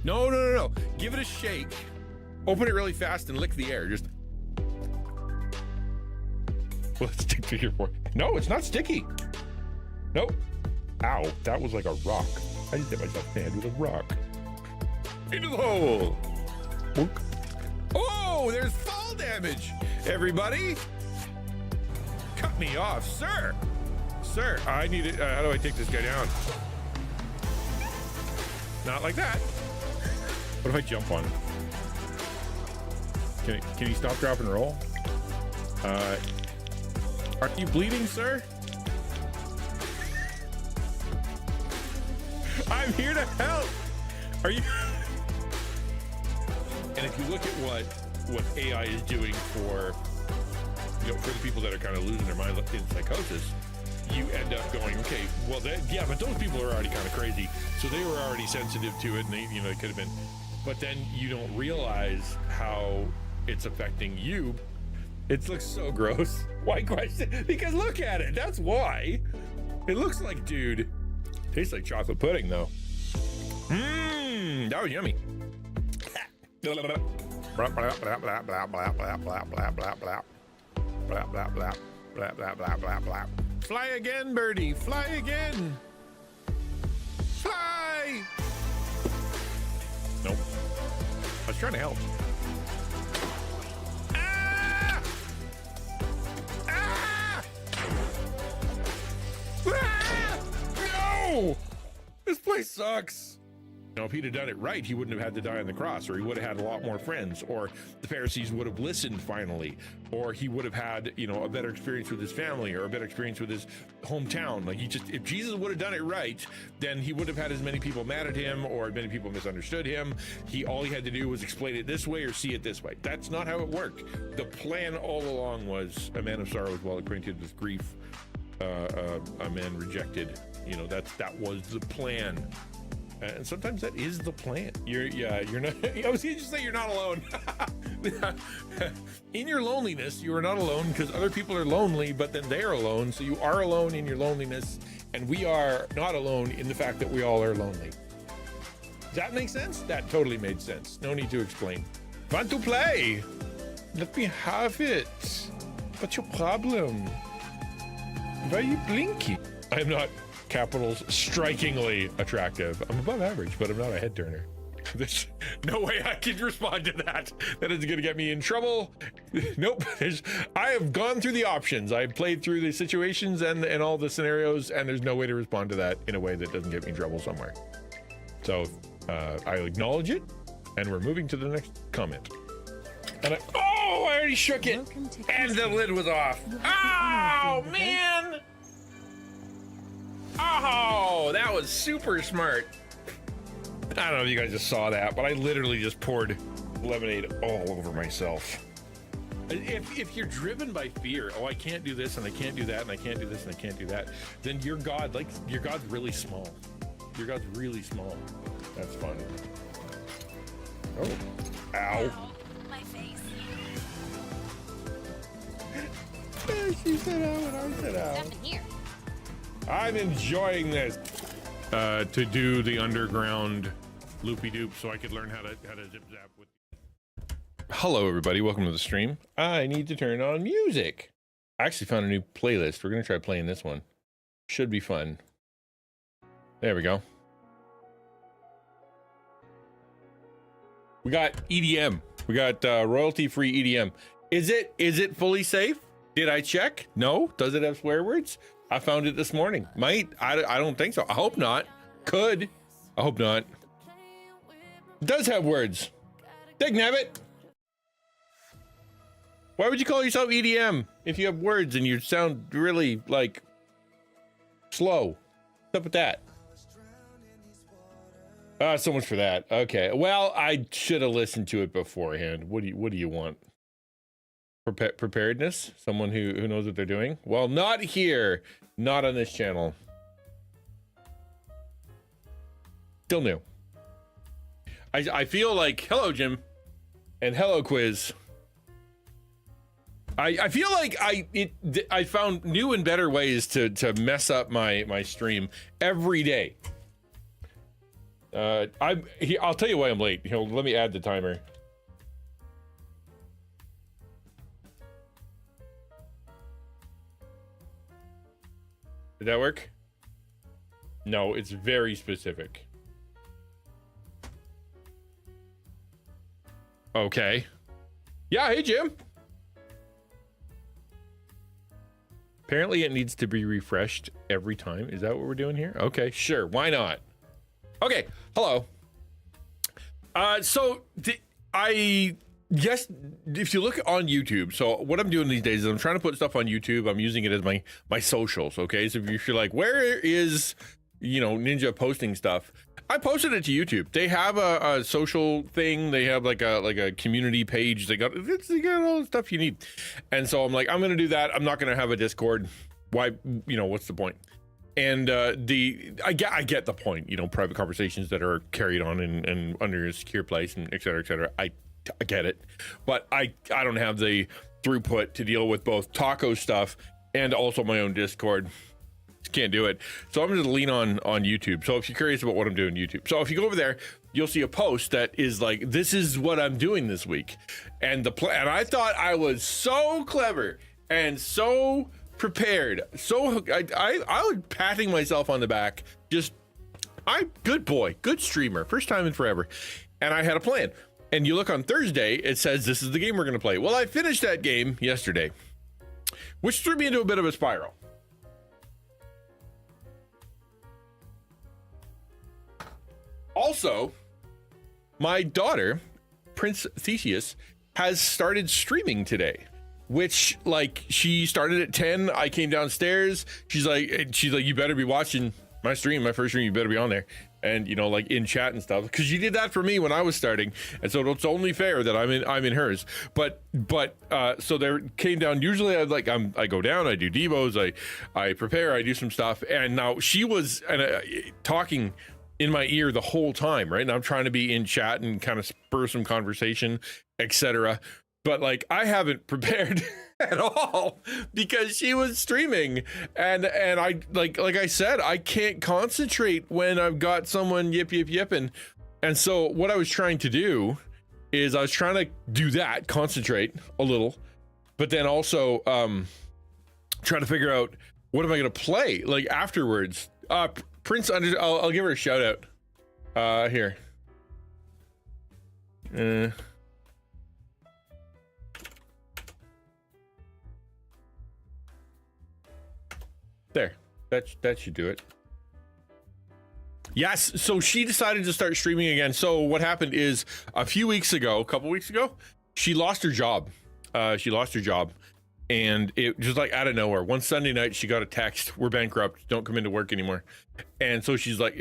No. Give it a shake. Open it really fast and lick the air. Just. Will it stick to your forehead? No, it's not sticky. Nope. Ow, that was like a rock. I just hit myself in the head with a rock. Into the hole. Boink. Oh, there's fall damage. Everybody. Cut me off, sir. Sir, I need it. How do I take this guy down? Not like that. What if I jump on him? Can he stop, drop, and roll? Are you bleeding, sir? I'm here to help. Are you? And if you look at what AI is doing for, for the people that are kind of losing their mind in psychosis, you end up going, okay, well, yeah, but those people are already kind of crazy, so they were already sensitive to it, and they, it could have been. But then you don't realize how it's affecting you. It looks so gross. Why question? Because look at it. That's why. It looks like, dude. Tastes like chocolate pudding, though. That was yummy. Fly again, birdie. Fly again. Fly. Nope. I was trying to help. Ah! Ah! Ah! No! This place sucks. If he'd have done it right, he wouldn't have had to die on the cross, or he would have had a lot more friends, or the Pharisees would have listened finally, or he would have had, a better experience with his family, or a better experience with his hometown. Like if Jesus would have done it right, then he would have had as many people mad at him, or many people misunderstood him. All he had to do was explain it this way or see it this way. That's not how it worked. The plan all along was a man of sorrows, while acquainted with grief, a man rejected. That was the plan. And sometimes that is the plan. You're not. I was going to say you're not alone. In your loneliness, you are not alone, because other people are lonely, but then they're alone. So you are alone in your loneliness, and we are not alone in the fact that we all are lonely. Does that make sense? That totally made sense. No need to explain. Want to play? Let me have it. What's your problem? Why are you blinky? I am not capitals strikingly attractive. I'm above average, but I'm not a head turner. There's no way I can respond to that. That is gonna get me in trouble. Nope. I have gone through the options. I've played through the situations and all the scenarios, and there's no way to respond to that in a way that doesn't get me in trouble somewhere. So I acknowledge it, and we're moving to the next comment. And I already shook it, and the lid was off. Oh man! Oh, that was super smart. I don't know if you guys just saw that, but I literally just poured lemonade all over myself. If you're driven by fear, I can't do this and I can't do that and I can't do this and I can't do that, then your God's really small. Your God's really small. That's fun. Oh, ow. My face. She said ow and I said ow. Nothing here. I'm enjoying this. To do the underground loopy doop so I could learn how to zip zap with. Hello everybody, welcome to the stream. I need to turn on music. I actually found a new playlist. We're gonna try playing this one. Should be fun. There we go. We got EDM. We got royalty-free EDM. Is it fully safe? Did I check? No. Does it have swear words? I found it this morning. Might. I don't think so. I hope not. Could. I hope not. It does have words. Dagnabbit. Why would you call yourself EDM if you have words and you sound really, like, slow? What's up with that? So much for that. Okay. Well, I should have listened to it beforehand. What do you want? Preparedness? Someone who knows what they're doing? Well, not here. Not on this channel. Still new. I feel like, hello, Jim. And hello, Quiz. I feel like I found new and better ways to mess up my stream every day. I'll tell you why I'm late. Let me add the timer. Did that work? No, it's very specific. Okay. Yeah, hey Jim. Apparently it needs to be refreshed every time. Is that what we're doing here? Okay, sure. Why not? Okay, hello. Yes, if you look on YouTube, so what I'm doing these days is I'm trying to put stuff on YouTube. I'm using it as my socials, okay? So if you're like, where is, Ninja posting stuff? I posted it to YouTube. They have a social thing. They have like a community page. They got all the stuff you need. And so I'm like, I'm going to do that. I'm not going to have a Discord. Why, what's the point? And I get the point, private conversations that are carried on and under a secure place and et cetera. I get it, but I don't have the throughput to deal with both taco stuff and also my own Discord. Just can't do it. So I'm just gonna lean on YouTube. So if you're curious about what I'm doing on YouTube, so if you go over there, you'll see a post that is like, this is what I'm doing this week. And and I thought I was so clever and so prepared. So I was patting myself on the back. Good boy, good streamer, first time in forever. And I had a plan. And you look on Thursday, it says this is the game we're going to play. Well, I finished that game yesterday, which threw me into a bit of a spiral. Also, my daughter, Prince Theseus, has started streaming today, which she started at 10. I came downstairs. She's like, you better be watching my stream, my first stream. You better be on there. And in chat and stuff, because you did that for me when I was starting, and so it's only fair that I'm in hers. But so there came down. Usually I go down, I do devos, I prepare, I do some stuff, and now she was talking in my ear the whole time, right? And I'm trying to be in chat and kind of spur some conversation, etc. But I haven't prepared at all because she was streaming, and I like I said, I can't concentrate when I've got someone yipping. And so what I was trying to do is I was trying to do that, concentrate a little, but then also try to figure out what am I gonna play afterwards. Prince I'll give her a shout out here. There, that should do it. Yes, so she decided to start streaming again. So what happened is a couple weeks ago, she lost her job. And it just out of nowhere. One Sunday night, she got a text, "We're bankrupt, don't come into work anymore." And so she's like,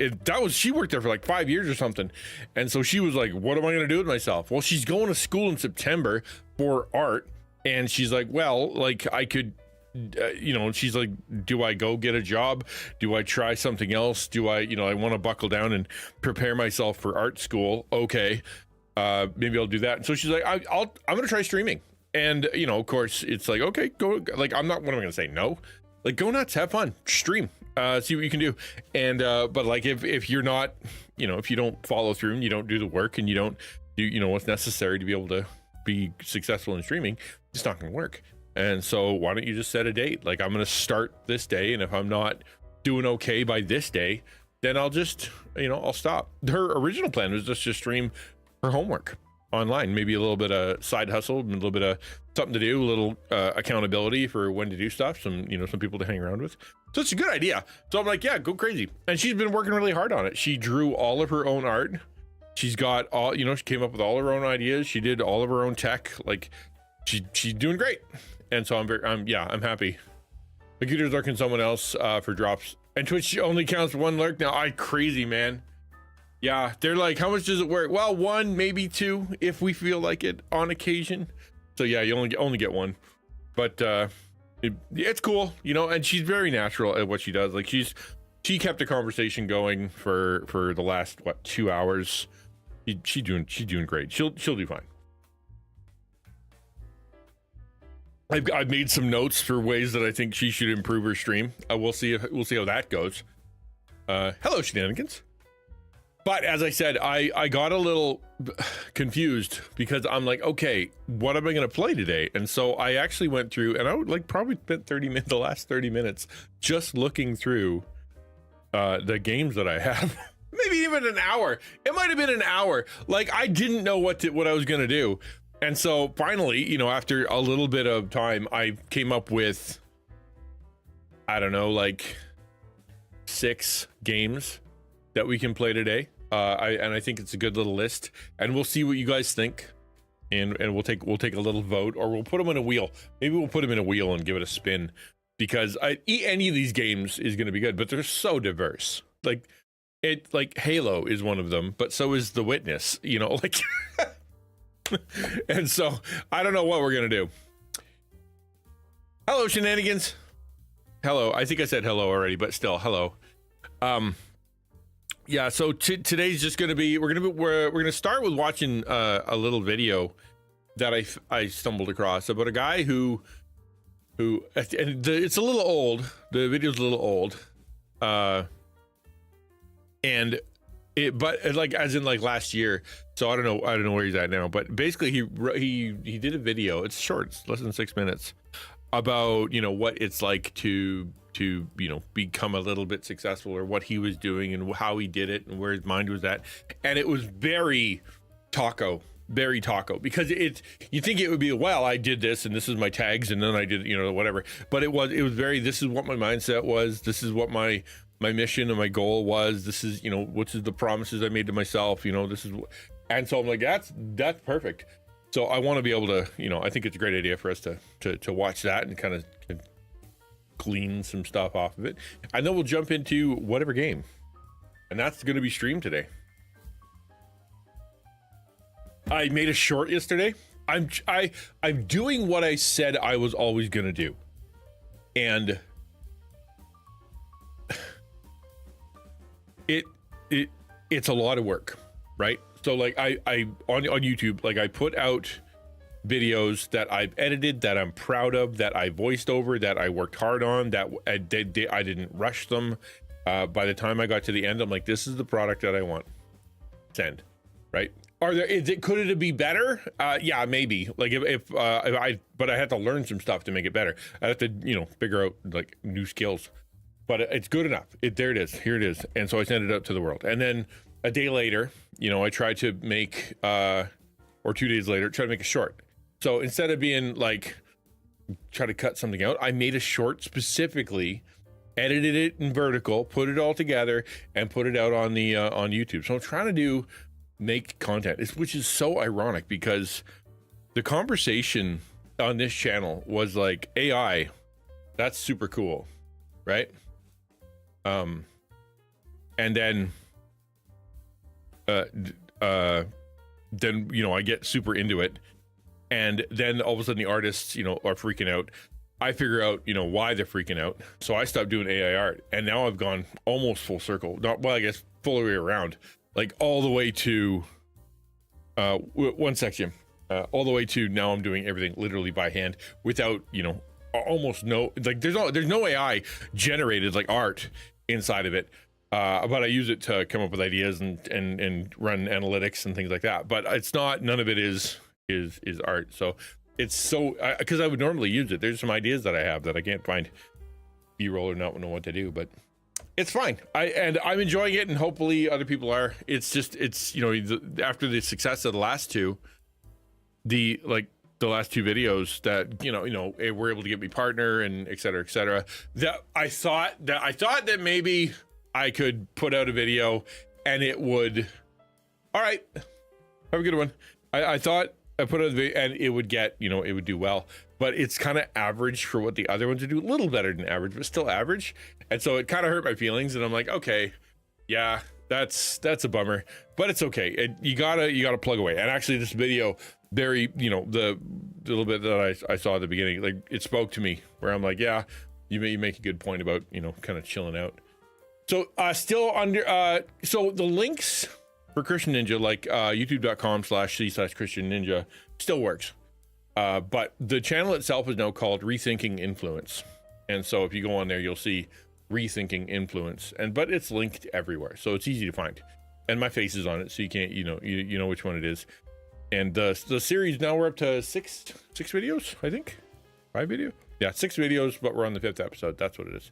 she worked there for 5 years or something. And so she was like, what am I gonna do with myself? Well, she's going to school in September for art. And she's like, well, I could, she's like, do I go get a job? Do I try something else? Do I want to buckle down and prepare myself for art school? Okay, maybe I'll do that. And so she's like, I'm gonna try streaming. And of course it's like, okay, go. What am I gonna say? No, go nuts, have fun, stream, see what you can do. And but if you're not, if you don't follow through and you don't do the work and you don't do what's necessary to be able to be successful in streaming, it's not gonna work. And so why don't you just set a date? I'm going to start this day, and if I'm not doing okay by this day, then I'll just, I'll stop. Her original plan was just to stream her homework online, maybe a little bit of side hustle, and a little bit of something to do, a little accountability for when to do stuff, some people to hang around with. So it's a good idea. So I'm like, yeah, go crazy. And she's been working really hard on it. She drew all of her own art. She's got all, she came up with all of her own ideas. She did all of her own tech. She's doing great. And so I'm happy. Computer's lurking someone else for drops. And Twitch only counts one lurk now. Crazy, man. Yeah, they're like, how much does it work? Well, one, maybe two, if we feel like it on occasion. So yeah, you only get one. But it's cool, and she's very natural at what she does. She kept the conversation going for the last 2 hours. She's doing great. She'll do fine. I've made some notes for ways that I think she should improve her stream. We'll see how that goes. Hello, shenanigans. But as I said, I got a little confused because I'm like, okay, what am I going to play today? And so I actually went through, and I would like probably spent the last 30 minutes just looking through the games that I have. Maybe even an hour. It might have been an hour. Like, I didn't know what I was going to do. And so finally, you know, after a little bit of time, I came up with, I don't know, like 6 games that we can play today. I think it's a good little list, and we'll see what you guys think, and we'll take a little vote, or we'll put them in a wheel. Maybe we'll put them in a wheel and give it a spin, because any of these games is going to be good, but they're so diverse. Like Halo is one of them, but so is The Witness, you know, like and so I don't know what we're gonna do. Hello, shenanigans. Hello. I think I said hello already, but still hello. Yeah, so today's just gonna be we're gonna start with watching a little video that I stumbled across about a guy who it's a little old. The video's a little old, and but like as in like last year. So I don't know where he's at now. But basically he did a video. It's short, it's less than 6 minutes, about, you know, what it's like to you know, become a little bit successful, or what he was doing and how he did it and where his mind was at. And it was very taco, because you think it would be, well, I did this and this is my tags and then I did, you know, whatever. But it was very, this is what my mindset was. This is what my mission and my goal was. This is, you know, which is the promises I made to myself, you know, this is, and so I'm like, that's perfect. So I want to be able to, you know, I think it's a great idea for us to watch that and kind of glean some stuff off of it. And then we'll jump into whatever game. And that's going to be streamed today. I made a short yesterday. I'm doing what I said I was always going to do. And it's a lot of work, right? So like I on YouTube, like I put out videos that I've edited, that I'm proud of, that I voiced over, that I worked hard on, that I didn't rush them. By the time I got to the end, I'm like, this is the product that I want. Send, right? Could it be better? Yeah, maybe. Like but I had to learn some stuff to make it better. I have to, you know, figure out like new skills, but it's good enough. There it is. Here it is. And so I sent it out to the world. And then a day later, you know, I tried to make, or 2 days later, try to make a short. So instead of being like, try to cut something out, I made a short specifically, edited it in vertical, put it all together, and put it out on the on YouTube. So I'm trying to make content, which is so ironic, because the conversation on this channel was like, AI, that's super cool, right? And then you know, I get super into it, and then all of a sudden the artists, you know, are freaking out. I figure out, you know, why they're freaking out, so I stopped doing AI art, and now I've gone almost full circle. Not, well, I guess full way around, like all the way to one section, all the way to now I'm doing everything literally by hand, without, you know, almost no, like there's no AI generated like art inside of it. But I use it to come up with ideas and run analytics and things like that. But it's not, none of it is art. So it's so, because I would normally use it. There's some ideas that I have that I can't find B-roll or not know what to do, but it's fine. I'm enjoying it, and hopefully other people are. It's just, it's, you know, after the success of the last two videos that, you know, were able to get me partner and et cetera, that I thought that maybe I could put out a video and it would, all right, have a good one. I thought I put out a video and it would get, you know, it would do well, but it's kind of average for what the other ones would do. A little better than average, but still average. And so it kind of hurt my feelings, and I'm like, okay, yeah, that's a bummer, but it's okay. You gotta plug away. And actually this video, very, you know, the little bit that I saw at the beginning, like it spoke to me, where I'm like, yeah, you make a good point about, you know, kind of chilling out. So still under, so the links for Christian Ninja, like youtube.com/c/Christian Ninja still works. But the channel itself is now called Rethinking Influence. And so if you go on there, you'll see Rethinking Influence, but it's linked everywhere, so it's easy to find. and my face is on it, so you can't, you know which one it is. And the series, now we're up to six videos, I think. 5 videos? Yeah, 6 videos, but we're on the 5th episode. That's what it is.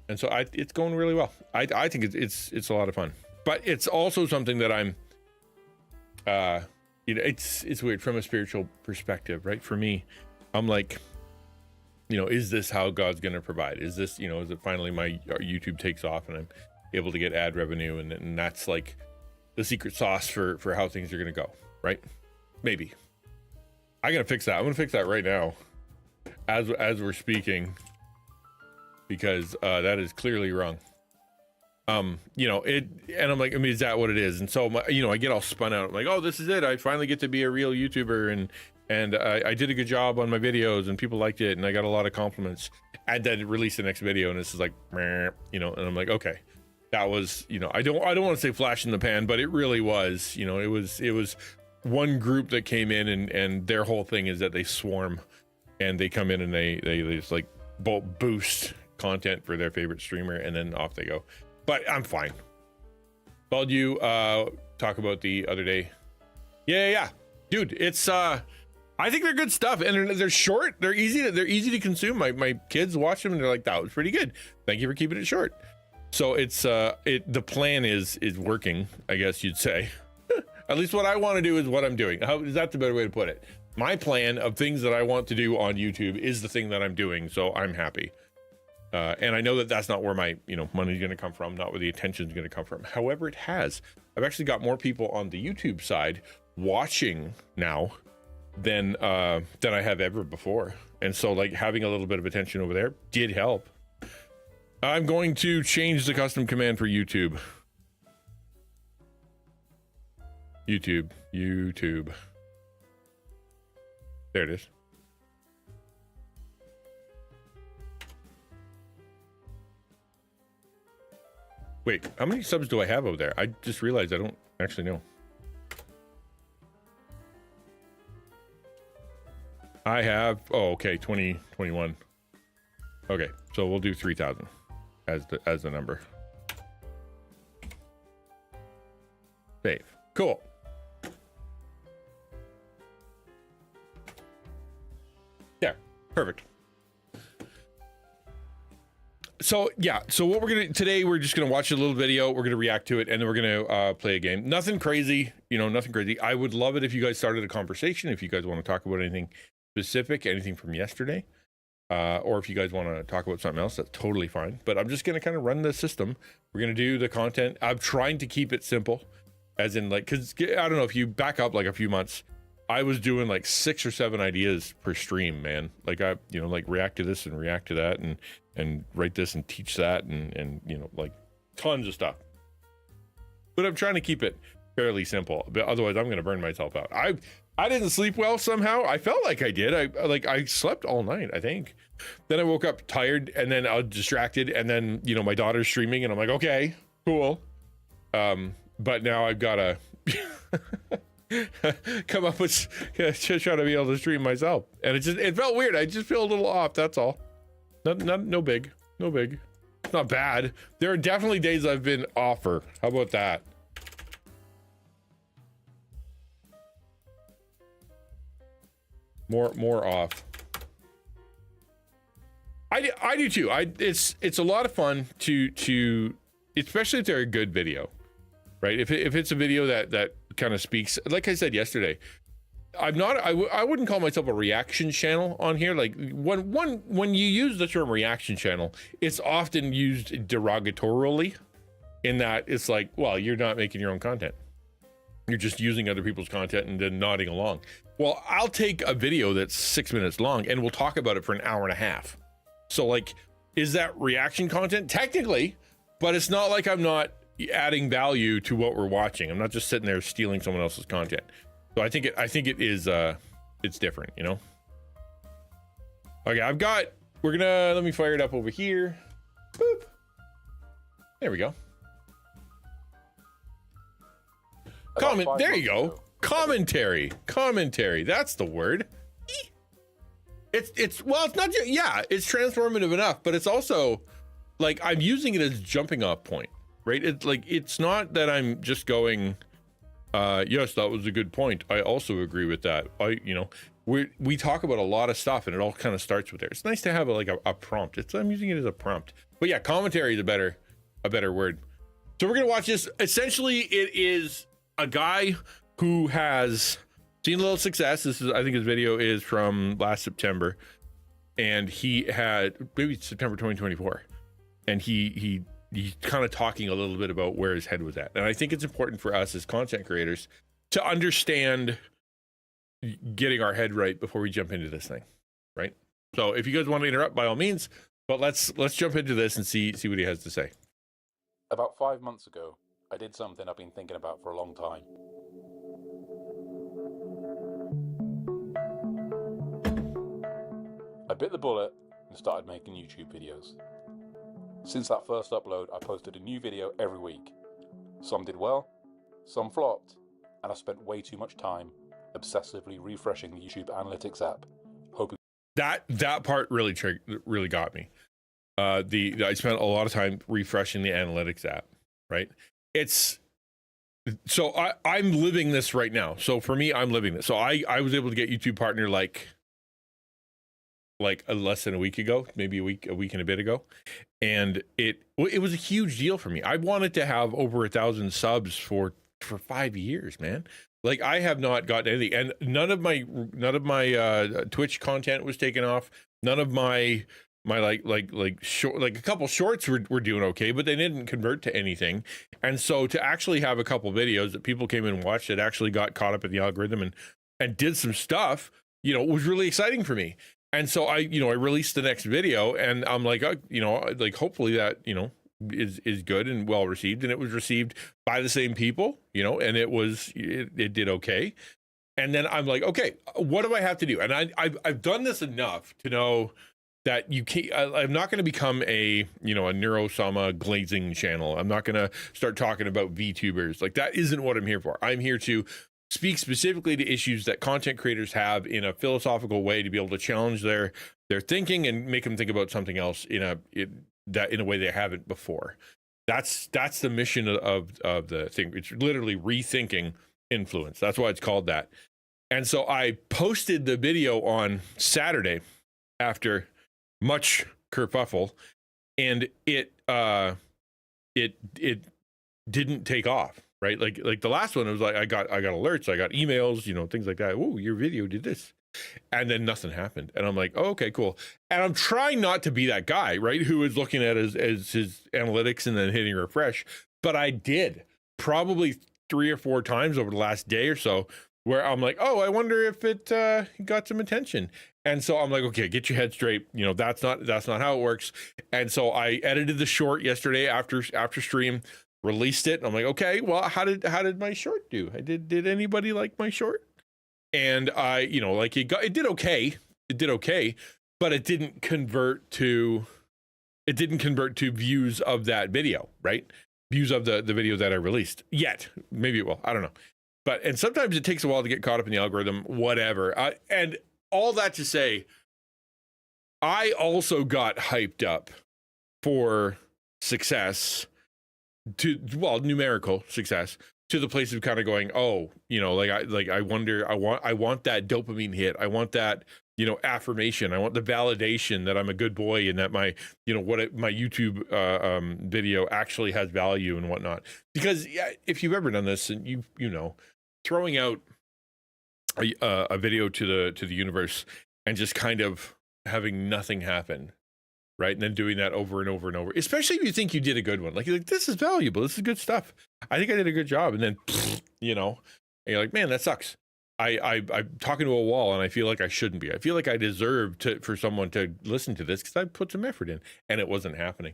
And so it's going really well. I think it's a lot of fun. But it's also something that I'm it's weird from a spiritual perspective, right? For me, I'm like, is this how God's going to provide? Is this, is it finally my YouTube takes off and I'm able to get ad revenue, and that's like the secret sauce for how things are going to go, right? Maybe. I got to fix that. I'm going to fix that right now as we're speaking, because that is clearly wrong. And I'm like, is that what it is? And so I get all spun out. I'm like, oh, this is it. I finally get to be a real YouTuber, and I did a good job on my videos, and people liked it, and I got a lot of compliments. And then release the next video, and this is like, and I'm like, okay, that was, I don't want to say flash in the pan, but it really was. It was one group that came in, and their whole thing is that they swarm, and they come in and they just like boost content for their favorite streamer, and then off they go. But I'm fine. Called you talk about the other day. Yeah. Dude, it's I think they're good stuff, and they're short. They're easy to consume. My kids watch them and they're like, that was pretty good. Thank you for keeping it short. So it's the plan is working, I guess you'd say. At least what I want to do is what I'm doing. How is that the better way to put it? My plan of things that I want to do on YouTube is the thing that I'm doing, so I'm happy. And I know that that's not where my money's going to come from, not where the attention is going to come from. However, it has. I've actually got more people on the YouTube side watching now than I have ever before, and so like having a little bit of attention over there did help. I'm going to change the custom command for YouTube. YouTube. There it is. Wait, how many subs do I have over there? I just realized I don't actually know. I have, okay, 2021. Okay, so we'll do 3,000 as the number. Save. Cool. Yeah, perfect. So yeah, so what today we're just gonna watch a little video, we're gonna react to it, and then we're gonna play a game. Nothing crazy, nothing crazy. I would love it if you guys started a conversation, if you guys want to talk about anything specific, anything from yesterday, or if you guys want to talk about something else, that's totally fine. But I'm just gonna kind of run the system. We're gonna do the content. I'm trying to keep it simple, as in like, because I don't know, if you back up like a few months, I was doing like 6 or 7 ideas per stream, man. Like I, like react to this and react to that, and write this and teach that, and like tons of stuff. But I'm trying to keep it fairly simple, but otherwise I'm going to burn myself out. I didn't sleep well somehow. I felt like I did. I slept all night, I think. Then I woke up tired, and then I was distracted, and then my daughter's streaming, and I'm like, okay, cool. But now I've got to come up with just trying to be able to stream myself, and it felt weird. I just feel a little off, that's all. No big. It's not bad. There are definitely days I've been offer. How about that? More off. I do too. It's a lot of fun to especially if they're a good video, right? If it's a video that kind of speaks, like I said yesterday, I wouldn't call myself a reaction channel on here. Like when you use the term reaction channel, it's often used derogatorily, in that it's like, well, you're not making your own content. You're just using other people's content and then nodding along. Well, I'll take a video that's 6 minutes long and we'll talk about it for an hour and a half. So like, is that reaction content? Technically, but it's not like I'm not adding value to what we're watching. I'm not just sitting there stealing someone else's content. So I think it is it's different, Okay, let me fire it up over here. Boop. There we go. There you go. Commentary. That's the word. It's not just, it's transformative enough, but it's also like I'm using it as a jumping off point. right? It's like, it's not that I'm just going, yes, that was a good point, I also agree with that. We talk about a lot of stuff, and it all kind of starts with there. It's nice to have a prompt. I'm using it as a prompt. But yeah, commentary is a better word. So we're gonna watch this. Essentially, it is a guy who has seen a little success. I think his video is from last September, and he had maybe September 2024, and he's kind of talking a little bit about where his head was at. And I think it's important for us as content creators to understand getting our head right before we jump into this thing, right? So if you guys want to interrupt, by all means, but let's jump into this and see what he has to say. About 5 months ago, I did something I've been thinking about for a long time. I bit the bullet and started making YouTube videos. Since that first upload, I posted a new video every week. Some did well, some flopped, and I spent way too much time obsessively refreshing the YouTube Analytics app, hoping that part really got me. I spent a lot of time refreshing the Analytics app, right? I'm living this right now. So for me, I'm living this. So I was able to get YouTube Partner like less than a week ago, maybe a week and a bit ago, and it was a huge deal for me. I wanted to have over 1,000 subs for 5 years, man. Like, I have not gotten anything, and none of my Twitch content was taken off. None of my short, like a couple shorts were doing okay, but they didn't convert to anything. And so to actually have a couple videos that people came in and watched that actually got caught up in the algorithm and did some stuff, was really exciting for me. And so I released the next video, and I'm like, hopefully that, is good and well received, and it was received by the same people, and it did okay. And then I'm like, okay, what do I have to do? And I've done this enough to know that you can't. I'm not going to become a Neurosama glazing channel. I'm not going to start talking about VTubers. Like, that isn't what I'm here for. I'm here to speak specifically to issues that content creators have in a philosophical way, to be able to challenge their thinking and make them think about something else in a way they haven't before. That's the mission of the thing. It's literally rethinking influence. That's why it's called that. And so I posted the video on Saturday after much kerfuffle, and it didn't take off, right? Like the last one, it was like I got alerts, I got emails, things like that. Oh, your video did this. And then nothing happened. And I'm like, oh, okay, cool. And I'm trying not to be that guy, right, who is looking at his analytics and then hitting refresh. But I did probably 3 or 4 times over the last day or so, where I'm like, oh, I wonder if it got some attention. And so I'm like, okay, get your head straight. That's not how it works. And so I edited the short yesterday after stream, released it. And I'm like, okay, well, how did my short do? Did anybody like my short? And it did okay. It did okay, but it didn't convert to views of that video, right? Views of the video that I released yet. Maybe it will. I don't know. And sometimes it takes a while to get caught up in the algorithm, whatever. And all that to say, I also got hyped up for success, numerical success, to the place of kind of going, oh, I wonder, I want that dopamine hit. I want that, affirmation. I want the validation that I'm a good boy and that my YouTube video actually has value and whatnot. Because if you've ever done this, and throwing out a video to the universe and just kind of having nothing happen, right? And then doing that over and over and over, especially if you think you did a good one, like, you're like, this is valuable, this is good stuff, I think I did a good job, and then and you're like, man, that sucks. I'm talking to a wall, and I feel like I shouldn't be. I feel like I deserve for someone to listen to this because I put some effort in, and it wasn't happening.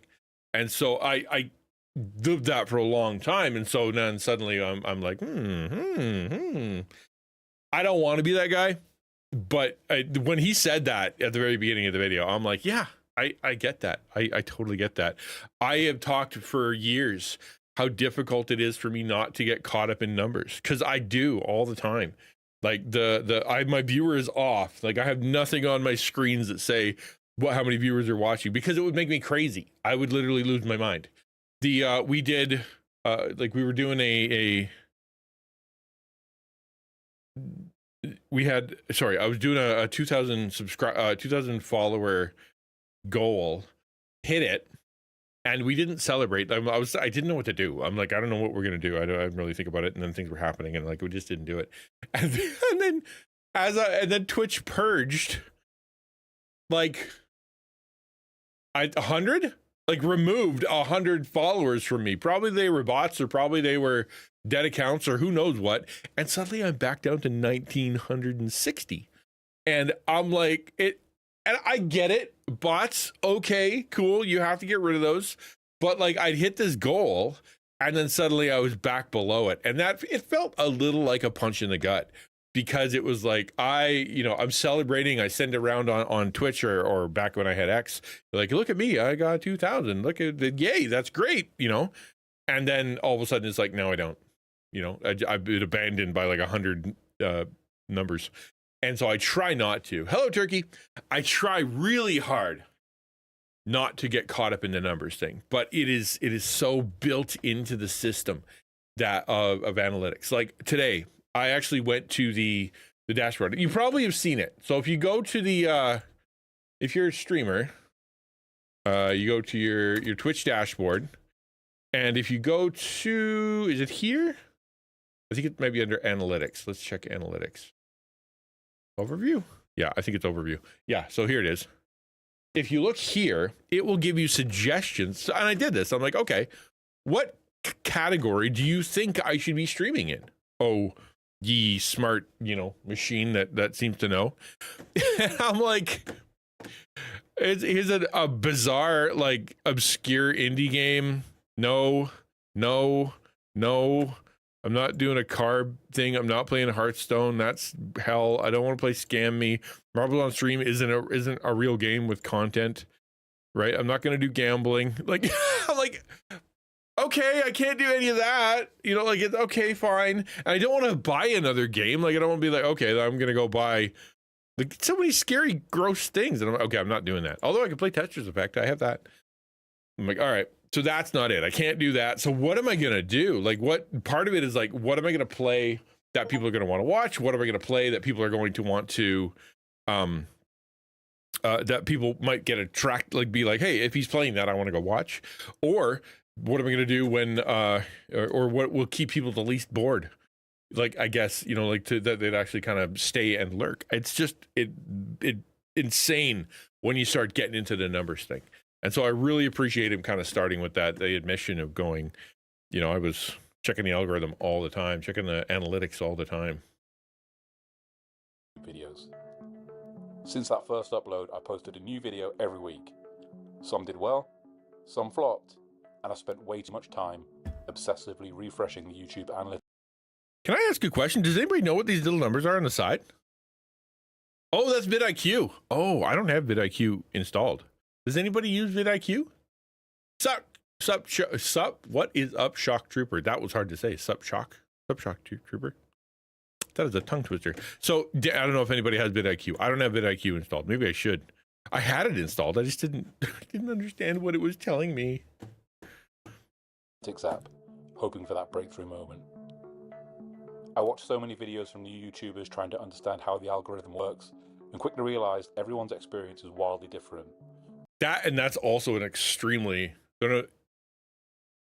And so I lived that for a long time, and so then suddenly I'm like, I don't want to be that guy. But when he said that at the very beginning of the video, I'm like, yeah, I get that. I totally get that. I have talked for years how difficult it is for me not to get caught up in numbers, because I do all the time. Like my viewer is off. Like, I have nothing on my screens that say how many viewers are watching, because it would make me crazy. I would literally lose my mind. we did like we were doing I was doing a 2000 follower goal, hit it, and we didn't celebrate. I didn't know what to do. I'm like, I don't know what we're gonna do. I didn't really think about it, and then things were happening, and like we just didn't do it. And then Twitch purged like 100, like removed 100 followers from me. Probably they were bots, or probably they were dead accounts, or who knows what. And suddenly I'm back down to 1960, and I'm like, it. And I get it, bots, okay, cool, you have to get rid of those. But like, I'd hit this goal, and then suddenly I was back below it, and that it felt a little like a punch in the gut, because it was like I'm celebrating. I send it around on Twitch or back when I had X, like, look at me, I got 2,000. Look at it, yay, that's great, And then all of a sudden it's like, no, I don't. I've been abandoned by like 100 numbers. And so I try not to. Hello, Turkey. I try really hard not to get caught up in the numbers thing, but it is so built into the system that of analytics. Like today, I actually went to the dashboard. You probably have seen it. So if you go to the if you're a streamer, you go to your Twitch dashboard, and if you go to, is it here? I think it might be under analytics. Let's check analytics. Overview? Yeah, I think it's overview. Yeah, so here it is. If you look here, it will give you suggestions. And I did this. I'm like, okay, what category do you think I should be streaming in? Oh, ye smart, machine that seems to know. And I'm like, is it a bizarre, like, obscure indie game? No. I'm not doing a carb thing. I'm not playing Hearthstone. That's hell. I don't want to play Scam Me. Marble on Stream isn't a real game with content, right? I'm not going to do gambling. Like, I'm like, okay, I can't do any of that. Like, it's okay, fine. And I don't want to buy another game. Like, I don't want to be like, okay, I'm going to go buy like so many scary, gross things. And I'm like, okay, I'm not doing that. Although I can play Tetris Effect. I have that. I'm like, all right. So that's not it. I can't do that. So what am I going to do? Like, what part of it is like, what am I going to play that people are going to want to watch? What am I going to play that people are going to want to, that people might get attracted, like be like, hey, if he's playing that, I want to go watch. Or what am I going to do when, or what will keep people the least bored? Like, I guess, like that they'd actually kind of stay and lurk. It's just, it insane when you start getting into the numbers thing. And so I really appreciate him kind of starting with that, the admission of going, I was checking the algorithm all the time, checking the analytics all the time. Videos. Since that first upload, I posted a new video every week. Some did well, some flopped, and I spent way too much time obsessively refreshing the YouTube analytics. Can I ask a question? Does anybody know what these little numbers are on the side? Oh, that's vidIQ. Oh, I don't have vidIQ installed. Does anybody use vidIQ? Sup, what is up, Shock Trooper? That was hard to say. Sup, Shock Trooper. That is a tongue twister. So I don't know if anybody has vidIQ. I don't have vidIQ installed. Maybe I should. I had it installed. I just didn't understand what it was telling me. App, hoping for that breakthrough moment. I watched so many videos from new YouTubers trying to understand how the algorithm works, and quickly realized everyone's experience is wildly different. That's also an extremely, you don't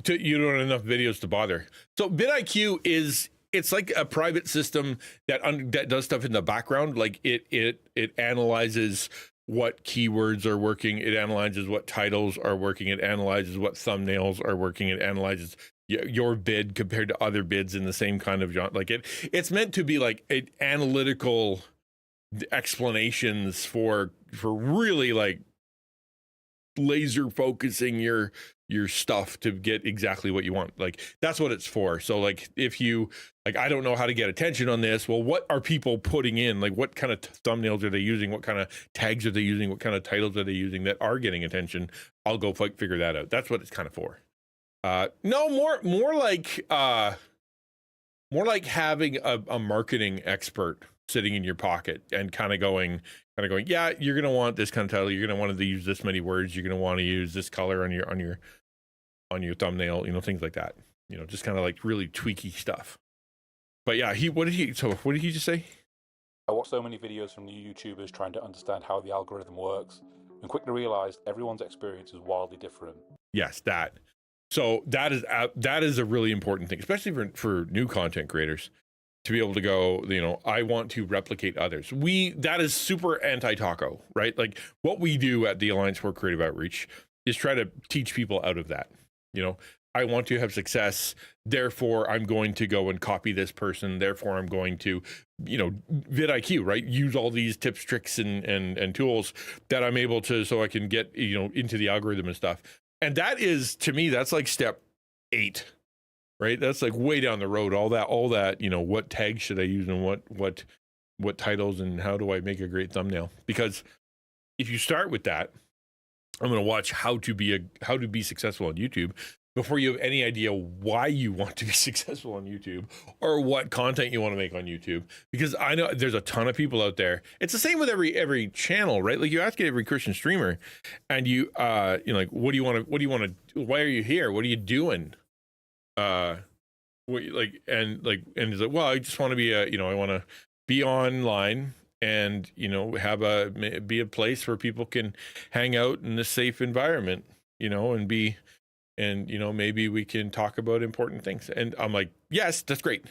have enough videos to bother. So vidIQ it's like a private system that does stuff in the background. Like it analyzes what keywords are working. It analyzes what titles are working. It analyzes what thumbnails are working. It analyzes your bid compared to other bids in the same kind of genre. Like it's meant to be like analytical explanations for really like laser focusing your stuff to get exactly what you want. Like that's what it's for. So like if you like, I don't know how to get attention on this, well, what are people putting in? Like what kind of thumbnails are they using? What kind of tags are they using? What kind of titles are they using that are getting attention? I'll go figure that out. That's what it's kind of for. No, more like having a marketing expert sitting in your pocket and kind of going, yeah, you're going to want this kind of title. You're going to want to use this many words. You're going to want to use this color on your on your thumbnail, things like that, just kind of like really tweaky stuff. But yeah, what did he just say? I watched so many videos from new YouTubers trying to understand how the algorithm works and quickly realized everyone's experience is wildly different. Yes, that. So that is a really important thing, especially for new content creators, to be able to go, I want to replicate others. That is super anti-taco, right? Like what we do at the Alliance for Creative Outreach is try to teach people out of that. I want to have success, therefore I'm going to go and copy this person, therefore I'm going to, vidIQ, right? Use all these tips, tricks, and tools that I'm able to, so I can get, into the algorithm and stuff. And that is, to me, that's like step 8, right? That's like way down the road. All that, what tags should I use and what titles and how do I make a great thumbnail? Because if you start with that, I'm going to watch how to be successful on YouTube before you have any idea why you want to be successful on YouTube or what content you want to make on YouTube. Because I know there's a ton of people out there. It's the same with every channel, right? Like you ask every Christian streamer and you're like, what do you want to, why are you here? What are you doing? And he's like, well, I just want to be I want to be online and, be a place where people can hang out in a safe environment, and maybe we can talk about important things. And I'm like, yes, that's great.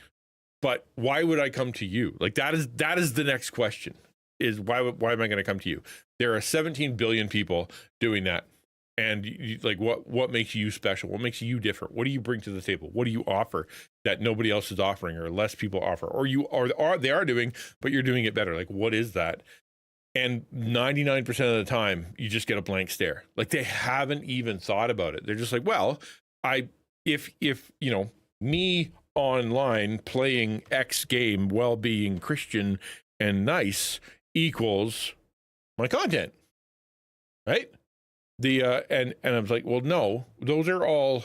But why would I come to you? Like that is the next question, is why am I going to come to you? There are 17 billion people doing that. And like, what makes you special? What makes you different? What do you bring to the table? What do you offer that nobody else is offering or less people offer, or they are doing, but you're doing it better? Like, what is that? And 99% of the time, you just get a blank stare. Like they haven't even thought about it. They're just like, well, if me online playing X game while being Christian and nice equals my content, right? And I was like, well, no, those are all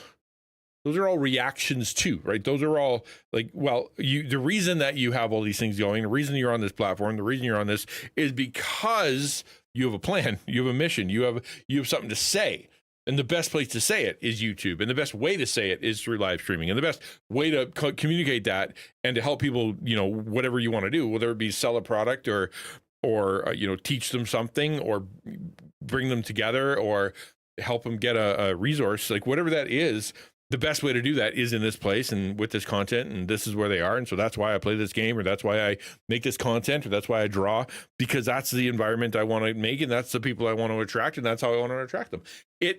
reactions too, right? Those are all like, well, the reason that you have all these things going, the reason you're on this platform, the reason you're on this is because you have a plan, you have a mission, you have something to say. And the best place to say it is YouTube. And the best way to say it is through live streaming. And the best way to communicate that and to help people, whatever you want to do, whether it be sell a product or teach them something or bring them together or help them get a resource, like whatever that is, the best way to do that is in this place and with this content, and this is where they are. And so that's why I play this game, or that's why I make this content, or that's why I draw, because that's the environment I want to make, and that's the people I want to attract, and that's how I want to attract them.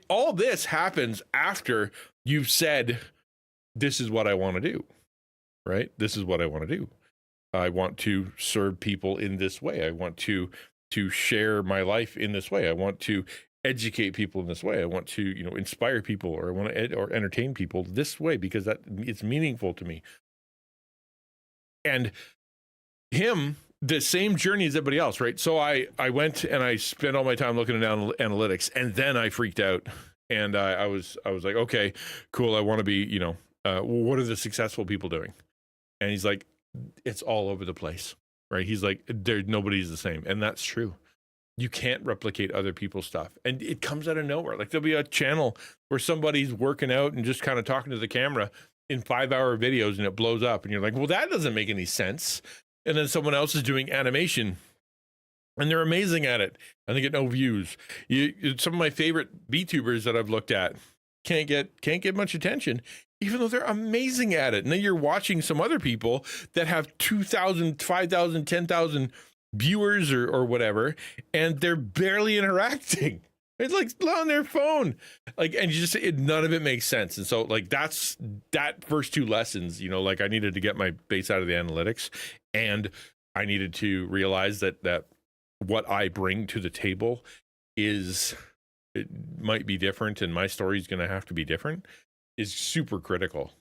All this happens after you've said, this is what I want to do, right? This is what I want to do. I want to serve people in this way. I want to share my life in this way. I want to educate people in this way. I want to, inspire people, or I want to or entertain people this way because it's meaningful to me. And the same journey as everybody else, right? So I went and I spent all my time looking at analytics, and then I freaked out, and I was like, okay, cool. I want to be, what are the successful people doing? And he's like, it's all over the place, right? He's like, nobody's the same, and that's true. You can't replicate other people's stuff. And it comes out of nowhere. Like there'll be a channel where somebody's working out and just kind of talking to the camera in 5-hour videos, and it blows up. And you're like, well, that doesn't make any sense. And then someone else is doing animation and they're amazing at it and they get no views. Some of my favorite VTubers that I've looked at can't get much attention, even though they're amazing at it. And then you're watching some other people that have 2,000, 5,000, 10,000 viewers or whatever, and they're barely interacting. It's like on their phone, like, and none of it makes sense. And so like that first 2 lessons, like I needed to get my base out of the analytics, and I needed to realize that what I bring to the table it might be different, and my story is going to have to be different, is super critical.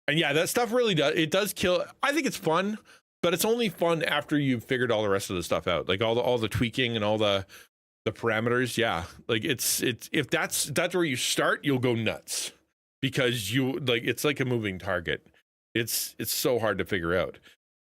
And yeah, that stuff really does kill. I think it's fun, but it's only fun after you've figured all the rest of the stuff out, like all the tweaking and all the parameters. Yeah, like it's if that's where you start, you'll go nuts, because it's like a moving target. It's so hard to figure out.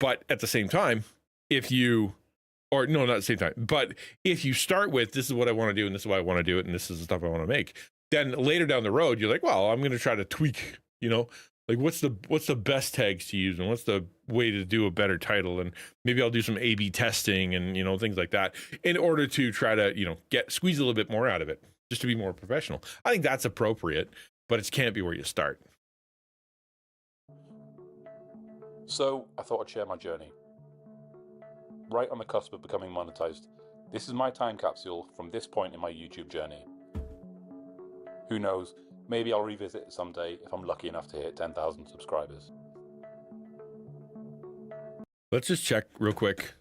But at the same time, not at the same time, but if you start with, this is what I want to do, and this is why I want to do it, and this is the stuff I want to make, then later down the road, you're like, well, I'm going to try to tweak, like what's the best tags to use and what's the way to do a better title, and maybe I'll do some A/B testing and things like that in order to try to squeeze a little bit more out of it, just to be more professional. I think that's appropriate, but it can't be where you start. So I thought I'd share my journey. Right on the cusp of becoming monetized, this is my time capsule from this point in my YouTube journey. Who knows, maybe I'll revisit it someday if I'm lucky enough to hit 10,000 subscribers. Let's just check real quick.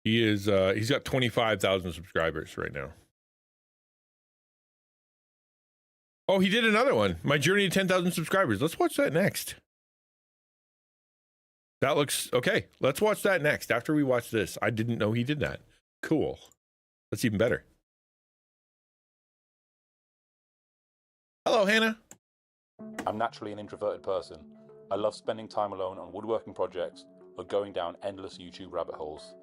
He's got 25,000 subscribers right now. Oh, he did another one. My journey to 10,000 subscribers. Let's watch that next. That looks okay. Let's watch that next. After we watch this, I didn't know he did that. Cool. That's even better. Hello, Hannah. I'm naturally an introverted person. I love spending time alone on woodworking projects or going down endless YouTube rabbit holes.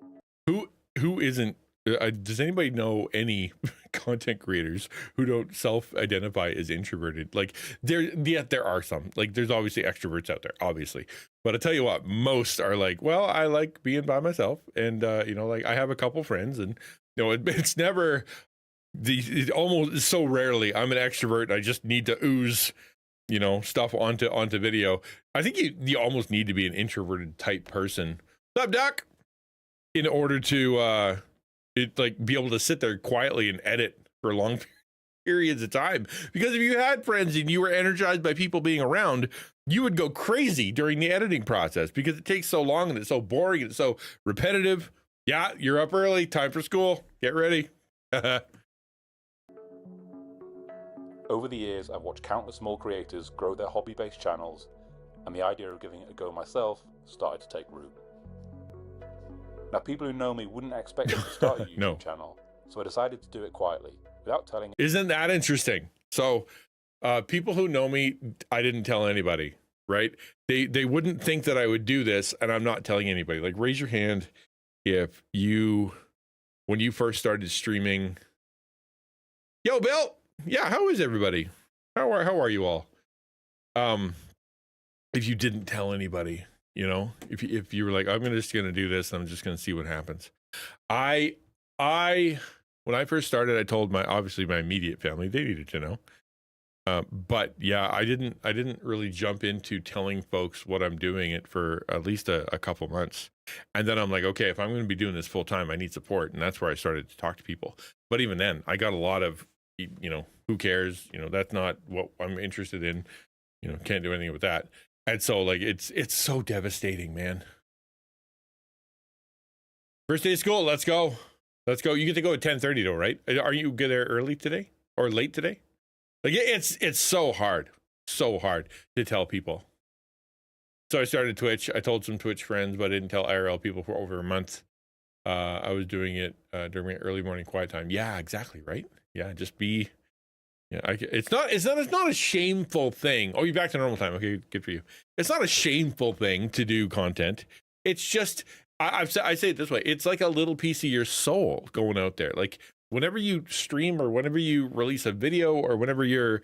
Who isn't? Does anybody know any content creators who don't self-identify as introverted? Like there are some. Like there's obviously extroverts out there, obviously. But I tell you what, most are like, well, I like being by myself, and like I have a couple friends, and it's never it almost so rarely I'm an extrovert. And I just need to ooze, stuff onto video. I think you almost need to be an introverted type person. What's up, Doc? In order to be able to sit there quietly and edit for long periods of time. Because if you had friends and you were energized by people being around, you would go crazy during the editing process because it takes so long and it's so boring and it's so repetitive. Yeah, you're up early, time for school, get ready. Over the years, I've watched countless small creators grow their hobby-based channels, and the idea of giving it a go myself started to take root. Now, people who know me wouldn't expect me to start a YouTube channel, so I decided to do it quietly, without telling. Isn't that interesting? So, people who know me, I didn't tell anybody, right? They wouldn't think that I would do this, and I'm not telling anybody. Like, raise your hand if when you first started streaming. Yo, Bill. Yeah, how is everybody? How are you all? If you didn't tell anybody. If you were like, I'm just gonna do this, I'm just gonna see what happens. I when I first started, I told my immediate family. They needed to know. But yeah, I didn't really jump into telling folks what I'm doing it for at least a couple months. And then I'm like, okay, if I'm going to be doing this full time, I need support. And that's where I started to talk to people. But even then, I got a lot of, who cares? That's not what I'm interested in. Can't do anything with that. And so like, it's so devastating, man. First day of school. Let's go. You get to go at 10:30 though, right? Are you there early today or late today? Like it's so hard to tell people. So I started Twitch. I told some Twitch friends, but I didn't tell IRL people for over a month. I was doing it during my early morning quiet time. Yeah, exactly, right? Yeah, just be. Yeah, it's not a shameful thing. Oh, you're back to normal time. Okay, good for you. It's not a shameful thing to do content. It's just I say it this way. It's like a little piece of your soul going out there. Like whenever you stream or whenever you release a video or whenever you're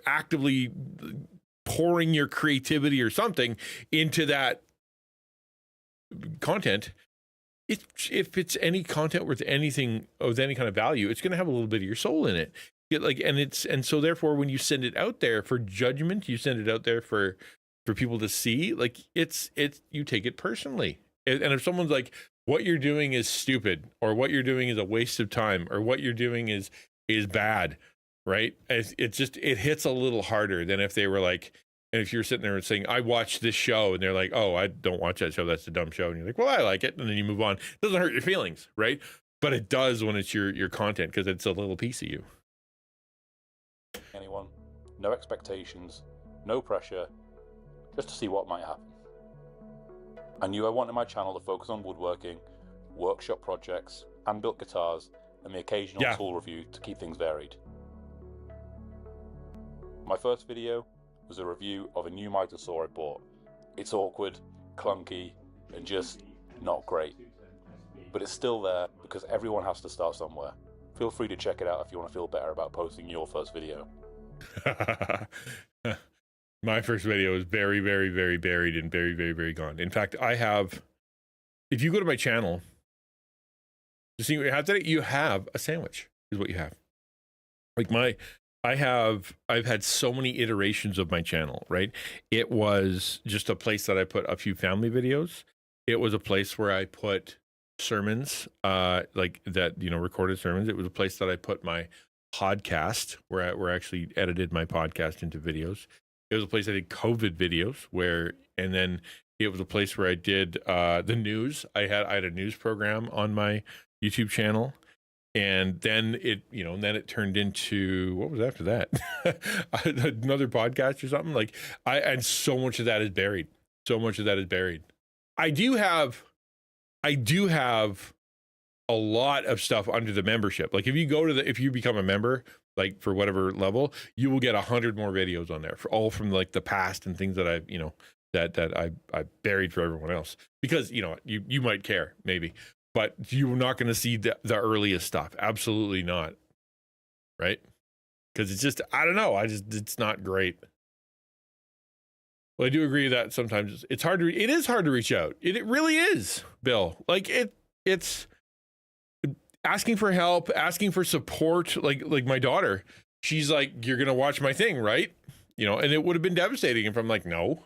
actively pouring your creativity or something into that content, if it's any content worth anything of any kind of value, it's going to have a little bit of your soul in it. And so therefore, when you send it out there for judgment, you send it out there for people to see. Like it's you take it personally. And if someone's like, what you're doing is stupid, or what you're doing is a waste of time, or what you're doing is bad, right? It hits a little harder than if they were like, and if you're sitting there and saying, I watched this show, and they're like, oh, I don't watch that show, that's a dumb show. And you're like, well, I like it. And then you move on. It doesn't hurt your feelings, right? But it does when it's your content, because it's a little piece of you. Anyone, no expectations, no pressure, just to see what might happen. I knew I wanted my channel to focus on woodworking, workshop projects, hand-built guitars, and the occasional tool review to keep things varied. My first video was a review of a new miter saw I bought. It's awkward, clunky, and just not great. But it's still there because everyone has to start somewhere. Feel free to check it out if you want to feel better about posting your first video. My first video is very, very, very buried and very, very, very gone. In fact, I have, if you go to my channel, to see what you have today, you have a sandwich, is what you have. Like I've had so many iterations of my channel, right? It was just a place that I put a few family videos. It was a place where I put sermons, like that, you know, recorded sermons. It was a place that I put my podcast, where I actually edited my podcast into videos. It was a place I did COVID videos and then it was a place where I did the news. I had a news program on my YouTube channel, and then it turned into, what was after that? Another podcast or something. Like and so much of that is buried. So much of that is buried. I do have a lot of stuff under the membership. Like if you become a member, like for whatever level, you will get 100 more videos on there, for all from like the past and things that I've, you know, that I buried for everyone else, because, you know, you might care maybe, but you're not going to see the earliest stuff. Absolutely not. Right. Cause it's just, I don't know. It's not great. Well, I do agree that sometimes it is hard to reach out. It really is, Bill. Like it's asking for help, asking for support. Like my daughter, she's like, "You're gonna watch my thing, right?" You know, and it would have been devastating if I'm like, "No,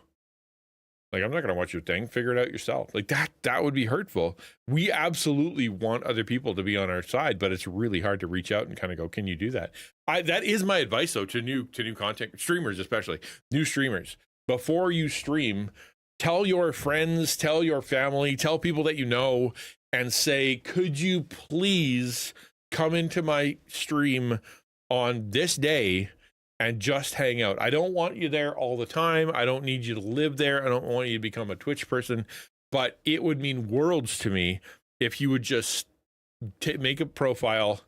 like I'm not gonna watch your thing. Figure it out yourself." Like that would be hurtful. We absolutely want other people to be on our side, but it's really hard to reach out and kind of go, "Can you do that?" That is my advice though to new content streamers, especially new streamers. Before you stream, tell your friends, tell your family, tell people that you know, and say, "Could you please come into my stream on this day and just hang out? I don't want you there all the time. I don't need you to live there. I don't want you to become a Twitch person, but it would mean worlds to me if you would just make a profile,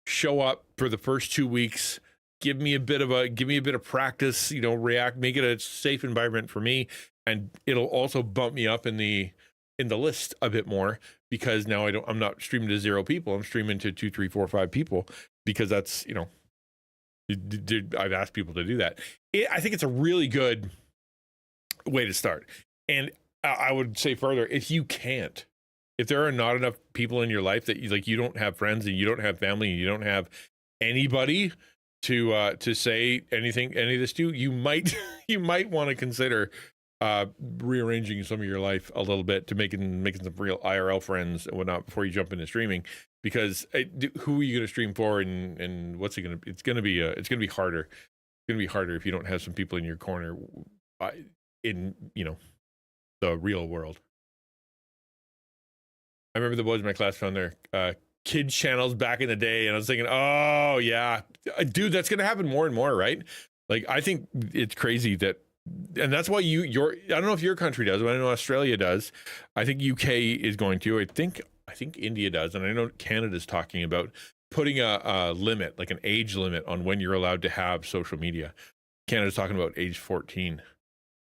show up for the first 2 weeks, give me a bit of practice, you know, make it a safe environment for me, and it'll also bump me up in the list a bit more, because now I'm not streaming to 0 people. I'm streaming to 2, 3, 4, 5 people, because that's, you know, I've asked people to do that. I think it's a really good way to start. And I would say further, if there are not enough people in your life that you don't have friends and you don't have family and you don't have anybody to say any of this to, you might want to consider rearranging some of your life a little bit to making some real IRL friends and whatnot before you jump into streaming, because who are you going to stream for, and what's it going to, it's going to be harder. It's going to be harder if you don't have some people in your corner in, you know, the real world. I remember the boys in my class found their kids channels back in the day, and I was thinking, oh yeah, dude, that's going to happen more and more, right? Like, I think it's crazy that, and that's why I don't know if your country does, but I know Australia does. I think UK is going to. I think India does, and I know Canada's talking about putting a limit, like an age limit, on when you're allowed to have social media. Canada's talking about age 14,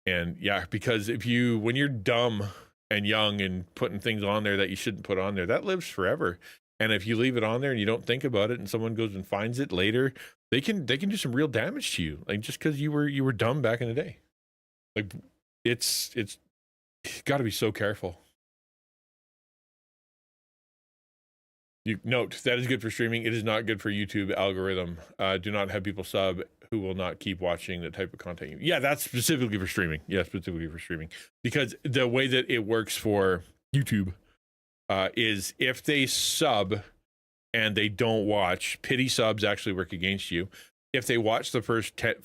and yeah, because when you're dumb and young and putting things on there that you shouldn't put on there, that lives forever. And if you leave it on there and you don't think about it, and someone goes and finds it later, they can do some real damage to you, like just because you were dumb back in the day. Like it's got to be so careful. You note that is good for streaming. It is not good for YouTube algorithm. Do not have people sub who will not keep watching the type of content. Yeah, that's specifically for streaming. Yeah, specifically for streaming, because the way that it works for YouTube is if they sub and they don't watch, pity subs actually work against you. If they watch the first 10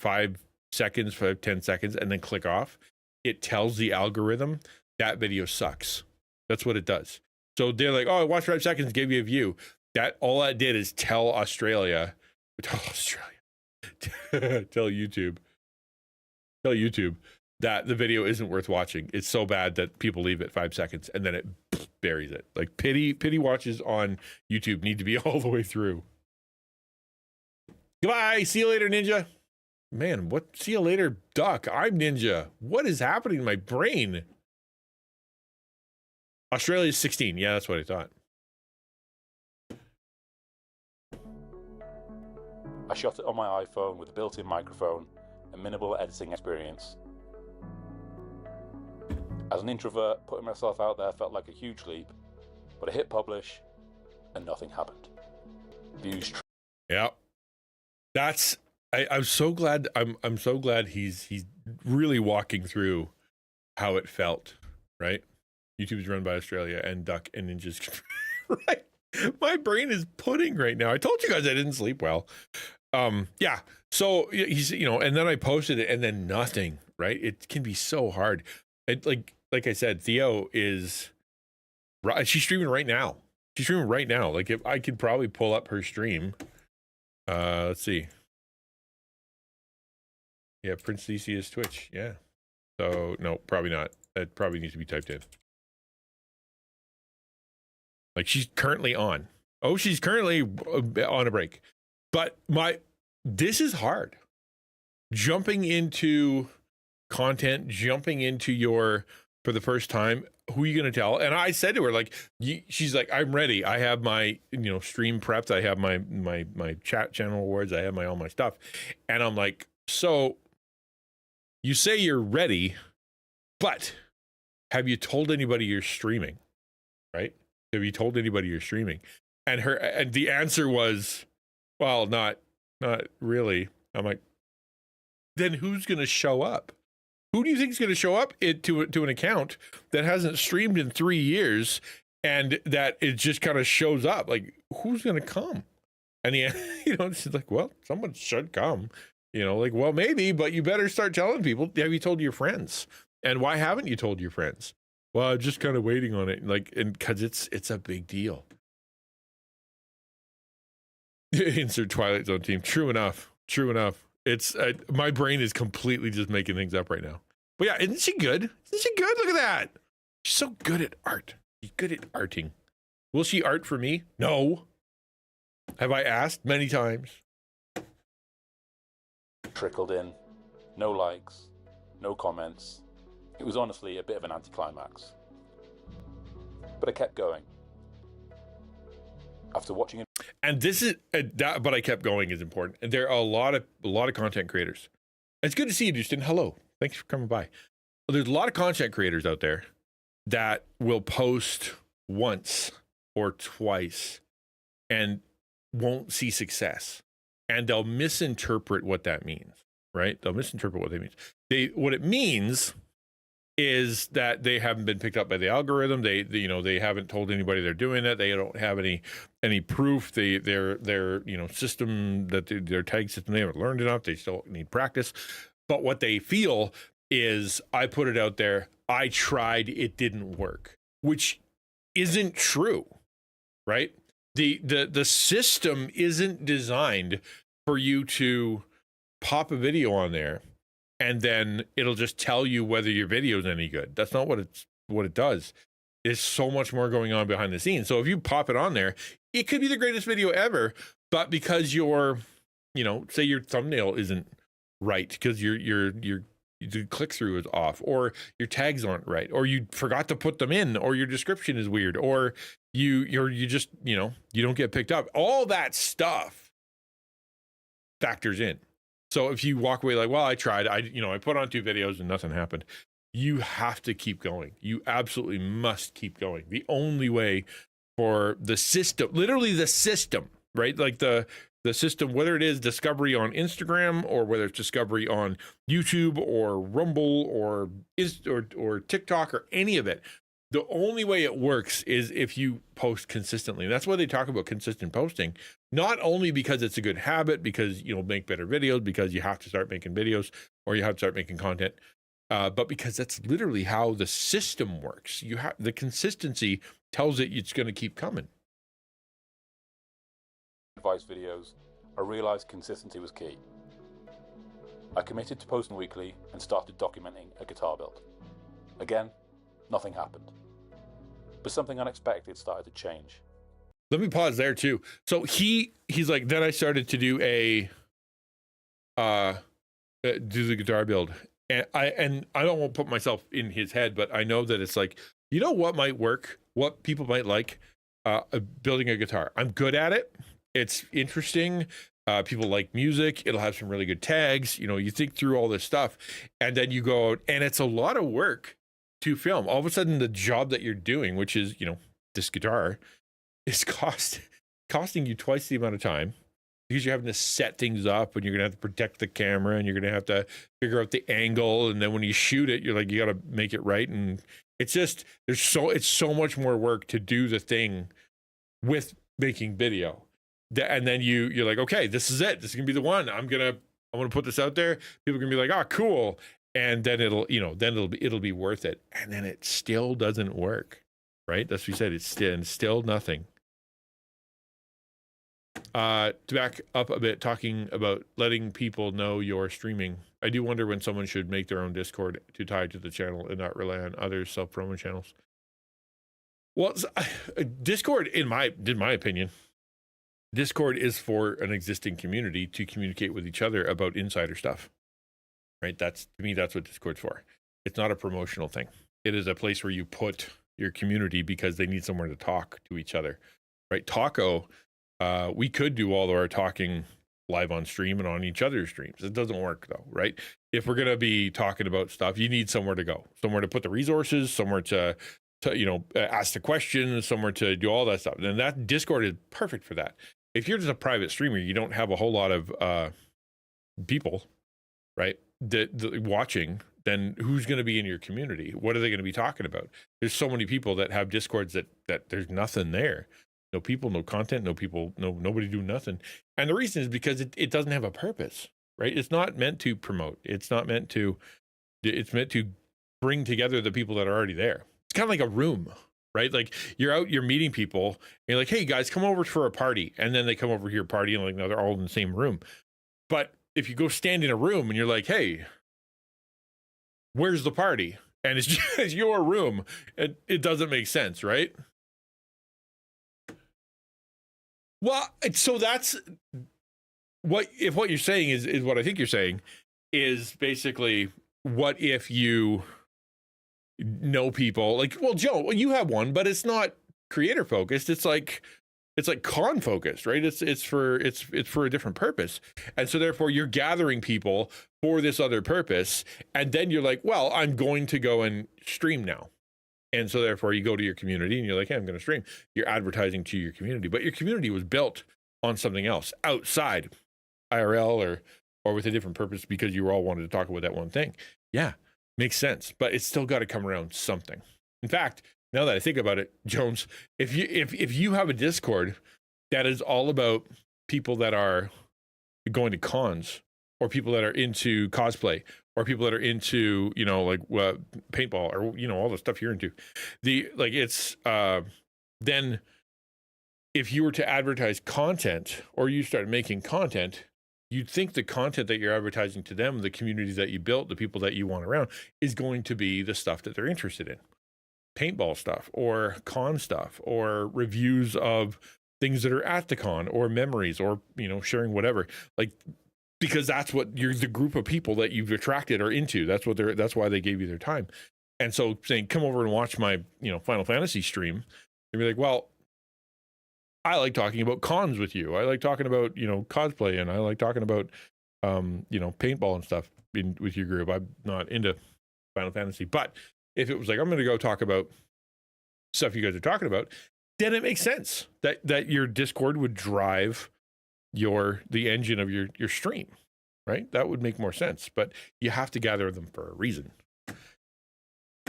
seconds, and then click off, it tells the algorithm that video sucks. That's what it does. So they're like, "Oh, I watched 5 seconds, gave you a view." All that did is tell YouTube that the video isn't worth watching. It's so bad that people leave it 5 seconds, and then it buries it. Like pity watches on YouTube need to be all the way through. Goodbye. See you later, Ninja. Man, what? See you later, Duck. I'm Ninja. What is happening to my brain? Australia's 16. Yeah, that's what I thought. I shot it on my iPhone with a built-in microphone and minimal editing experience. As an introvert, putting myself out there felt like a huge leap, but I hit publish and nothing happened. Views. Yeah, that's. I'm so glad. I'm so glad he's really walking through how it felt. Right, YouTube's run by Australia and Duck and Ninjas. Right, my brain is pudding right now. I told you guys I didn't sleep well. Yeah. So he's, and then I posted it and then nothing. Right, it can be so hard. It, like I said, Theo is. She's streaming right now. She's streaming right now. Like, if I could probably pull up her stream. Let's see. Yeah, Prince Theseus Twitch. Yeah. So no, probably not. That probably needs to be typed in. Like, she's currently on. Oh, she's currently on a break. But this is hard. Jumping into content, jumping into for the first time, who are you going to tell? And I said to her, like, she's like, I'm ready. I have my, stream prepped. I have my chat channel awards. I have all my stuff. And I'm like, so you say you're ready, but have you told anybody you're streaming? Right? Have you told anybody you're streaming? And the answer was, well, not really. I'm like, then who's going to show up? Who do you think is going to show up to an account that hasn't streamed in 3 years and that it just kind of shows up? Like, who's going to come? And she's like, well, someone should come. Like, well, maybe, but you better start telling people. Have you told your friends? And why haven't you told your friends? Well, I'm just kind of waiting on it. Like, and because it's a big deal. Insert Twilight Zone team. True enough. It's my brain is completely just making things up right now. But yeah, isn't she good? Look at that. She's so good at art. She's good at arting. Will she art for me? No. Have I asked many times? Trickled in. No likes. No comments. It was honestly a bit of an anticlimax. But I kept going. After watching it. And this is but I kept going is important. And there are a lot of content creators. It's good to see you, Justin. Hello. Thanks for coming by. There's a lot of content creators out there that will post once or twice and won't see success. And they'll misinterpret what that means, right? They'll misinterpret what that means. What it means is that they haven't been picked up by the algorithm. They haven't told anybody they're doing it. They don't have any proof. Their system, their tag system, they haven't learned enough. They still need practice. But what they feel is, I put it out there, I tried, it didn't work, which isn't true, right? The system isn't designed for you to pop a video on there and then it'll just tell you whether your video is any good. That's not what it does. There's so much more going on behind the scenes. So if you pop it on there, it could be the greatest video ever, but because say your thumbnail isn't right, because the click-through is off, or your tags aren't right, or you forgot to put them in, or your description is weird, or you just you don't get picked up. All that stuff factors in. So if you walk away like, well, I tried, I put on 2 videos and nothing happened, you have to keep going. You absolutely must keep going. The only way for the system, literally the system, right? Like the system, whether it is discovery on Instagram or whether it's discovery on YouTube or Rumble or TikTok or any of it, the only way it works is if you post consistently. That's why they talk about consistent posting, not only because it's a good habit, because you'll make better videos, because you have to start making videos or you have to start making content, but because that's literally how the system works. The consistency tells it it's going to keep coming. Advice videos, I realized consistency was key. I committed to posting weekly and started documenting a guitar build. Again, nothing happened. But something unexpected started to change. Let me pause there too. So he's like, then I started to do do the guitar build. And I don't want to put myself in his head, but I know that it's like, what might work, what people might like, building a guitar. I'm good at it. It's interesting. People like music. It'll have some really good tags. You know, you think through all this stuff, and then you go out, and it's a lot of work to film. All of a sudden, the job that you're doing, which is, you know, this guitar, is costing you twice the amount of time, because you're having to set things up, and you're gonna have to protect the camera, and you're gonna have to figure out the angle, and then when you shoot it, you're like, you gotta make it right, and it's just it's so much more work to do the thing with making video. And then you're like, okay, this is it. This is gonna be the one. I'm gonna put this out there. People are gonna be like, oh, cool. And then it'll be worth it. And then it still doesn't work, right? That's what you said. It's still nothing. To back up a bit, talking about letting people know you're streaming, I do wonder when someone should make their own Discord to tie to the channel and not rely on other self-promo channels. Well, Discord, in my opinion, Discord is for an existing community to communicate with each other about insider stuff, right? To me, that's what Discord's for. It's not a promotional thing. It is a place where you put your community because they need somewhere to talk to each other, right? Taco, we could do all of our talking live on stream and on each other's streams. It doesn't work though, right? If we're going to be talking about stuff, you need somewhere to go, somewhere to put the resources, somewhere to ask the questions, somewhere to do all that stuff. And that Discord is perfect for that. If you're just a private streamer, you don't have a whole lot of people, right, that watching, then who's going to be in your community? What are they going to be talking about? There's so many people that have Discords that there's nothing there. No people, no content, no people, nobody do nothing. And the reason is because it doesn't have a purpose, right? It's not meant to promote. It's meant to bring together the people that are already there. It's kind of like a room, right? Like you're meeting people, and you're like, hey guys, come over for a party. And then they come over here party, and like, no, they're all in the same room. But if you go stand in a room and you're like, hey, where's the party? And it's just your room, it doesn't make sense, right? Well, so that's what you're saying is what I think you're saying is basically, what if you know people like, well, Joe, you have one, but it's not creator focused. It's like con focused, right? It's for a different purpose. And so therefore you're gathering people for this other purpose. And then you're like, well, I'm going to go and stream now. And so therefore you go to your community and you're like, hey, I'm going to stream. You're advertising to your community, but your community was built on something else outside IRL or with a different purpose because you all wanted to talk about that one thing. Yeah, makes sense, but it's still got to come around something. In fact, now that I think about it, Jones, if you have a Discord that is all about people that are going to cons, or people that are into cosplay, or people that are into, paintball, or, all the stuff you're into, then if you were to advertise content, or you start making content, you'd think the content that you're advertising to them, the communities that you built, the people that you want around, is going to be the stuff that they're interested in. Paintball stuff, or con stuff, or reviews of things that are at the con, or memories, or sharing whatever, because that's what the group of people that you've attracted are into. That's why they gave you their time. And so saying, come over and watch my Final Fantasy stream, they'd be like, well, I like talking about cons with you. I like talking about cosplay, and I like talking about paintball and stuff with your group. I'm not into Final Fantasy, but if it was like, I'm going to go talk about stuff you guys are talking about, then it makes sense that your Discord would drive the engine of your stream, right? That would make more sense, but you have to gather them for a reason.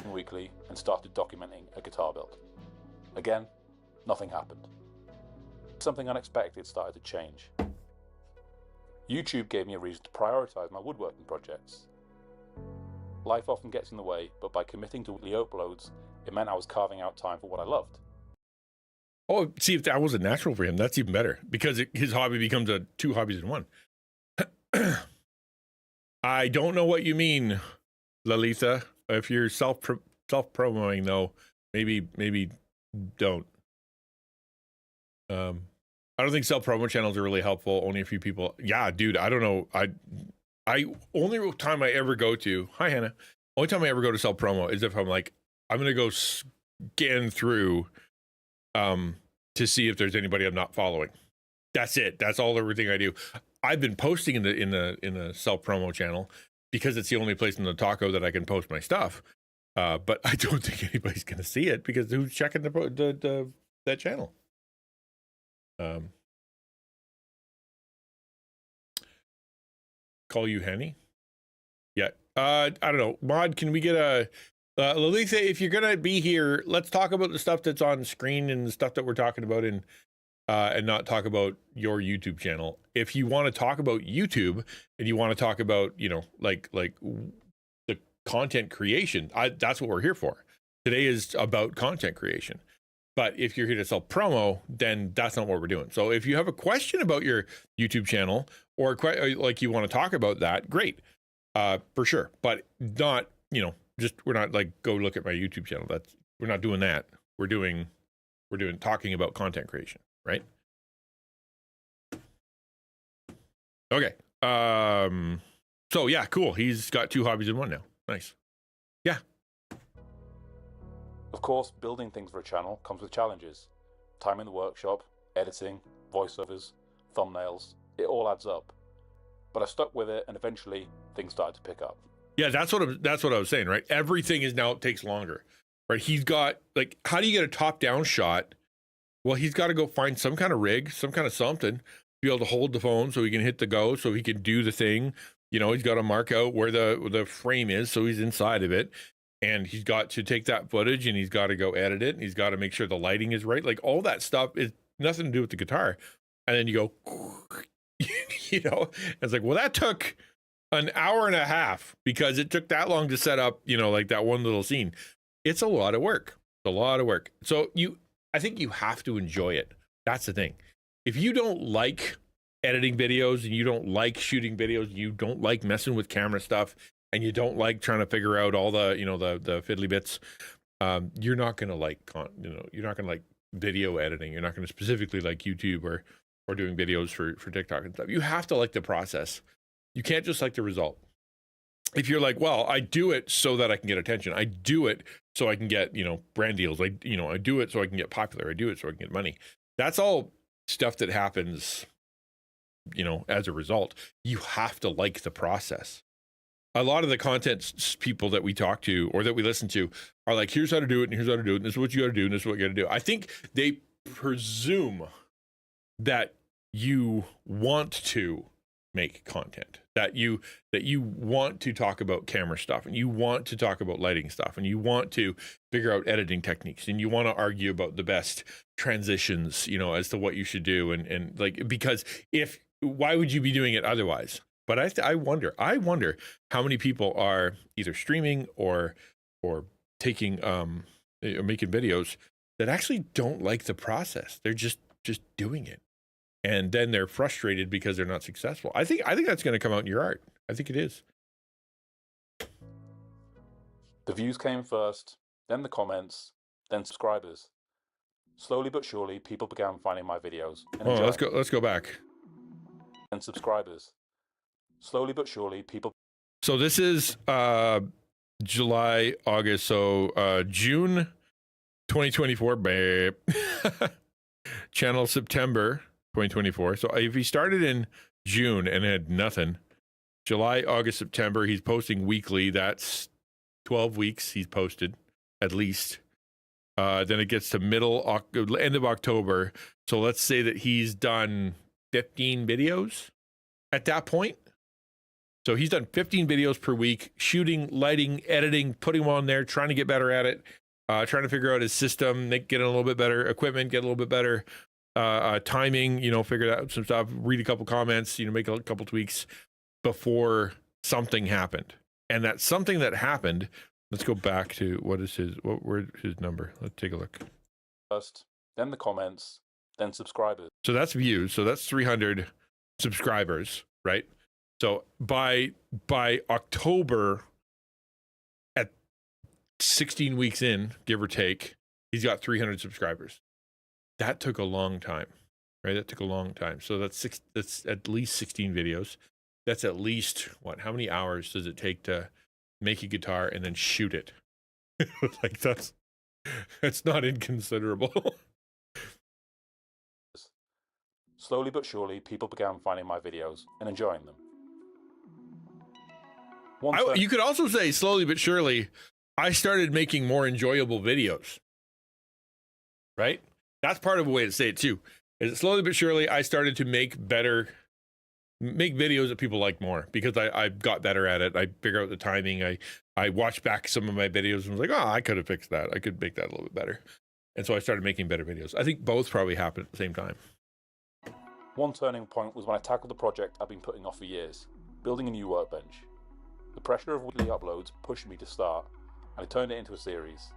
Weekly, and started documenting a guitar build. Again, nothing happened. Something unexpected started to change. YouTube gave me a reason to prioritize my woodworking projects. Life often gets in the way, but by committing to weekly uploads, it meant I was carving out time for what I loved. Oh, see, if that wasn't natural for him, that's even better, because his hobby becomes two hobbies in one. I don't know what you mean, Lalitha. If you're self-promoting, though, maybe don't. I don't think self-promo channels are really helpful. Only a few people. Yeah, dude, I don't know. I only time I ever go to, hi Hannah, only time I ever go to self-promo is if I'm like, I'm going to go scan through to see if there's anybody I'm not following. That's it. That's all everything I do. I've been posting in the self promo channel because it's the only place in the taco that I can post my stuff. But I don't think anybody's going to see it because who's checking that channel? Call you Henny? Yeah. I don't know. Mod, can we get a Lalitha, if you're gonna be here, let's talk about the stuff that's on screen and the stuff that we're talking about and not talk about your YouTube channel. If you want to talk about YouTube and you want to talk about, you know, like the content creation, that's what we're here for. Today is about content creation. But if you're here to sell promo, then that's not what we're doing. So if you have a question about your YouTube channel or like you want to talk about that, great, for sure. But not, you know, just we're not like go look at my YouTube channel. We're not doing that. We're doing talking about content creation, right? Okay. So yeah, cool. He's got 2 hobbies in one now. Nice. Yeah. Of course, building things for a channel comes with challenges. Time in the workshop, editing, voiceovers, thumbnails, it all adds up. But I stuck with it and eventually things started to pick up. Yeah, that's what I was saying, right? Everything is now takes longer, right? He's got, like, how do you get a top-down shot? Well, he's got to go find some kind of rig, some kind of something, be able to hold the phone so he can hit the go, so he can do the thing. You know, he's got to mark out where the frame is, so he's inside of it. And he's got to take that footage and he's got to go edit it. And he's got to make sure the lighting is right. Like, all that stuff is nothing to do with the guitar. And then you go, you know, it's like, well, that took an hour and a half because it took that long to set up, you know, like that one little scene. It's a lot of work. It's a lot of work. So I think you have to enjoy it. That's the thing. If you don't like editing videos and you don't like shooting videos, you don't like messing with camera stuff, and you don't like trying to figure out all the, you know, the fiddly bits, you're not going to like, you're not going to like video editing. You're not going to specifically like YouTube or doing videos for TikTok and stuff. You have to like the process. You can't just like the result. If you're like, well, I do it so that I can get attention. I do it so I can get, you know, brand deals. I do it so I can get popular. I do it so I can get money. That's all stuff that happens, you know, as a result. You have to like the process. A lot of the content people that we talk to or that we listen to are like, here's how to do it, and here's how to do it, and this is what you got to do, and this is what you got to do. I think they presume that you want to make content, that you want to talk about camera stuff, and you want to talk about lighting stuff, and you want to figure out editing techniques, and you want to argue about the best transitions, you know, as to what you should do, and like, because why would you be doing it otherwise? But I wonder how many people are either streaming or taking or making videos that actually don't like the process. They're just doing it, and then they're frustrated because they're not successful. I think that's going to come out in your art. I think it is. The views came first, then the comments, then subscribers. Slowly but surely, people began finding my videos and enjoying them. Let's go back. And subscribers. Slowly but surely, people. So this is July, August, so June 2024, babe. Channel September 2024. So if he started in June and had nothing, July, August, September, he's posting weekly. That's 12 weeks he's posted, at least. Then it gets to end of October. So let's say that he's done 15 videos at that point. So he's done 15 videos per week, shooting, lighting, editing, putting them on there, trying to get better at it, trying to figure out his system, get a little bit better equipment, get a little bit better timing, you know, figure out some stuff, read a couple comments, you know, make a couple tweaks before something happened. And that something that happened, let's go back to where's his number? Let's take a look. First, then the comments, then subscribers. So that's views. So that's 300 subscribers, right? So by October, at 16 weeks in, give or take, he's got 300 subscribers. That took a long time, right? That took a long time. So that's at least 16 videos. That's at least how many hours does it take to make a guitar and then shoot it? Like that's not inconsiderable. Slowly but surely, people began finding my videos and enjoying them. You could also say slowly but surely, I started making more enjoyable videos, right? That's part of a way to say it too. Is slowly but surely, I started to make videos that people like more because I got better at it. I figured out the timing. I watched back some of my videos and was like, oh, I could have fixed that. I could make that a little bit better. And so I started making better videos. I think both probably happened at the same time. One turning point was when I tackled the project I've been putting off for years, building a new workbench. The pressure of weekly uploads pushed me to start, and I turned it into a series.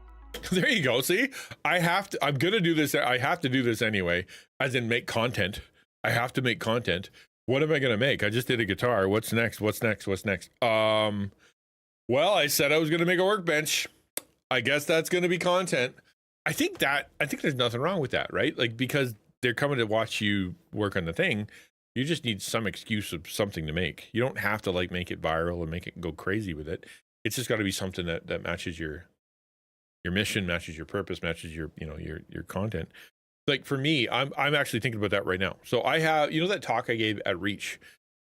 There you go. See, I'm going to do this. I have to do this anyway, as in make content. I have to make content. What am I going to make? I just did a guitar. What's next? What's next? What's next? Well, I said I was going to make a workbench. I guess that's going to be content. I think there's nothing wrong with that, right? Like, because they're coming to watch you work on the thing. You just need some excuse of something to make. You don't have to like make it viral and make it go crazy with it. It's just got to be something that matches your mission, matches your purpose, matches your content. Like for me, I'm actually thinking about that right now. So I have, that talk I gave at Reach.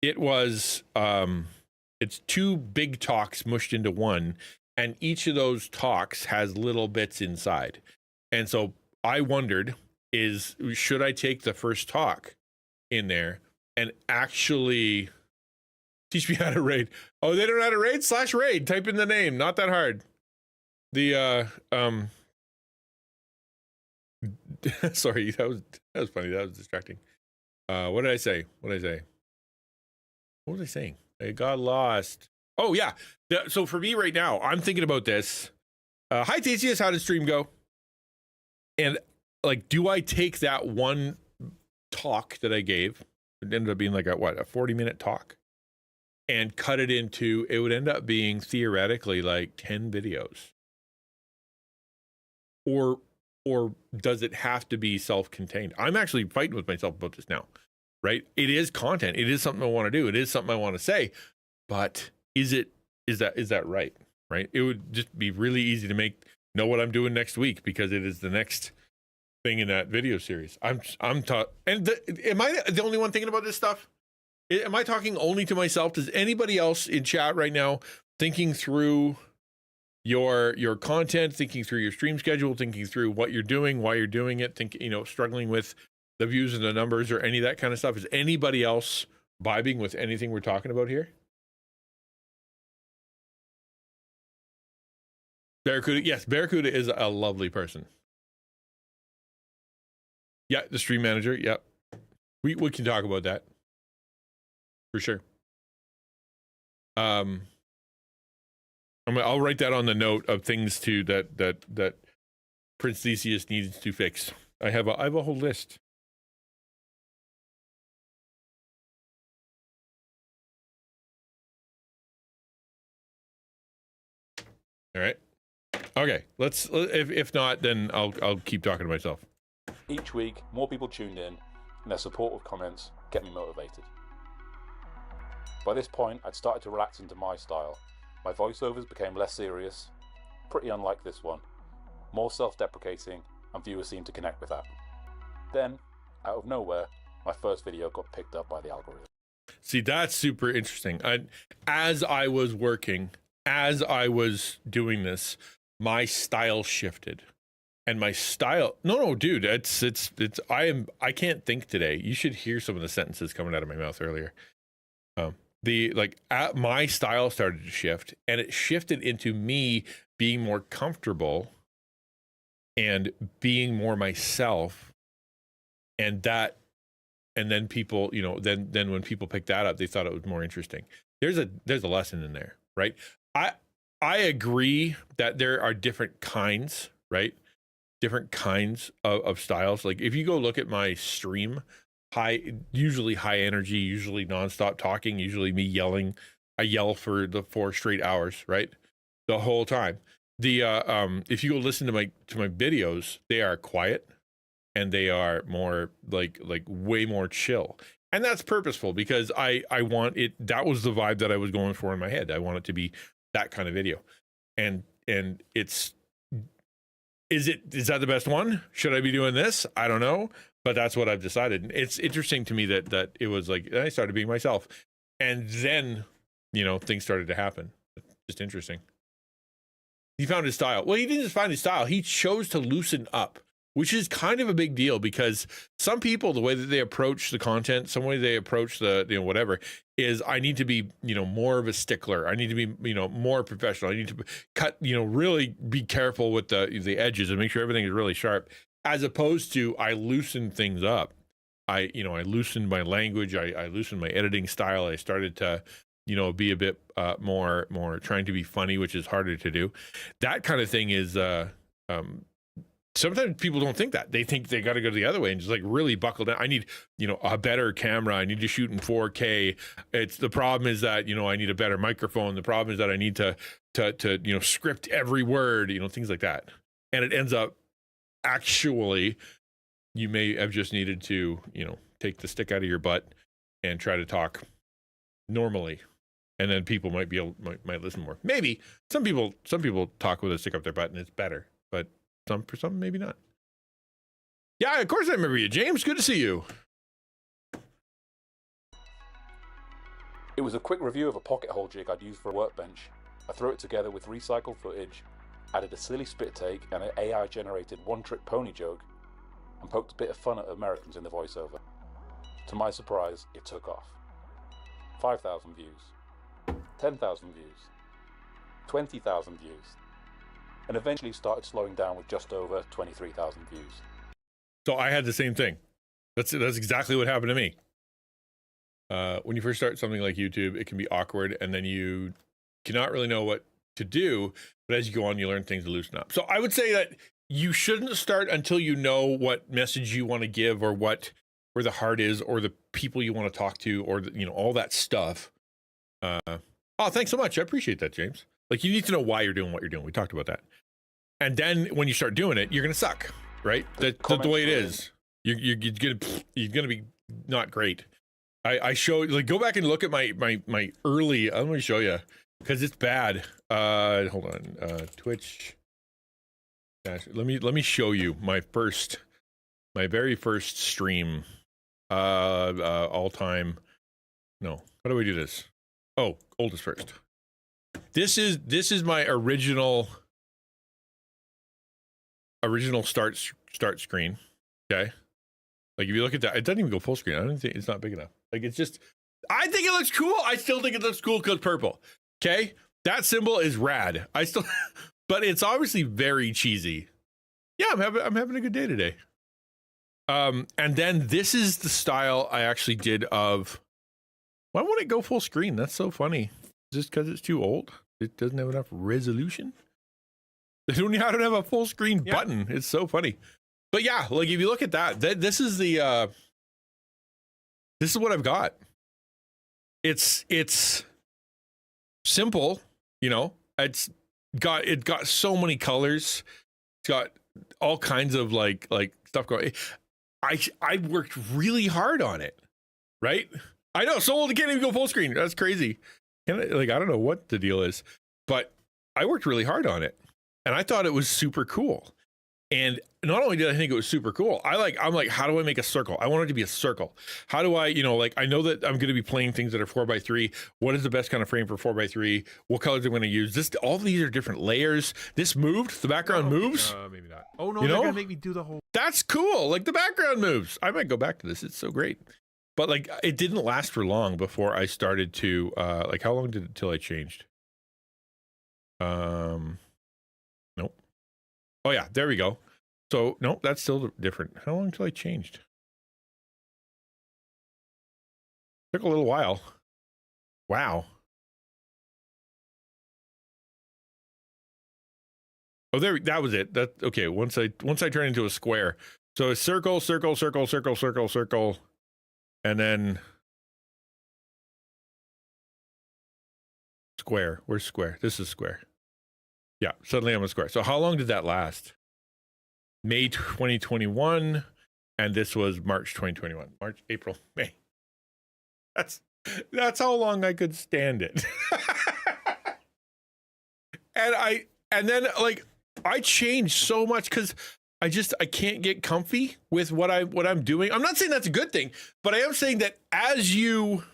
It was it's two big talks mushed into one, and each of those talks has little bits inside. And so I wondered, should I take the first talk in there and actually teach me how to raid? Oh, they don't know how to raid? /raid. Type in the name. Not that hard. The sorry, that was funny. That was distracting. What did I say? What was I saying? I got lost. Oh yeah. So for me right now, I'm thinking about this. Hi Theseus, how did stream go? And like, do I take that one talk that I gave? It ended up being like a 40-minute talk, and cut it into, it would end up being theoretically like 10 videos. Or does it have to be self-contained? I'm actually fighting with myself about this now, right? It is content. It is something I want to do. It is something I want to say, but is that right? Right? It would just be really easy to know what I'm doing next week because it is the next thing in that video series. I'm taught. And am I the only one thinking about this stuff? Am I talking only to myself? Does anybody else in chat right now thinking through your content, thinking through your stream schedule, thinking through what you're doing, why you're doing it, struggling with the views and the numbers or any of that kind of stuff? Is anybody else vibing with anything we're talking about here? Barracuda, yes, Barracuda is a lovely person. Yeah, the stream manager, yep. We can talk about that. For sure. I'll write that on the note of things that Prince Theseus needs to fix. I have a whole list. All right. Okay. If not, then I'll keep talking to myself. Each week, more people tuned in, and their supportive comments get me motivated. By this point, I'd started to relax into my style. My voiceovers became less serious, pretty unlike this one, more self-deprecating, and viewers seemed to connect with that. Then, out of nowhere, my first video got picked up by the algorithm. See, that's super interesting. As I was working, as I was doing this, my style shifted. And my style, no, dude, I can't think today. You should hear some of the sentences coming out of my mouth earlier. My style started to shift, and it shifted into me being more comfortable and being more myself. And then people, then when people picked that up, they thought it was more interesting. There's a lesson in there, right? I agree that there are different kinds, right? Different kinds of styles. Like if you go look at my stream, usually high energy, usually nonstop talking, usually me yelling. I yell for the 4 straight hours, right? The whole time. If you go listen to my videos, they are quiet and they are more like way more chill. And that's purposeful because I want it. That was the vibe that I was going for in my head. I want it to be that kind of video. And is that the best one? Should I be doing this? I don't know. but that's what I've decided. And it's interesting to me that it was like, I started being myself, and then, you know, things started to happen. Just interesting. He found his style. Well, he didn't just find his style. He chose to loosen up, which is kind of a big deal, because some people, the way that they approach the content, some way they approach the, you know, whatever, is I need to be, you know, more of a stickler. I need to be, you know, more professional. I need to cut, you know, really be careful with the edges and make sure everything is really sharp, as opposed to I loosened things up. I loosened my language. I loosened my editing style. I started to, you know, be a bit more trying to be funny, which is harder to do. That kind of thing is sometimes people don't think that. They think they got to go the other way and just like really buckle down. I need, you know, a better camera. I need to shoot in 4K. It's the problem is that, you know, I need a better microphone. The problem is that I need to you know, script every word, you know, things like that. And it ends up actually, you may have just needed to, you know, take the stick out of your butt and try to talk normally. And then people might might listen more. Maybe some people talk with a stick up their butt and it's better, but for some maybe not. Yeah, of course I remember you, James. Good to see you. It was a quick review of a pocket hole jig I'd used for a workbench. I threw it together with recycled footage, added a silly spit take and an AI-generated one-trick pony joke, and poked a bit of fun at Americans in the voiceover. To my surprise, it took off. 5,000 views, 10,000 views, 20,000 views, and eventually started slowing down with just over 23,000 views. So I had the same thing. That's exactly what happened to me. When you first start something like YouTube, it can be awkward, and then you cannot really know what to do. But as you go on, you learn things to loosen up. So I would say that you shouldn't start until you know what message you want to give, or where the heart is, or the people you want to talk to, or you know, all that stuff. Oh, thanks so much. I appreciate that, James. Like, you need to know why you're doing what you're doing. We talked about that. And then when you start doing it, you're gonna suck, right? That's the way it is. You're gonna be not great. I show, like, go back and look at my early. I'm gonna show you because it's bad. Hold on. Twitch. Let me show you my very first stream. All time. No. How do we do this? Oh, oldest first. This is my original start screen. Okay. Like, if you look at that, it doesn't even go full screen. I don't think it's not big enough. Like, it's just, I think it looks cool. I still think it looks cool because purple. Okay. That symbol is rad. But it's obviously very cheesy. Yeah, I'm having a good day today. And then this is the style I actually did of, why won't it go full screen? That's so funny. Just because it's too old? It doesn't have enough resolution? I don't have a full screen button. It's so funny. But yeah, like, if you look at that, this is what I've got. It's simple, you know. It got so many colors. It's got all kinds of like stuff going. I worked really hard on it, right? I know, so old it can't even go full screen. That's crazy. I don't know what the deal is, but I worked really hard on it, and I thought it was super cool. And not only did I think it was super cool, I'm like, how do I make a circle? I want it to be a circle. How do I, you know, like, I know that I'm going to be playing things that are 4x3. What is the best kind of frame for 4x3? What colors am I going to use? All of these are different layers. This moved. The background moves. Maybe not. Oh no, you they're know? gonna make me do the whole. That's cool. Like, the background moves. I might go back to this. It's so great. But like, it didn't last for long before I started to like, how long did it till I changed? Nope. Oh yeah, there we go. So, no, that's still different. How long until I changed? Took a little while. Wow. Oh, that was it. Okay. Once I turn into a square. So a circle, circle, circle, circle, circle, circle, and then square. Where's square? This is square. Yeah, suddenly I'm a square. So how long did that last? May 2021, and this was March 2021. March, April, May. That's how long I could stand it. and then like, I changed so much because I can't get comfy with what I'm doing. I'm not saying that's a good thing, but I am saying that as you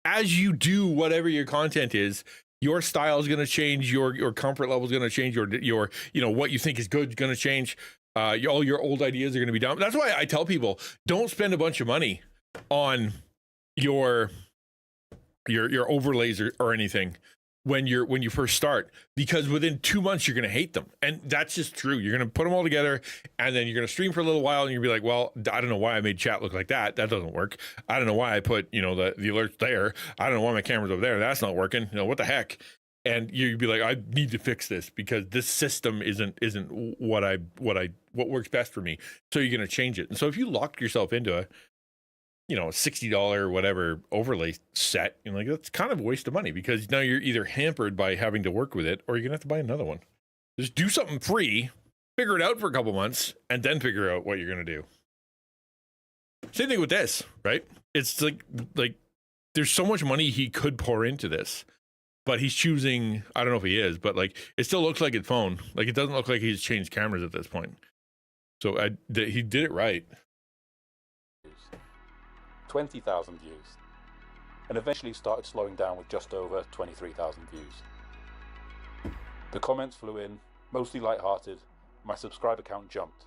do whatever your content is, your style is going to change, your comfort level is going to change, your what you think is good is going to change. All your old ideas are going to be down. That's why I tell people, don't spend a bunch of money on your overlays or anything when you first start, because within 2 months you're going to hate them. And that's just true. You're going to put them all together, and then you're going to stream for a little while, and you'll be like, well, I don't know why I made chat look like that. That doesn't work. I don't know why I put, the alerts there. I don't know why my camera's over there. That's not working. What the heck? And you'd be like, I need to fix this because this system isn't what works best for me. So you're going to change it. And so if you locked yourself into a $60 whatever overlay set, that's kind of a waste of money, because now you're either hampered by having to work with it, or you're gonna have to buy another one. Just do something free, figure it out for a couple months, and then figure out what you're gonna do. Same thing with this, right? It's like there's so much money he could pour into this, but he's choosing, I don't know if he is, but it still looks like his phone. It doesn't look like he's changed cameras at this point. So he did it right. 20,000 views, and eventually started slowing down with just over 23,000 views. The comments flew in, mostly light-hearted. My subscriber count jumped.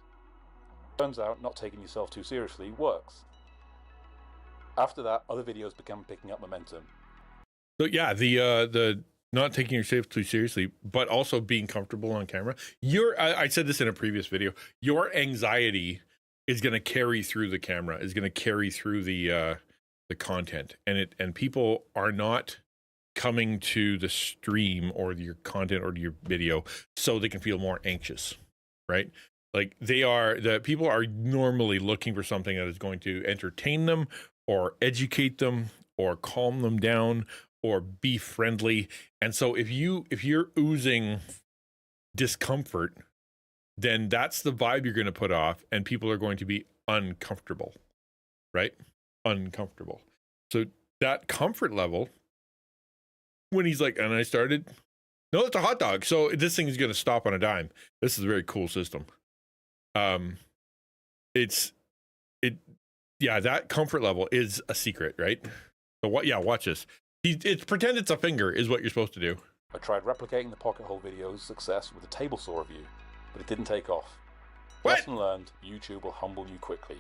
Turns out not taking yourself too seriously works. After that, other videos began picking up momentum. So yeah, the not taking yourself too seriously, but also being comfortable on camera. I said this in a previous video, your anxiety is going to carry through the camera, is going to carry through the content, and people are not coming to the stream or your content or your video so they can feel more anxious, right? People are normally looking for something that is going to entertain them or educate them or calm them down or be friendly. And so if you're oozing discomfort, then that's the vibe you're going to put off, and people are going to be uncomfortable, right? Uncomfortable. So that comfort level, when he's like, and I started, no, it's a hot dog. So this thing is going to stop on a dime. This is a very cool system. That comfort level is a secret, right? So watch this. It's pretend it's a finger is what you're supposed to do. I tried replicating the pocket hole video's success with a table saw review, but it didn't take off. What? Lesson learned, YouTube will humble you quickly.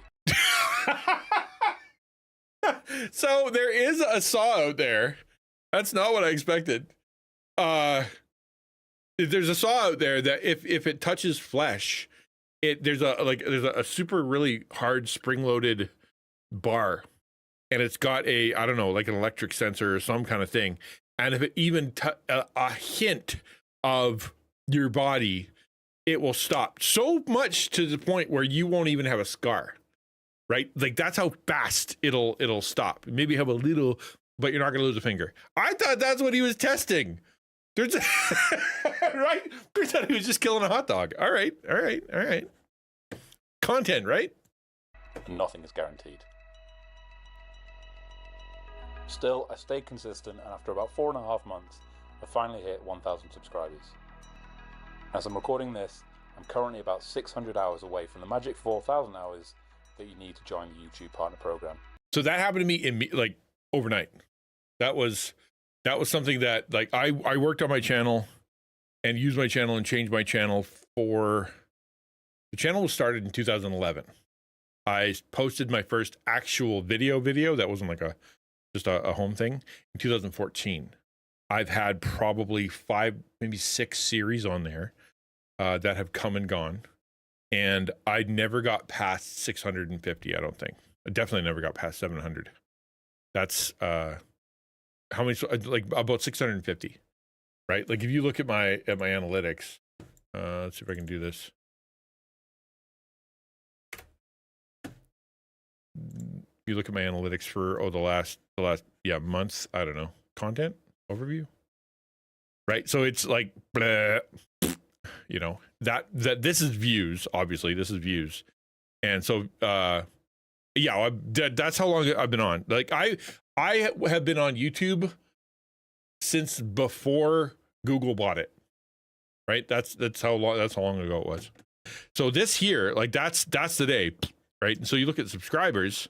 So there is a saw out there. That's not what I expected. There's a saw out there that if it touches flesh, there's a super really hard spring-loaded bar, and it's got an electric sensor or some kind of thing. And if it even a hint of your body, it will stop, so much to the point where you won't even have a scar, right? That's how fast it'll stop. Maybe have a little, but you're not going to lose a finger. I thought that's what he was testing. Right? Turns out he was just killing a hot dog. All right. Content, right? Nothing is guaranteed. Still, I stayed consistent, and after about 4.5 months, I finally hit 1,000 subscribers. As I'm recording this, I'm currently about 600 hours away from the magic 4,000 hours that you need to join the YouTube Partner Program. So that happened to me overnight. That was something that I worked on my channel and used my channel and changed my channel the channel was started in 2011. I posted my first actual video that wasn't just a home thing in 2014. I've had probably 5, maybe 6 series on there that have come and gone, and I never got past 650. I don't think. I definitely never got past 700. That's how many? About 650, right? If you look at my analytics, let's see if I can do this. You look at my analytics for the last months. I don't know, content overview, right? So it's blah, that this is views. Obviously, this is views, and so that's how long I've been on. I have been on YouTube since before Google bought it, right? That's how long ago it was. So this here, like that's the day, right? And so you look at subscribers,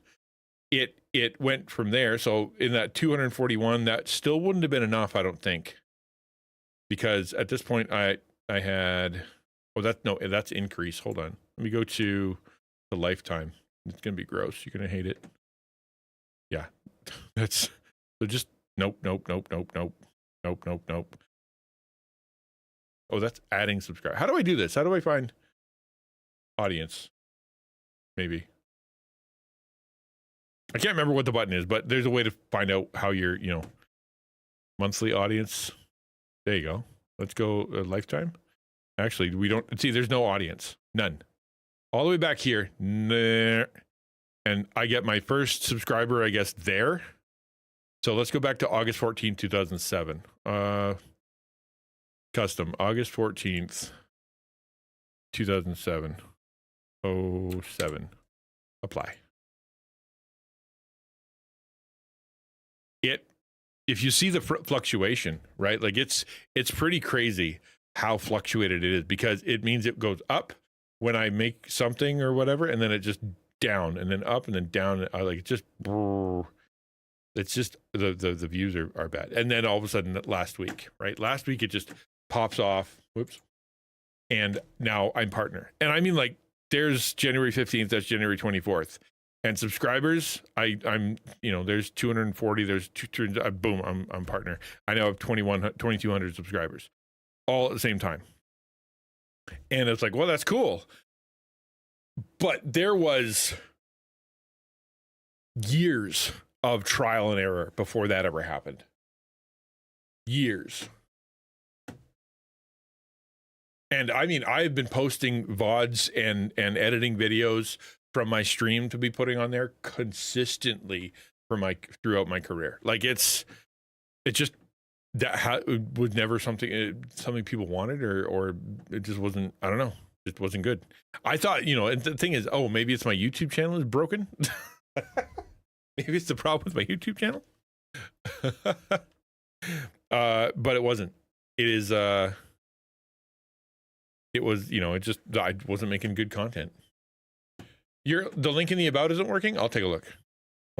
it went from there. So in that 241, that still wouldn't have been enough, I don't think, because at this point I had, oh, that's increase. Hold on, let me go to the lifetime. It's gonna be gross. You're gonna hate it. Yeah, that's so just nope. Oh, that's adding subscribe. How do I do this? How do I find audience? Maybe. I can't remember what the button is, but there's a way to find out how your, monthly audience. There you go. Let's go lifetime. Actually, we don't see, there's no audience. None. All the way back here. Nah. And I get my first subscriber, I guess, there. So let's go back to August 14th, 2007. Custom, August 14th, 2007. 07. Apply. If you see the fluctuation, right? Like it's pretty crazy how fluctuated it is, because it means it goes up when I make something or whatever, and then it just down and then up and then down. Like it's just the views are bad. And then all of a sudden last week, right? Last week it just pops off. Whoops. And now I'm partner. And I mean, like, there's January 15th, that's January 24th. And subscribers, I'm there's 240, there's boom, I'm partner. I now have 2200 subscribers all at the same time. And it's like, well, that's cool. But there was years of trial and error before that ever happened. Years. And I mean, I've been posting VODs and editing videos from my stream to be putting on there consistently throughout my career. Like it just was never something people wanted, or it just wasn't. I don't know. It wasn't good. I thought, and the thing is, oh, maybe it's my YouTube channel is broken. Maybe it's the problem with my YouTube channel. But it wasn't. It is. It was, I wasn't making good content. The link in the about isn't working? I'll take a look.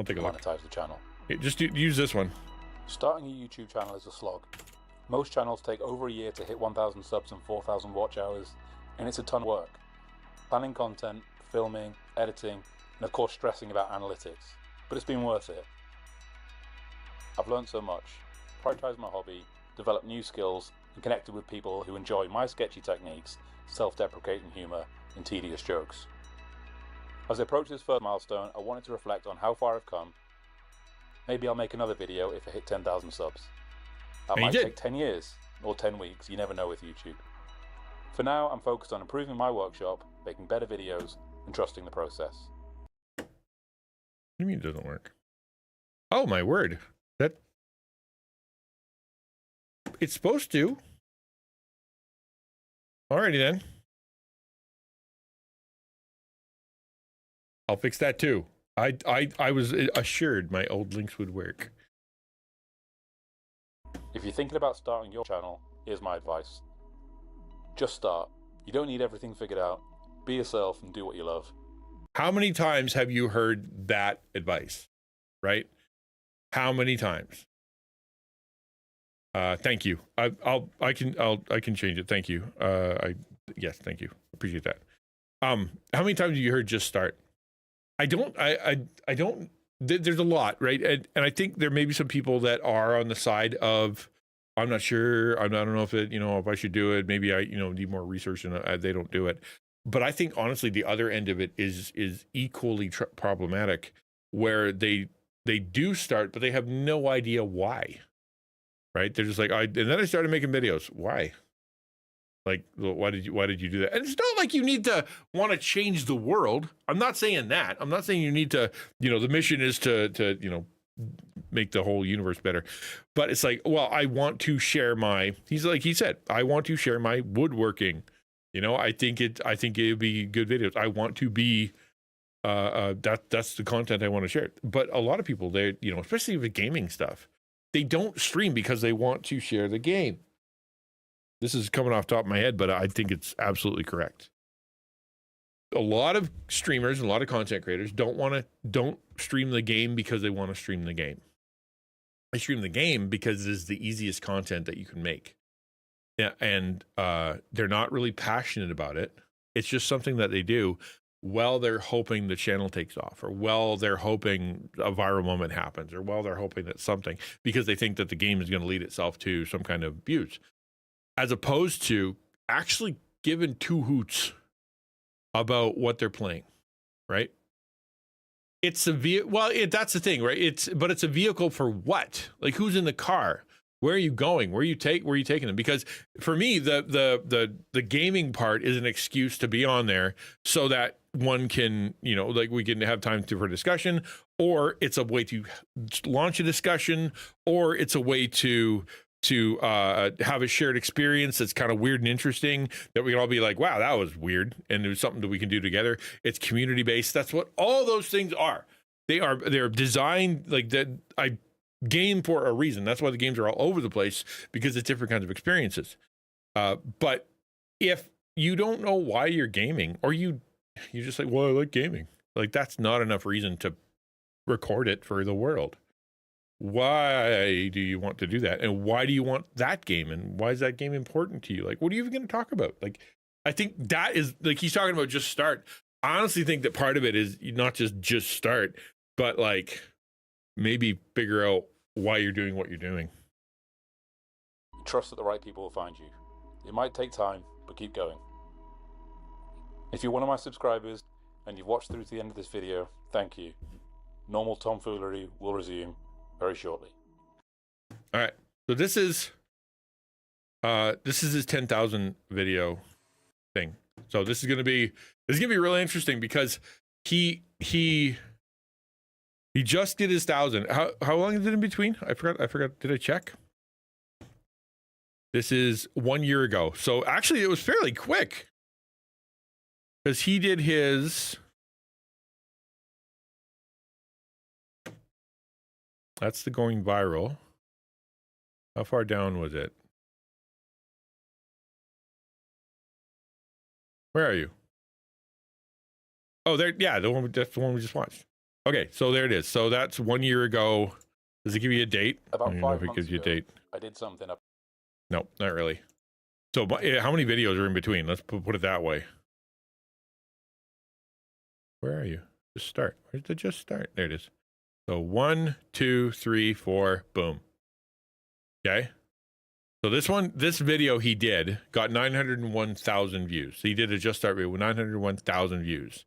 Monetize the channel. Just use this one. Starting a YouTube channel is a slog. Most channels take over a year to hit 1,000 subs and 4,000 watch hours, and it's a ton of work. Planning content, filming, editing, and of course stressing about analytics. But it's been worth it. I've learned so much, prioritized my hobby, developed new skills, and connected with people who enjoy my sketchy techniques, self-deprecating humor, and tedious jokes. As I approach this first milestone, I wanted to reflect on how far I've come. Maybe I'll make another video if I hit 10,000 subs. That might take 10 years, or 10 weeks, you never know with YouTube. For now, I'm focused on improving my workshop, making better videos, and trusting the process. What do you mean it doesn't work? Oh my word. It's supposed to. Alrighty then. I'll fix that too. I was assured my old links would work. If you're thinking about starting your channel, here's my advice. Just start. You don't need everything figured out. Be yourself and do what you love. How many times have you heard that advice? Right? How many times? Thank you. I can change it. Thank you. Yes, thank you. Appreciate that. How many times have you heard just start? I don't, there's a lot, right? And I think there may be some people that are on the side of, I'm not sure. I don't know if if I should do it. Maybe I, need more research and they don't do it. But I think honestly, the other end of it is equally problematic, where they do start, but they have no idea why, right? They're just like, and then I started making videos. Why? Like, why did you do that? And it's not like you need to want to change the world. I'm not saying that. I'm not saying you need to, the mission is to make the whole universe better. But it's like, well, I want to share he said, I want to share my woodworking. I think it would be good videos. I want to be, that's the content I want to share. But a lot of people, they, especially with gaming stuff, they don't stream because they want to share the game. This is coming off the top of my head, but I think it's absolutely correct. a lot of streamers, a lot of content creators don't stream the game because they want to stream the game. They stream the game because it is the easiest content that you can make. Yeah, and they're not really passionate about it. It's just something that they do while they're hoping the channel takes off, or while they're hoping a viral moment happens, or while they're hoping that something, because they think that the game is going to lead itself to some kind of views, as opposed to actually giving two hoots about what they're playing, right? It's a that's the thing, right? It's a vehicle for what? Like, who's in the car? Where are you going? Where are you taking them? Because for me, the gaming part is an excuse to be on there so that one can, like, we can have time for discussion, or it's a way to launch a discussion, or it's a way to have a shared experience that's kind of weird and interesting, that we can all be like, wow, that was weird, and there's something that we can do together. It's community based. That's what all those things are. They're designed like that. I game for a reason. That's why the games are all over the place, because it's different kinds of experiences. But if you don't know why you're gaming, or you're just like, well, I like gaming, like, that's not enough reason to record it for the world. Why do you want to do that? And why do you want that game? And why is that game important to you? Like, what are you even going to talk about? Like, I think that is, like, he's talking about just start. I honestly think that part of it is not just start, but like, maybe figure out why you're doing what you're doing. Trust that the right people will find you. It might take time, but keep going. If you're one of my subscribers and you've watched through to the end of this video, thank you. Normal tomfoolery will resume very shortly. All right, so this is his 10,000 video thing. So this is gonna be really interesting, because he just did his 1,000. How long is it in between? I forgot. Did I check? This is 1 year ago. So actually, it was fairly quick, because he did his. That's the going viral. How far down was it? Where are you? Oh, there. Yeah, that's the one we just watched. Okay, so there it is. So that's 1 year ago. Does it give you a date? About 5 months if it gives you a date. I did something up. No, not really. So how many videos are in between? Let's put it that way. Where are you? Just start. Where's the just start? There it is. So 1, 2, 3, 4, boom. Okay. So this video he did got 901,000 views. So he did a just start video with 901,000 views.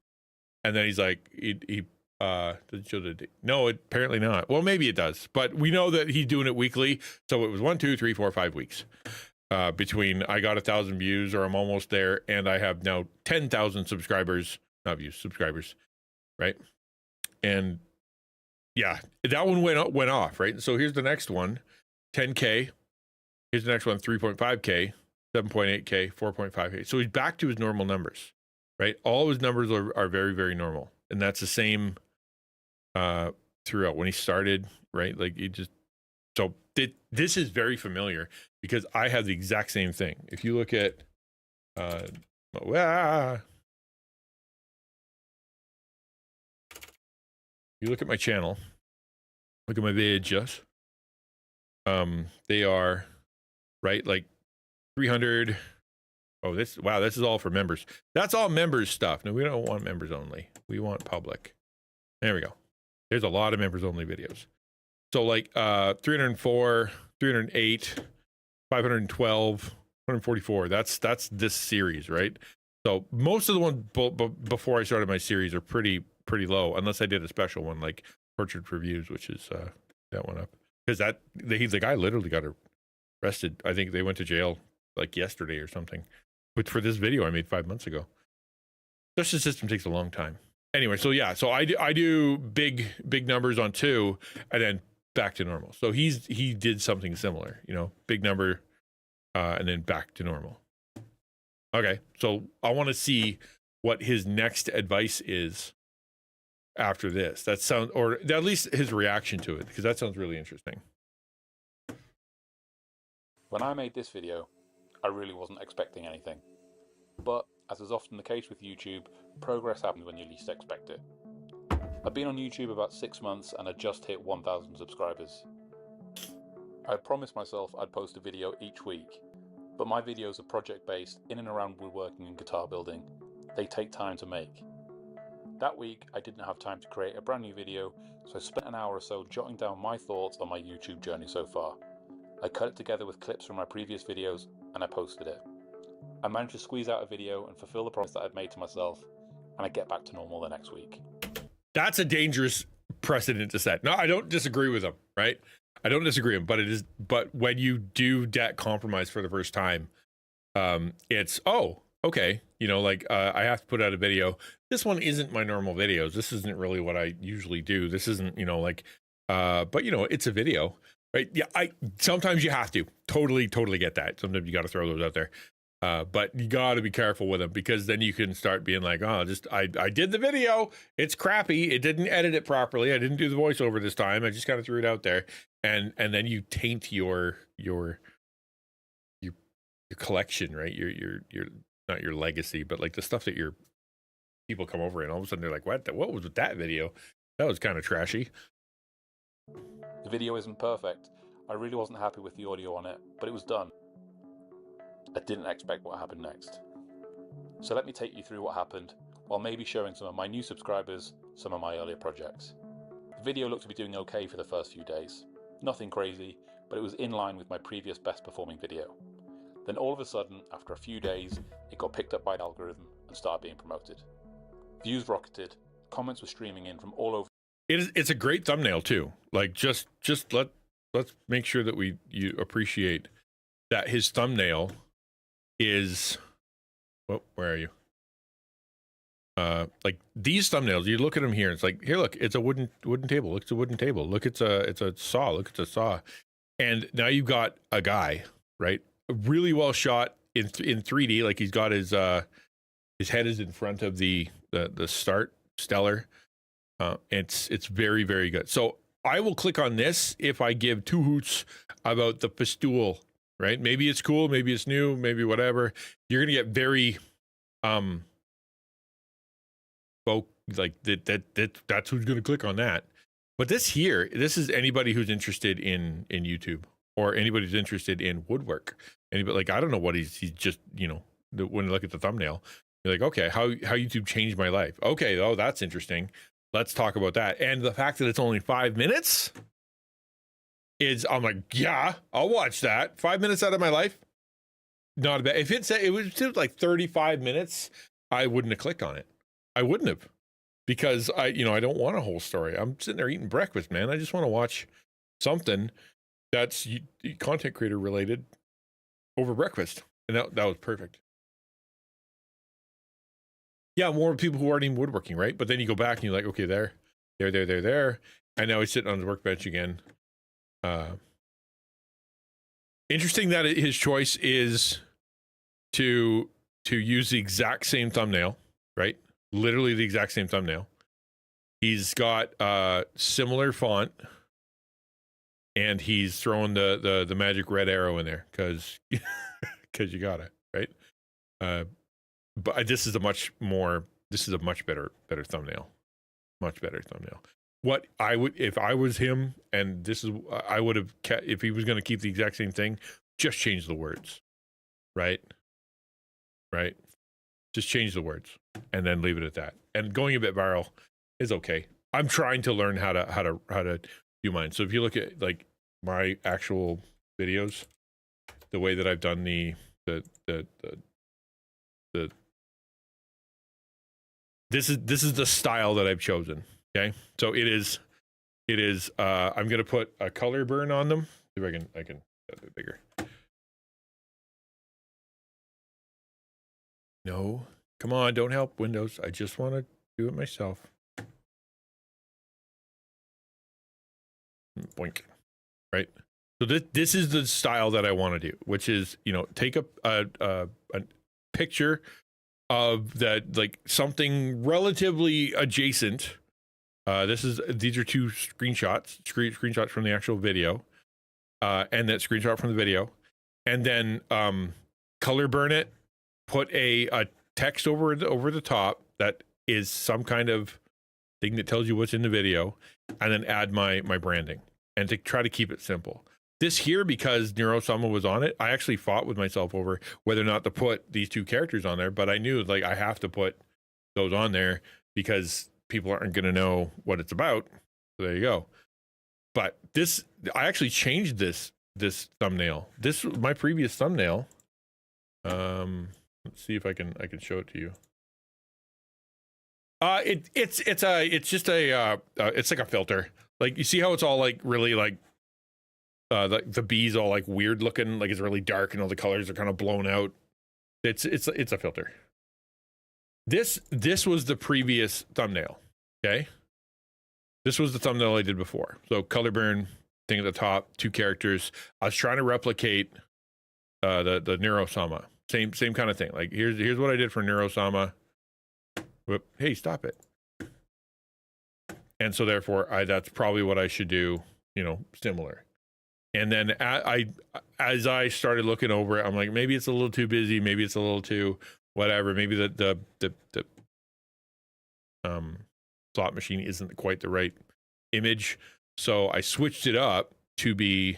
And then he's like, he does it show the date? No, apparently not. Well, maybe it does, but we know that he's doing it weekly. So it was 1, 2, 3, 4, 5 weeks between I got 1,000 views, or I'm almost there, and I have now 10,000 subscribers, not views, subscribers, right? And yeah, that one went off, right? So here's the next one, 10K. Here's the next one, 3.5K, 7.8K, 4.5K. So he's back to his normal numbers, right? All his numbers are very, very normal. And that's the same throughout when he started, right? Like, this is very familiar, because I have the exact same thing. If you look at, you look at my channel, look at my videos, they are, right, like 300. Oh, this is all for members. That's all members stuff. No, we don't want members only. We want public. There we go. There's a lot of members only videos. So like 304, 308, 512, 144. That's this series, right? So most of the ones before I started my series are pretty low, unless I did a special one like Portrait for Views, which is that one up, because the guy literally got arrested. I think they went to jail like yesterday or something. But for this video I made 5 months ago. Justice system takes a long time. Anyway, so yeah, so I do big numbers on 2, and then back to normal. So he did something similar, big number, and then back to normal. Okay, so I want to see what his next advice is after this. That sounds, or at least his reaction to it, because that sounds really interesting. When I made this video, I really wasn't expecting anything. But as is often the case with YouTube, progress happens when you least expect it. I've been on YouTube about 6 months and I just hit 1,000 subscribers. I promised myself I'd post a video each week, but my videos are project based in and around woodworking and guitar building. They take time to make. That week I didn't have time to create a brand new video, so I spent an hour or so jotting down my thoughts on my YouTube journey so far. I cut it together with clips from my previous videos and I posted it. I managed to squeeze out a video and fulfill the promise that I'd made to myself, and I get back to normal the next week. That's a dangerous precedent to set. No, I don't disagree with him, right? I don't disagree with him, but when you do that compromise for the first time, it's, oh, okay. You know, like, I have to put out a video. This one isn't my normal videos. This isn't really what I usually do. This isn't, you know, like, but you know, it's a video, right? Yeah. Sometimes you have to totally get that. Sometimes you got to throw those out there. But you got to be careful with them, because then you can start being like, oh, I did the video. It's crappy. It didn't edit it properly. I didn't do the voiceover this time. I just kind of threw it out there. And then you taint your collection, right? Your not your legacy, but like the stuff that your people come over and all of a sudden they're like, what was with that video? That was kind of trashy. The video isn't perfect. I really wasn't happy with the audio on it, but it was done. I didn't expect what happened next. So let me take you through what happened, while maybe showing some of my new subscribers some of my earlier projects. The video looked to be doing okay for the first few days. Nothing crazy, but it was in line with my previous best performing video. Then all of a sudden, after a few days, it got picked up by an algorithm and started being promoted. Views rocketed, comments were streaming in from all over. It's a great thumbnail too. Like let's make sure that you appreciate that his thumbnail is, well, where are you? Like these thumbnails, you look at them here, it's like, here, look, it's a wooden table. Look, it's a wooden table. Look, it's a saw. Look, it's a saw. And now you've got a guy, right? Really well shot in 3D. Like he's got his head is in front of the start stellar. It's very, very good. So I will click on this if I give two hoots about the Festool, right? Maybe it's cool, maybe it's new, maybe whatever. You're gonna get very like that's who's gonna click on that. But this is anybody who's interested in YouTube, or anybody who's interested in woodwork. Anybody, like, I don't know what he's just, you know, when you look at the thumbnail, you're like, okay, how YouTube changed my life. Okay, oh, that's interesting. Let's talk about that. And the fact that it's only 5 minutes is, I'm like, yeah, I'll watch that. 5 minutes out of my life, not a bad. If it was like 35 minutes, I wouldn't have clicked on it. I wouldn't have, because I don't want a whole story. I'm sitting there eating breakfast, man. I just want to watch something that's content creator related over breakfast, and that was perfect. Yeah, more people who aren't even woodworking, right? But then you go back and you're like, okay, there, and now he's sitting on his workbench again. Interesting that his choice is to use the exact same thumbnail, right? Literally the exact same thumbnail. He's got similar font, and he's throwing the magic red arrow in there because you got it, right? But this is a much better thumbnail. Much better thumbnail. What I would, if I was him, and I would have kept, if he was going to keep the exact same thing, just change the words, right? Just change the words and then leave it at that. And going a bit viral is okay. I'm trying to learn how to do mine. So if you look at like my actual videos, the way that I've done this is the style that I've chosen. Okay, so it is. I'm gonna put a color burn on them. See if I can get a bit bigger. No, come on, don't help Windows. I just want to do it myself. Boink. Right. So this is the style that I want to do, which is, take a picture of that, like something relatively adjacent. These are two screenshots from the actual video, and that screenshot from the video, and then color burn it. Put a text over the top that is some kind of thing that tells you what's in the video, and then add my branding, and to try to keep it simple. This here, because Neurosama was on it, I actually fought with myself over whether or not to put these two characters on there, but I knew like I have to put those on there because people aren't going to know what it's about. So there you go. But this, I actually changed this thumbnail. This was my previous thumbnail. Let's see if I can show it to you. It's like a filter. Like, you see how it's all like really like the bees all like weird looking, like it's really dark and all the colors are kind of blown out. It's a filter. This was the previous thumbnail. Okay, this was the thumbnail I did before. So color burn thing at the top, two characters. I was trying to replicate the Neurosama. Same kind of thing. Like here's what I did for Neurosama. Whoop, hey, stop it. And so therefore that's probably what I should do, you know, similar. And then as I started looking over it, I'm like, maybe it's a little too busy, maybe it's a little too whatever, maybe the slot machine isn't quite the right image. So I switched it up to be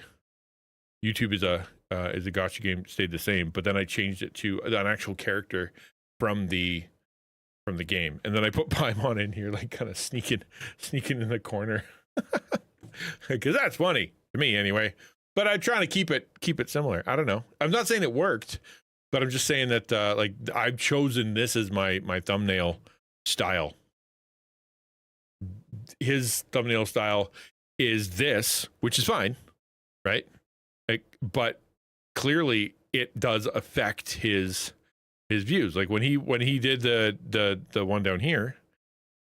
YouTube is a gotcha game, stayed the same, but then I changed it to an actual character from the game, and then I put Paimon in here, like kind of sneaking in the corner, because that's funny to me anyway. But I'm trying to keep it similar. I don't know. I'm not saying it worked, but I'm just saying that like I've chosen this as my thumbnail style. His thumbnail style is this, which is fine, right? Like, but clearly it does affect his views. Like when he did the one down here,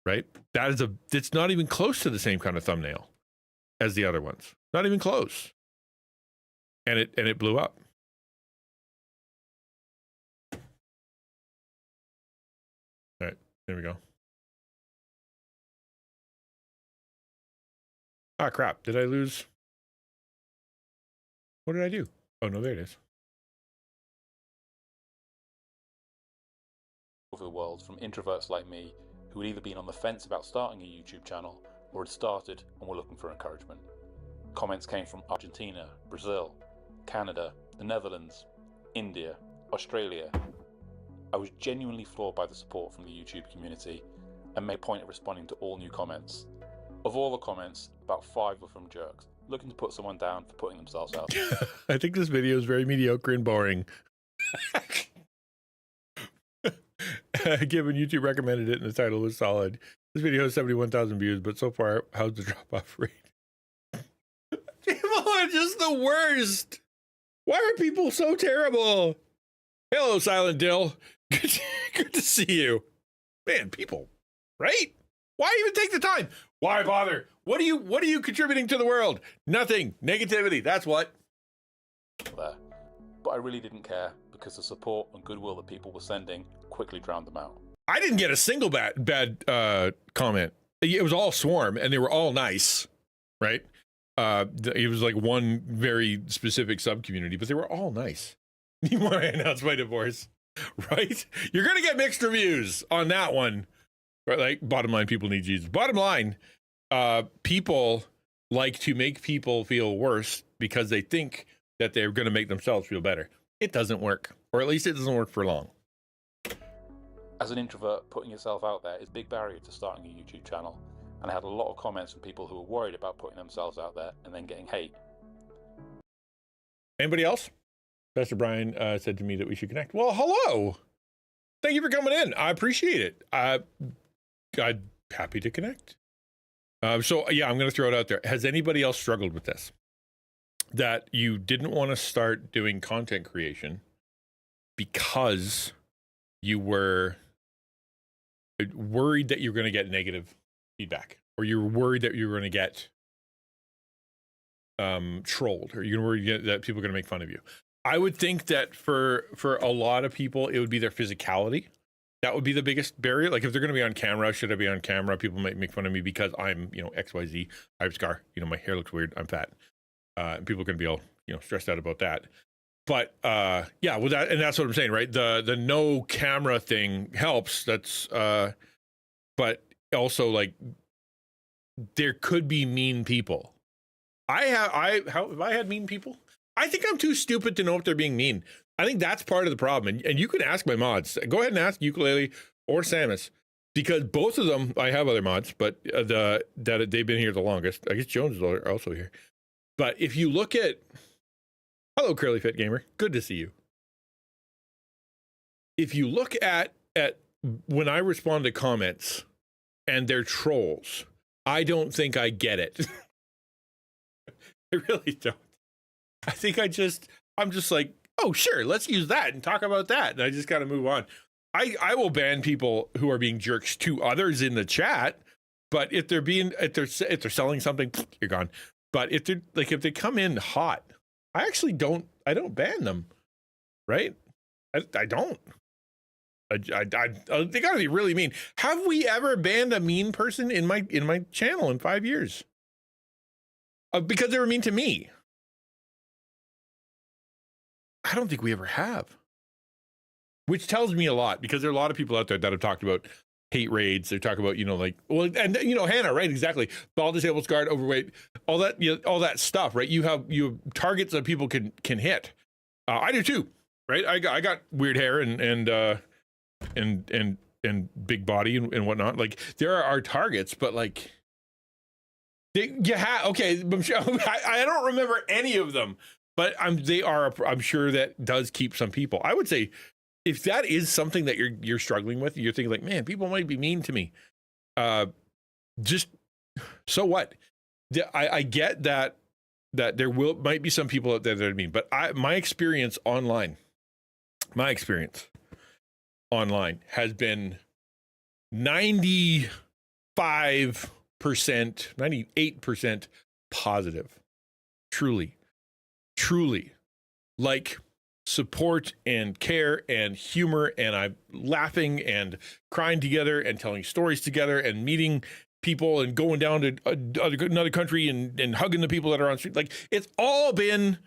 right? It's not even close to the same kind of thumbnail as the other ones. Not even close. And it blew up. All right, there we go. Ah, crap. Did I lose? What did I do? Oh, no, there it is. Over the world from introverts like me who had either been on the fence about starting a YouTube channel or had started and were looking for encouragement. Comments came from Argentina, Brazil, Canada, the Netherlands, India, Australia. I was genuinely floored by the support from the YouTube community and made a point of responding to all new comments. Of all the comments, about 5 were from jerks, looking to put someone down for putting themselves out. I think this video is very mediocre and boring. Given YouTube recommended it and the title was solid. This video has 71,000 views, but so far, how's the drop-off rate? People are just the worst. Why are people so terrible? Hello, Silent Dill. Good to see you. Man, people, right? Why even take the time? Why bother? What are you contributing to the world? Nothing. Negativity. That's what. There. But I really didn't care because the support and goodwill that people were sending quickly drowned them out. I didn't get a single bad comment. It was all swarm, and they were all nice, right? It was like one very specific sub community, but they were all nice. You want to announce my divorce, right? You're gonna get mixed reviews on that one, right? Like, bottom line, people need Jesus. Bottom line, people like to make people feel worse because they think that they're going to make themselves feel better. It doesn't work, or at least it doesn't work for long. As an introvert, putting yourself out there is a big barrier to starting a YouTube channel, and I had a lot of comments from people who were worried about putting themselves out there and then getting hate. Anybody else? Pastor Brian said to me that we should connect. Well, hello. Thank you for coming in. I appreciate it. I'm happy to connect. So yeah, I'm going to throw it out there. Has anybody else struggled with this? That you didn't want to start doing content creation because you were worried that you were going to get negative feedback, or you were worried that you were going to get trolled, or you're worried that people are going to make fun of you. I would think that for a lot of people, it would be their physicality. That would be the biggest barrier. Like, if they're going to be on camera, should I be on camera? People might make fun of me because I'm, XYZ. I have a scar. My hair looks weird. I'm fat. And people are going to be all, stressed out about that. But yeah, well, that's what I'm saying, right? The no camera thing helps. That's but also like there could be mean people. Have I had mean people? I think I'm too stupid to know if they're being mean. I think that's part of the problem. And you can ask my mods. Go ahead and ask Ukulele or Samus, because both of them, I have other mods, but that they've been here the longest. I guess Jones is also here. But if you look at, hello, Curly Fit Gamer, good to see you. If you look at when I respond to comments and they're trolls, I don't think I get it. I really don't. I think I'm just like, oh, sure, let's use that and talk about that. And I just got to move on. I will ban people who are being jerks to others in the chat, but if they're selling something, you're gone. But if they come in hot, I don't ban them, right? I don't. They gotta be really mean. Have we ever banned a mean person in my channel in 5 years? Because they were mean to me. I don't think we ever have. Which tells me a lot, because there are a lot of people out there that have talked about hate raids. They talk about, Hannah, right? Exactly. Ball disabled, scarred, overweight, all that stuff, right? You have targets that people can hit. I do too, right? I got weird hair and big body and whatnot. Like, there are targets, but like, okay. I don't remember any of them, but I'm sure that does keep some people. I would say, if that is something that you're struggling with, you're thinking like, man, people might be mean to me. Just so what? I get that there might be some people out there that are mean, but my experience online has been 95%, 98% positive. Truly, like support and care and humor, and I'm laughing and crying together and telling stories together and meeting people and going down to another country and hugging the people that are on street. Like, it's all been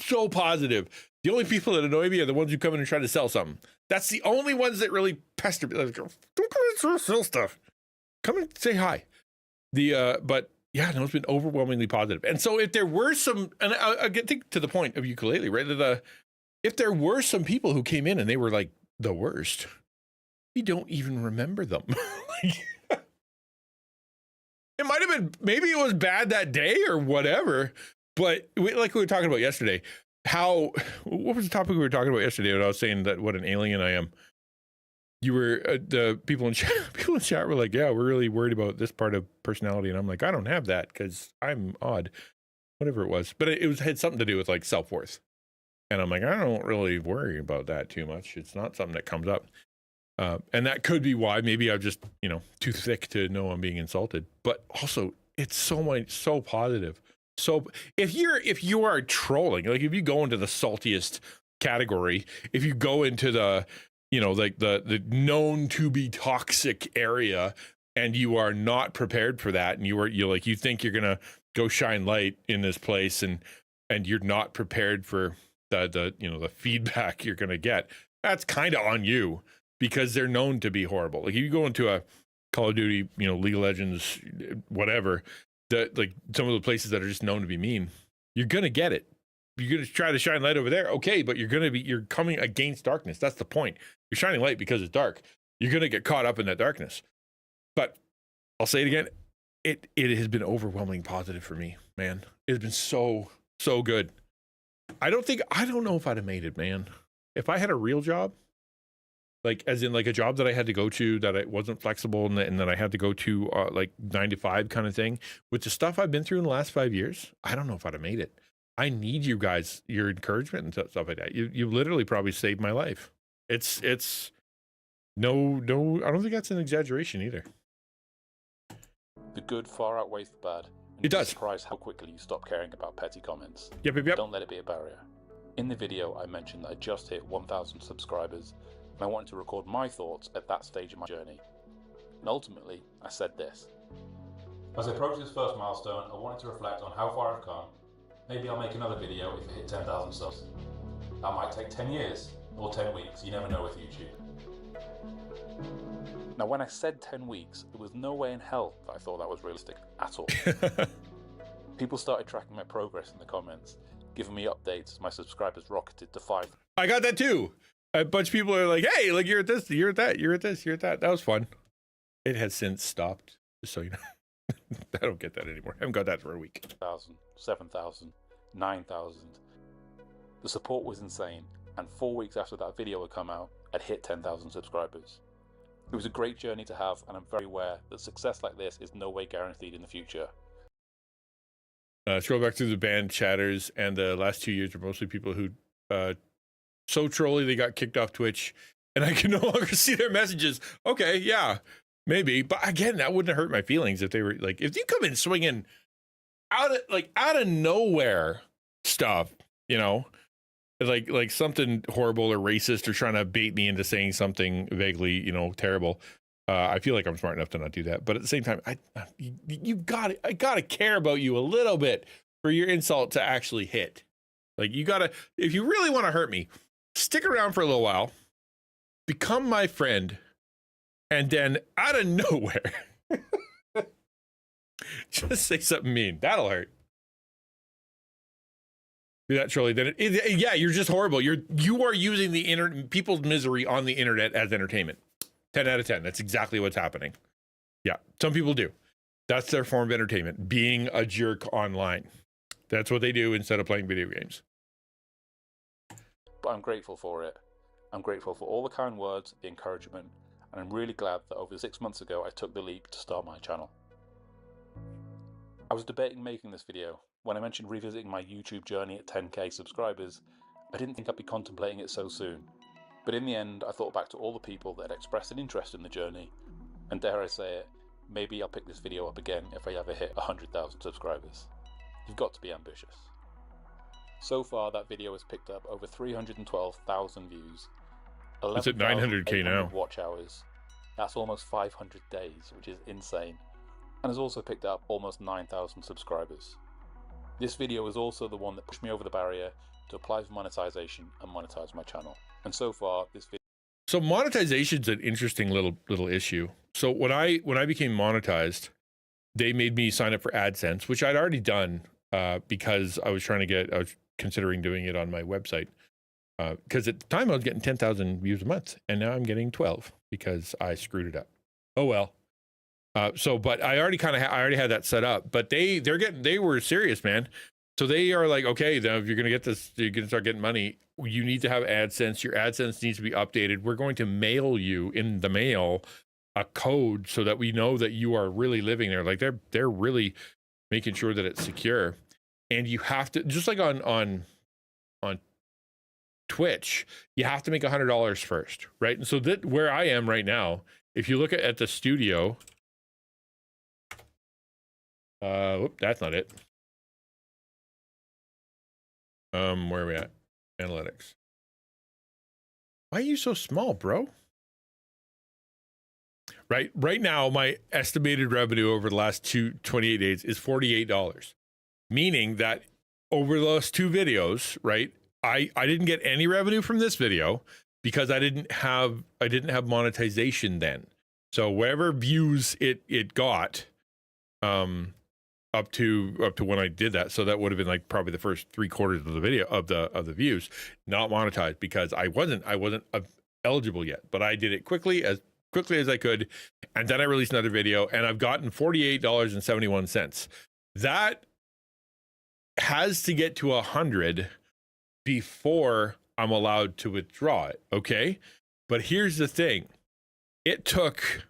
so positive. The only people that annoy me are the ones who come in and try to sell something. That's the only ones that really pester me. Like, don't come in and try to sell stuff. Come and say hi. But yeah, no, it's been overwhelmingly positive. And so if there were some, and I think to the point of Ukulele, right? If there were some people who came in and they were like the worst, we don't even remember them. It might have been, maybe it was bad that day or whatever, but like we were talking about yesterday, what was the topic we were talking about yesterday when I was saying that what an alien I am? You were, the people in chat were like, yeah, we're really worried about this part of personality. And I'm like, I don't have that because I'm odd, whatever it was. But it had something to do with like self-worth. And I'm like, I don't really worry about that too much. It's not something that comes up. And that could be why maybe I'm just, too thick to know I'm being insulted. But also, it's so positive. So if you are trolling, like if you go into the saltiest category, if you go into the, like the known to be toxic area, and you are not prepared for that, and you think you're gonna go shine light in this place, and you're not prepared for the feedback you're gonna get, that's kind of on you, because they're known to be horrible. Like, if you go into a Call of Duty, League of Legends, whatever, like some of the places that are just known to be mean, you're gonna get it. You're gonna try to shine light over there, okay, but you're coming against darkness. That's the point. You're shining light because it's dark. You're gonna get caught up in that darkness. But I'll say it again, it has been overwhelmingly positive for me, man. It's been so good. I don't know if I'd have made it, man. If I had a real job, like as in like a job that I had to go to, that it wasn't flexible, and that I had to go to like 9 to 5 kind of thing, with the stuff I've been through in the last 5 years, I don't know if I'd have made it. I need you guys, your encouragement and stuff like that. You literally probably saved my life. It's no, I don't think that's an exaggeration either. The good far outweighs the bad. It does. Surprise how quickly you stop caring about petty comments. Yep. Don't let it be a barrier. In the video, I mentioned that I just hit 1,000 subscribers, and I wanted to record my thoughts at that stage of my journey. And ultimately, I said this. As I approach this first milestone, I wanted to reflect on how far I've come. Maybe I'll make another video if it hit 10,000 subs. That might take 10 years or 10 weeks, you never know with YouTube. Now, when I said 10 weeks, there was no way in hell that I thought that was realistic at all. People started tracking my progress in the comments, giving me updates as my subscribers rocketed to 5. I got that too. A bunch of people are like, hey, like you're at this, you're at that, you're at this, you're at that. That was fun. It has since stopped, just so you know. I don't get that anymore. I haven't got that for a week. 1,000, 7,000, 9,000. The support was insane, and 4 weeks after that video had come out, I'd hit 10,000 subscribers. It was a great journey to have, and I'm very aware that success like this is no way guaranteed in the future. Scroll back through the band chatters, and the last 2 years are mostly people who so trolly they got kicked off Twitch, and I can no longer see their messages. Okay, yeah, maybe, but again, that wouldn't hurt my feelings if they were like, if you come in swinging out of nowhere stuff, you know, like something horrible or racist or trying to bait me into saying something vaguely, you know, terrible. I feel like I'm smart enough to not do that, but at the same time, I gotta care about you a little bit for your insult to actually hit. Like you gotta, if you really want to hurt me, stick around for a little while, become my friend, and then out of nowhere, just say something mean. That'll hurt. Do that, Charlie. Then yeah, you're just horrible. You are using the people's misery on the internet as entertainment. 10 out of 10. That's exactly what's happening. Yeah, some people do. That's their form of entertainment, being a jerk online. That's what they do instead of playing video games. But I'm grateful for it. I'm grateful for all the kind words, the encouragement, and I'm really glad that over 6 months ago I took the leap to start my channel. I was debating making this video. When I mentioned revisiting my YouTube journey at 10k subscribers, I didn't think I'd be contemplating it so soon. But in the end, I thought back to all the people that had expressed an interest in the journey, and dare I say it, maybe I'll pick this video up again if I ever hit 100,000 subscribers. You've got to be ambitious. So far, that video has picked up over 312,000 views. It's at 900k now. Watch hours. That's almost 500 days, which is insane. And has also picked up almost 9,000 subscribers. This video is also the one that pushed me over the barrier to apply for monetization and monetize my channel. And so far, this video. So monetization is an interesting little issue. So when I became monetized, they made me sign up for AdSense, which I'd already done because I was considering doing it on my website. Because at the time I was getting 10,000 views a month, and now I'm getting 12 because I screwed it up. Oh well. But I already had that set up. But they were serious, man. So they are like, okay, then if you're gonna get this, you're gonna start getting money. You need to have AdSense. Your AdSense needs to be updated. We're going to mail you in the mail a code so that we know that you are really living there. Like they're really making sure that it's secure. And you have to, just like on Twitch, you have to make $100 first, right? And so that where I am right now, if you look at the studio, that's not it. Where are we at? Analytics. Why are you so small, bro? Right now, my estimated revenue over the last 28 days is $48. Meaning that over those two videos, right? I didn't get any revenue from this video because I didn't have monetization then. So whatever views it got, up to when I did that, so that would have been like probably the first 3/4 of the video of the views, not monetized because I wasn't eligible yet. But I did it quickly as I could, and then I released another video, and I've gotten $48.71. That has to get to 100 before I'm allowed to withdraw it. Okay, but here's the thing: it took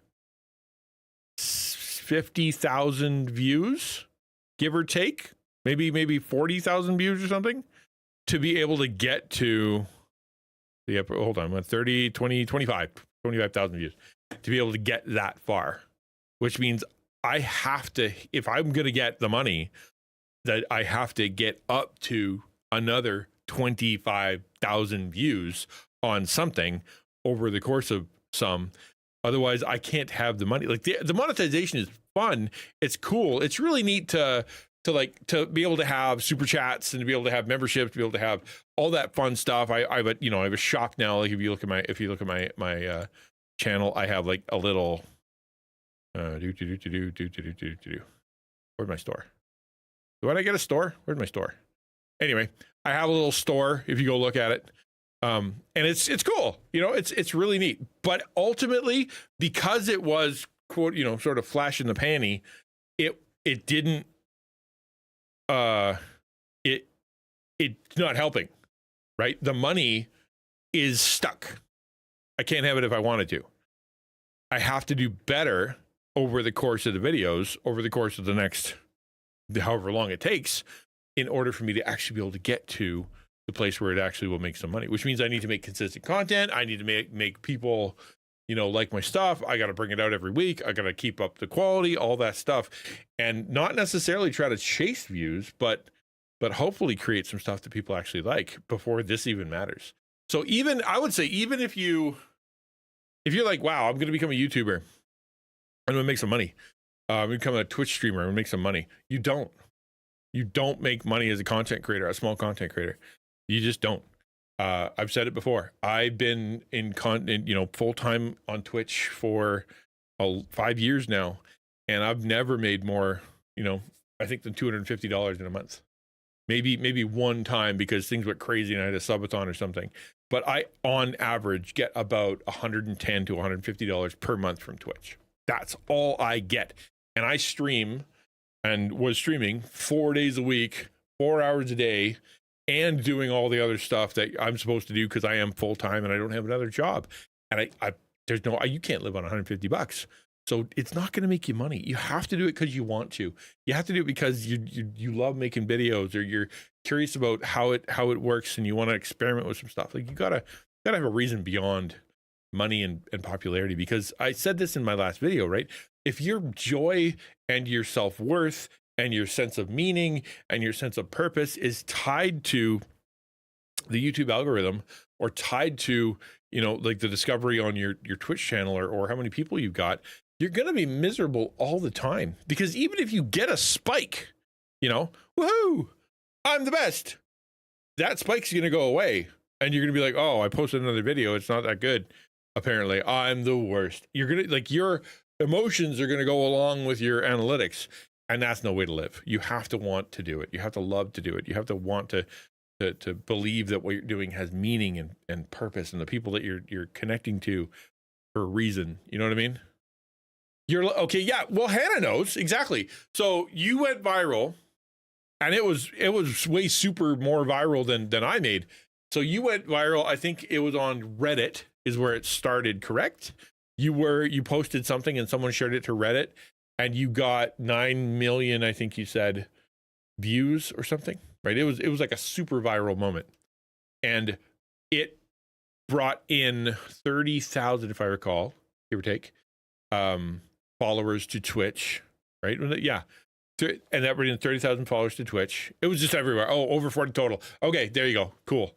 50,000 views, give or take, maybe 40,000 views or something, to be able to get to the upper, hold on, 30, 20, 25,000 views, to be able to get that far, which means I have to, if I'm going to get the money, that I have to get up to another 25,000 views on something over the course of some. Otherwise, I can't have the money. Like the monetization is fun. It's cool. It's really neat to to be able to have super chats and to be able to have memberships, to be able to have all that fun stuff. I have a shop now. Like if you look at my channel, I have like a little where's my store? Why did I get a store? Where's my store? Anyway, I have a little store if you go look at it. And it's cool. It's really neat. But ultimately, because it was quote, sort of flash in the panty, it didn't it's not helping, right? The money is stuck. I can't have it if I wanted to. I have to do better over the course of the videos, over the course of the next however long it takes, in order for me to actually be able to get to the place where it actually will make some money, which means I need to make consistent content. I need to make people, like my stuff. I got to bring it out every week. I got to keep up the quality, all that stuff, and not necessarily try to chase views, but hopefully create some stuff that people actually like before this even matters. So I would say, even if you're like, wow, I'm going to become a YouTuber, I'm going to make some money. I'm going to become a Twitch streamer, I'm going to make some money. You don't make money as a content creator, a small content creator. You just don't. I've said it before. I've been in full-time on Twitch for 5 years now, and I've never made more, I think, than $250 in a month. Maybe one time because things went crazy and I had a subathon or something. But I, on average, get about $110 to $150 per month from Twitch. That's all I get. And I stream and was streaming 4 days a week, 4 hours a day, and doing all the other stuff that I'm supposed to do because I am full-time and I don't have another job. And you can't live on $150. So it's not going to make you money. You have to do it because you want to. You have to do it because you love making videos, or you're curious about how it works and you want to experiment with some stuff. Like you gotta have a reason beyond money and popularity, because I said this in my last video, right? If your joy and your self-worth and your sense of meaning and your sense of purpose is tied to the YouTube algorithm, or tied to, like the discovery on your Twitch channel, or how many people you've got, you're going to be miserable all the time. Because even if you get a spike, woohoo, I'm the best, that spike's going to go away. And you're going to be like, oh, I posted another video, it's not that good. Apparently, I'm the worst. You're going to, like, your emotions are going to go along with your analytics. And that's no way to live. You have to want to do it. You have to love to do it. You have to want to believe that what you're doing has meaning and purpose, and the people that you're connecting to for a reason. You know what I mean? You're okay. Yeah. Well, Hannah knows exactly. So you went viral, and it was way super more viral than I made. So you went viral. I think it was on Reddit is where it started. Correct? You posted something and someone shared it to Reddit, and you got 9 million, I think you said, views or something, right? It was like a super viral moment, and it brought in 30,000, if I recall, give or take, followers to Twitch, right? Yeah. And that brought in 30,000 followers to Twitch. It was just everywhere. Oh, over 40 total. Okay, there you go. Cool.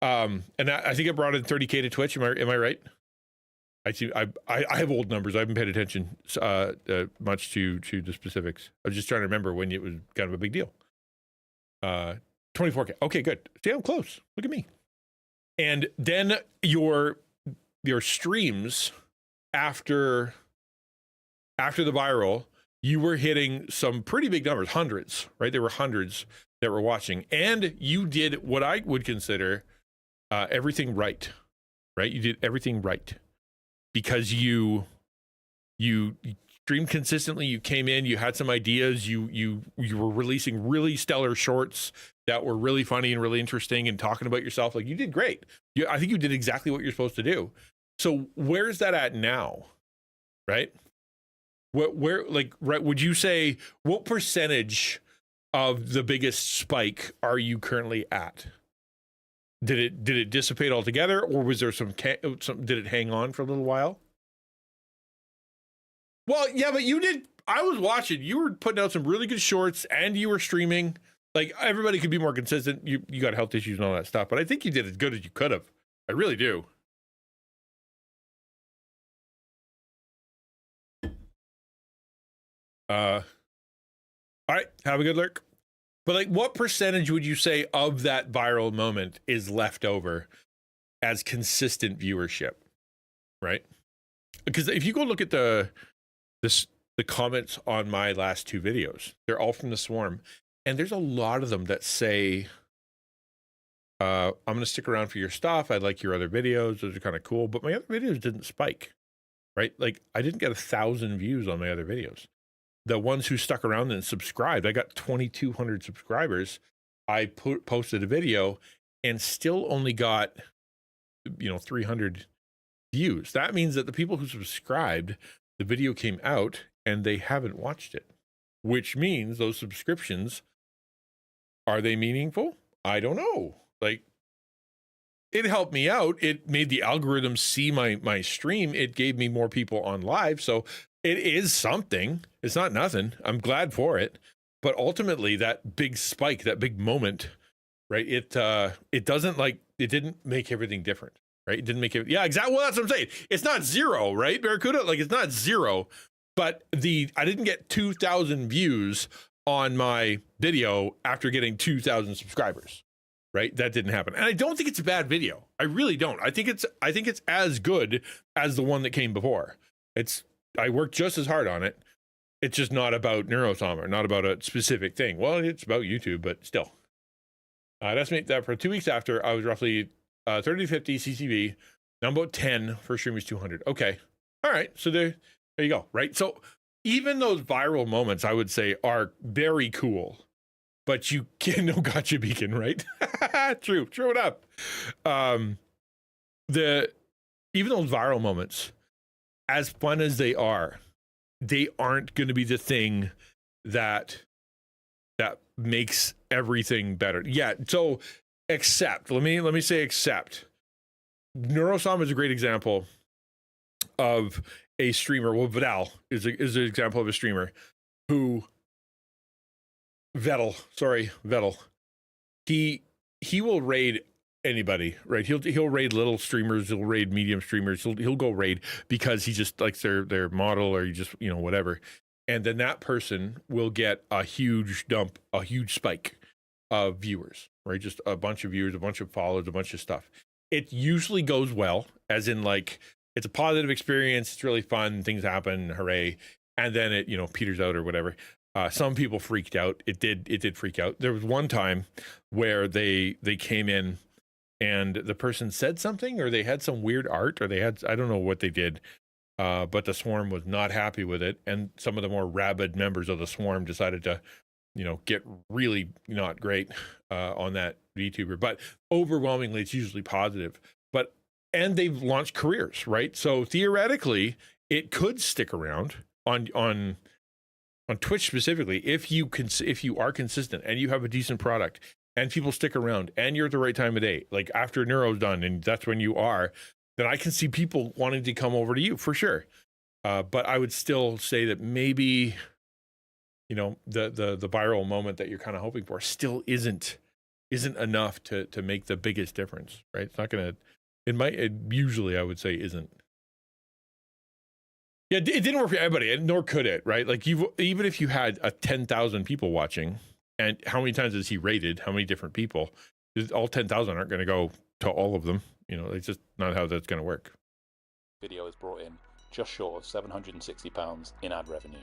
And that, I think it brought in 30K to Twitch. Am I right? I have old numbers. I haven't paid attention much to the specifics. I was just trying to remember when it was kind of a big deal. 24K. Okay, good. See, I'm close. Look at me. And then your streams after the viral, you were hitting some pretty big numbers, hundreds, right? There were hundreds that were watching, and you did what I would consider everything right? You did everything right. Because you streamed consistently, you came in, you had some ideas, you were releasing really stellar shorts that were really funny and really interesting, and talking about yourself. Like, you did great. I think you did exactly what you're supposed to do. So where's that at now, right? Where like, right, would you say, what percentage of the biggest spike are you currently at? Did it dissipate altogether, or was there some did it hang on for a little while? Well, yeah, but you did. I was watching. You were putting out some really good shorts, and you were streaming. Like, everybody could be more consistent. You got health issues and all that stuff, but I think you did as good as you could have. I really do. All right, have a good lurk. But like, what percentage would you say of that viral moment is left over as consistent viewership, right? Because if you go look at the comments on my last two videos, they're all from the swarm, and there's a lot of them that say, I'm going to stick around for your stuff. I like your other videos. Those are kind of cool. But my other videos didn't spike, right? Like, I didn't get 1,000 views on my other videos. The ones who stuck around and subscribed, I got 2,200 subscribers. I posted a video and still only got, 300 views. That means that the people who subscribed, the video came out and they haven't watched it, which means those subscriptions, are they meaningful? I don't know. Like, it helped me out. It made the algorithm see my stream. It gave me more people on live. So it is something. It's not nothing. I'm glad for it. But ultimately, that big spike, that big moment, right? It doesn't, like, it didn't make everything different, right? It didn't make it. Yeah, exactly. Well, that's what I'm saying. It's not zero, right, Barracuda? Like, it's not zero. But I didn't get 2,000 views on my video after getting 2,000 subscribers. Right? That didn't happen. And I don't think it's a bad video. I really don't. I think it's as good as the one that came before. I worked just as hard on it. It's just not about Neurosommer, not about a specific thing. Well, it's about YouTube, but still. I'd estimate that for 2 weeks after, I was roughly 30 to 50 CCV. Now I'm about 10. First stream was 200. Okay. All right. So there you go. Right? So even those viral moments, I would say, are very cool. But you can no gotcha beacon, right? True. Throw it up. Even those viral moments, as fun as they aren't going to be the thing that makes everything better. Yeah. So let me say except. Neurosom is a great example of a streamer. Well, Vidal is an example of a streamer who. Vettel. He will raid anybody, right? He'll raid little streamers, he'll raid medium streamers, he'll go raid because he just likes their model, or you just, whatever. And then that person will get a huge spike of viewers, right? Just a bunch of viewers, a bunch of followers, a bunch of stuff. It usually goes well, as in, like, it's a positive experience, it's really fun, things happen, hooray. And then it, peters out or whatever. Some people freaked out. It did freak out. There was one time where they came in and the person said something, or they had some weird art, or I don't know what they did, but the swarm was not happy with it. And some of the more rabid members of the swarm decided to, get really not great on that VTuber. But overwhelmingly, it's usually positive. And they've launched careers, right? So theoretically, it could stick around on Twitch specifically, if you are consistent and you have a decent product and people stick around and you're at the right time of day, like after Neuro's done and that's when you are, then I can see people wanting to come over to you for sure. But I would still say that maybe, the viral moment that you're kind of hoping for still isn't enough to make the biggest difference, right? It's not gonna. It usually, I would say, isn't. Yeah, it didn't work for everybody, nor could it, right? Like, even if you had 10,000 people watching, and how many times is he rated? How many different people? All 10,000 aren't going to go to all of them. It's just not how that's going to work. Video has brought in just short of £760 in ad revenue.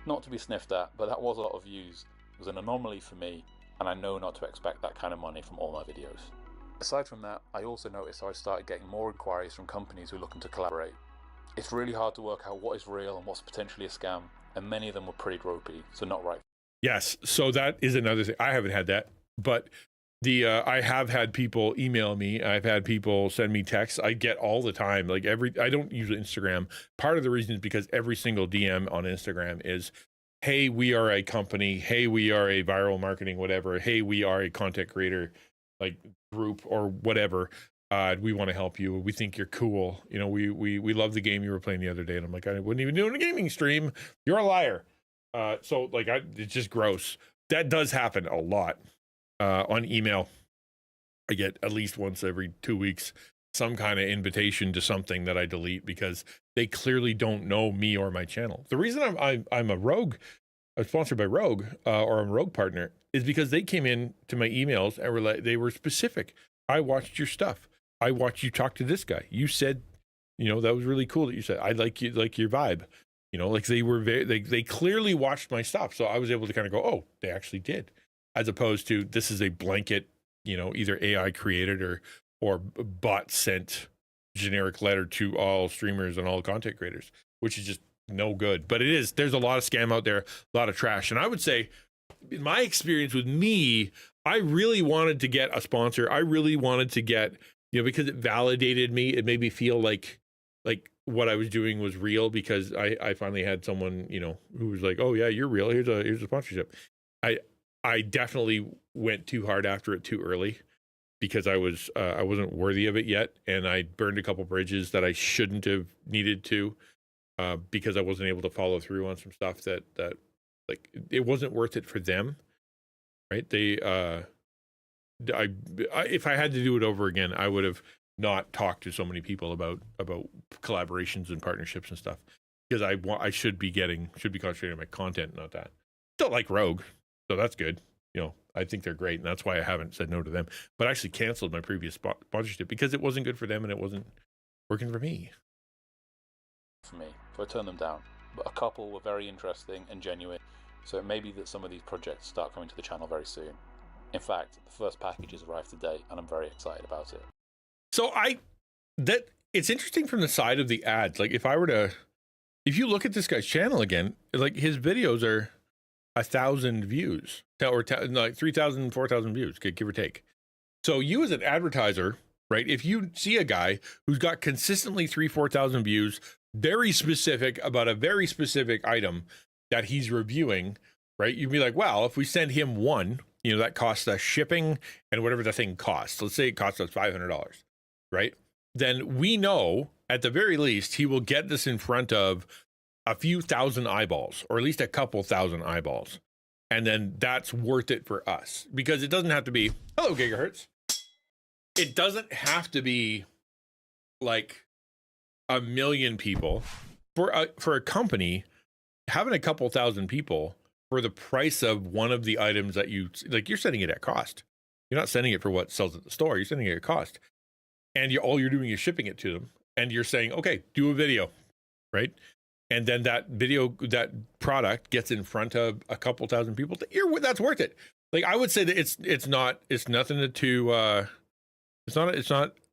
Not to be sniffed at, but that was a lot of views. It was an anomaly for me, and I know not to expect that kind of money from all my videos. Aside from that, I also noticed I started getting more inquiries from companies who are looking to collaborate. It's really hard to work out what is real and what's potentially a scam, and many of them were pretty ropey, so not right. Yes, so that is another thing. I haven't had that, but I have had people email me. I've had people send me texts. I get all the time. Like, I don't use Instagram. Part of the reason is because every single DM on Instagram is, hey, we are a company. Hey, we are a viral marketing, whatever. Hey, we are a content creator, like, group or whatever. We want to help you. We think you're cool. We love the game you were playing the other day. And I'm like, I wouldn't even do a gaming stream. You're a liar. So like, it's just gross. That does happen a lot. On email, I get at least once every 2 weeks some kind of invitation to something that I delete because they clearly don't know me or my channel. The reason I'm a rogue sponsored by Rogue, or I'm a Rogue partner, is because they came in to my emails and were like, they were specific. I watched your stuff. I watched you talk to this guy. You said, that was really cool that you said, I like you, like your vibe. Like they were they clearly watched my stuff. So I was able to kind of go, oh, they actually did, as opposed to this is a blanket, either AI created or bot sent generic letter to all streamers and all content creators, which is just no good. But there's a lot of scam out there, a lot of trash. And I would say, in my experience with me, I really wanted to get a sponsor. I really wanted to get, because it validated me. It made me feel like what I was doing was real, because I finally had someone, who was like, oh yeah, you're real. Here's a sponsorship. I definitely went too hard after it too early, because I wasn't worthy of it yet. And I burned a couple bridges that I shouldn't have needed to, because I wasn't able to follow through on some stuff that like it wasn't worth it for them. Right. If I had to do it over again, I would have not talked to so many people about collaborations and partnerships and stuff, because I should be concentrating on my content, not that. Still like Rogue, so that's good. I think they're great, and that's why I haven't said no to them. But I actually canceled my previous sponsorship because it wasn't good for them and it wasn't working for me. For me, so I turned them down. But a couple were very interesting and genuine, so it may be that some of these projects start coming to the channel very soon. In fact, the first packages arrived today, and I'm very excited about it. So it's interesting from the side of the ads. Like if you look at this guy's channel again, like his videos are 1,000 views, or like 3,000, 4,000 views, give or take. So you as an advertiser, right? If you see a guy who's got consistently 4,000 views, very specific about a very specific item that he's reviewing, right? You'd be like, well, if we send him one, that costs us shipping and whatever the thing costs. Let's say it costs us $500, right? Then we know at the very least he will get this in front of a few thousand eyeballs, or at least a couple thousand eyeballs. And then that's worth it for us, because it doesn't have to be, hello gigahertz. It doesn't have to be like 1 million people for a company. Having a couple thousand people for the price of one of the items that you're sending it at cost. You're not sending it for what sells at the store. You're sending it at cost. And all you're doing is shipping it to them. And you're saying, okay, do a video, right? And then that that product gets in front of a couple thousand people. That's worth it. Like I would say that it's nothing to,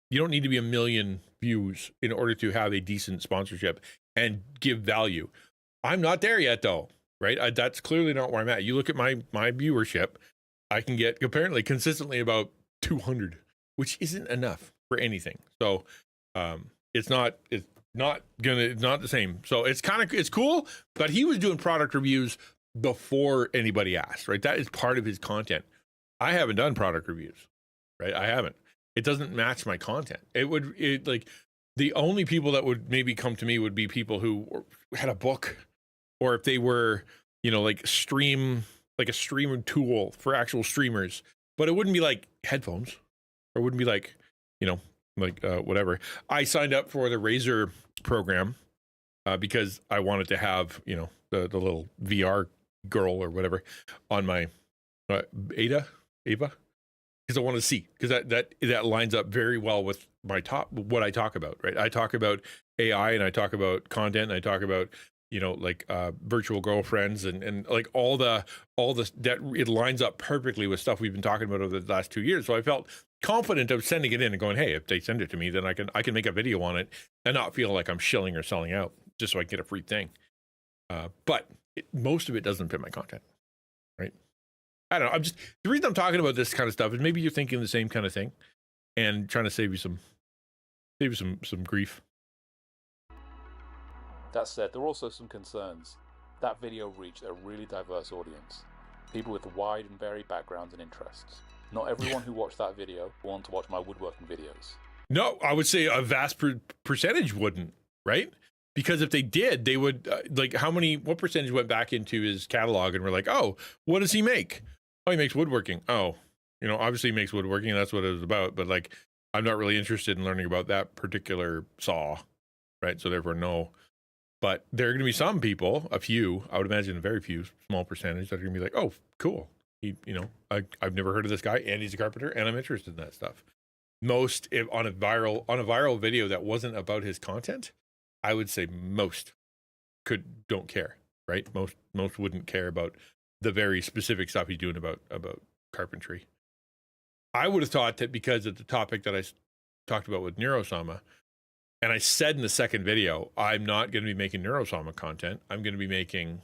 you don't need to be 1 million views in order to have a decent sponsorship and give value. I'm not there yet though, right? That's clearly not where I'm at. You look at my viewership, I can get apparently consistently about 200, which isn't enough for anything. So it's not the same. So it's cool, but he was doing product reviews before anybody asked, right? That is part of his content. I haven't done product reviews, right? I haven't. It doesn't match my content. Like the only people that would maybe come to me would be people who had a book, or if they were, like a streaming tool for actual streamers, but it wouldn't be like headphones, or it wouldn't be like, whatever. I signed up for the Razer program because I wanted to have, the little VR girl or whatever on my Ava, because I want to see, because that lines up very well with what I talk about, right? I talk about AI, and I talk about content, and I talk about virtual girlfriends and like all the that it lines up perfectly with stuff we've been talking about over the last 2 years. So I felt confident of sending it in and going, hey, if they send it to me, then I can make a video on it and not feel like I'm shilling or selling out just so I can get a free thing. But most of it doesn't fit my content, right? I don't know. The reason I'm talking about this kind of stuff is maybe you're thinking the same kind of thing and trying to save you some grief. That said, there are also some concerns. That video reached a really diverse audience, people with wide and varied backgrounds and interests. Not everyone who watched that video will want to watch my woodworking videos. No, I would say a vast percentage wouldn't, right? Because if they did, they would, what percentage went back into his catalog and were like, oh, what does he make? Oh, he makes woodworking. Oh, obviously he makes woodworking, and that's what it was about. But I'm not really interested in learning about that particular saw, right? So therefore, no. But there are going to be some people, a few, I would imagine a very few, small percentage, that are going to be like, oh, cool. I've never heard of this guy, and he's a carpenter, and I'm interested in that stuff. Most, if on a viral video that wasn't about his content, I would say most don't care, right? Most wouldn't care about the very specific stuff he's doing about carpentry. I would have thought that because of the topic that I talked about with Neurosama, and I said in the second video, I'm not going to be making Neurosama content. I'm going to be making,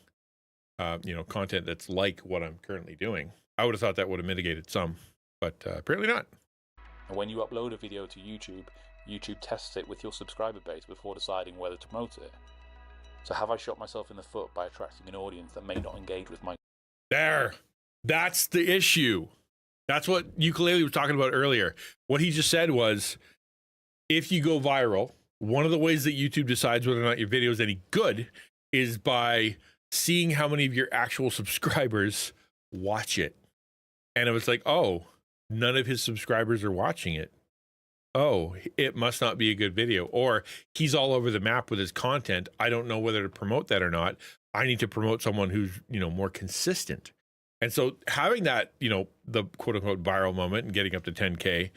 content that's like what I'm currently doing. I would have thought that would have mitigated some, but apparently not. And when you upload a video to YouTube, YouTube tests it with your subscriber base before deciding whether to promote it. So have I shot myself in the foot by attracting an audience that may not engage with my... That's the issue. That's what Ukulele was talking about earlier. What he just said was, if you go viral, one of the ways that YouTube decides whether or not your video is any good is by seeing how many of your actual subscribers watch it. And it was like, oh, none of his subscribers are watching it. Oh, it must not be a good video. Or he's all over the map with his content. I don't know whether to promote that or not. I need to promote someone who's, more consistent. And so having that, the quote unquote viral moment and getting up to 10K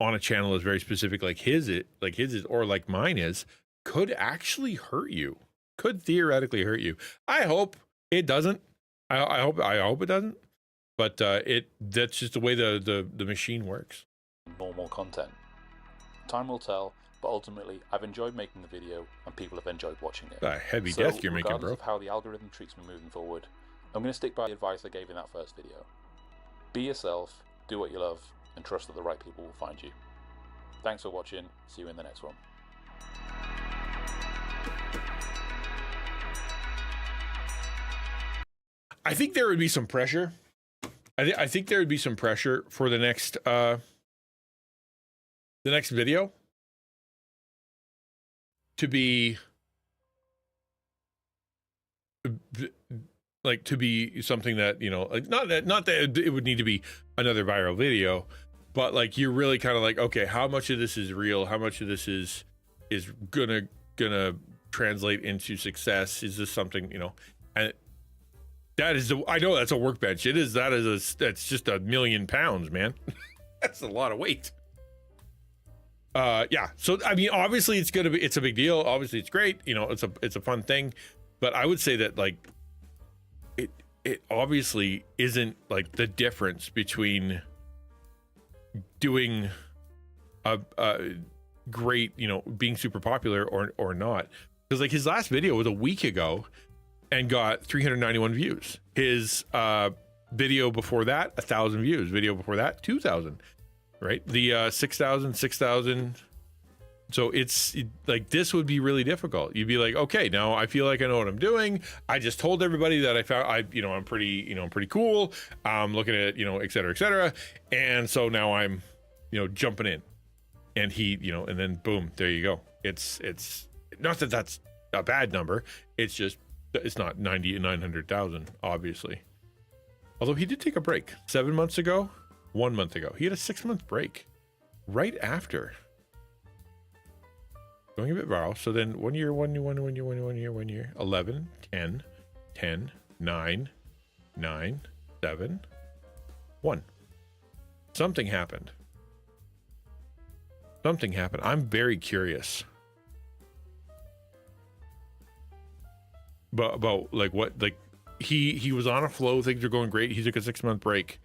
on a channel is very specific, like his is, or like mine is, could actually hurt you. Could theoretically hurt you. I hope it doesn't. I hope it doesn't. But that's just the way the machine works. Normal content. Time will tell, but ultimately I've enjoyed making the video and people have enjoyed watching it. A heavy desk you're making, bro. Regardless of how the algorithm treats me moving forward, I'm going to stick by the advice I gave in that first video. Be yourself, do what you love, and trust that the right people will find you. Thanks for watching. See you in the next one. I think there would be some pressure. I think there would be some pressure for the next video to be something that, not that it would need to be another viral video, but like you're really kind of like, okay, how much of this is real? How much of this is gonna translate into success? Is this something, and that is I know that's a workbench. That's just 1,000,000 pounds, man. That's a lot of weight. Yeah. So I mean, obviously it's a big deal. Obviously it's great. It's a fun thing, but I would say that like it obviously isn't like the difference between doing a great, being super popular or not. Because like his last video was a week ago and got 391 views. His video before that, 1,000 views. Video before that, 2,000. Right? The 6,000. So it's like, this would be really difficult. You'd be like, okay, now I feel like I know what I'm doing. I just told everybody that I'm pretty cool. I'm looking at, et cetera, et cetera. And so now I'm, jumping in, and and then boom, there you go. It's not that that's a bad number. It's just, it's not 900,000, obviously. Although he did take a break 7 months ago, 1 month ago. He had a 6-month break right after going a bit viral. So then 1 year, 11, 10, 9, 7, 1. Something happened. I'm very curious. But about like what, like he was on a flow, things are going great. He took a 6-month break,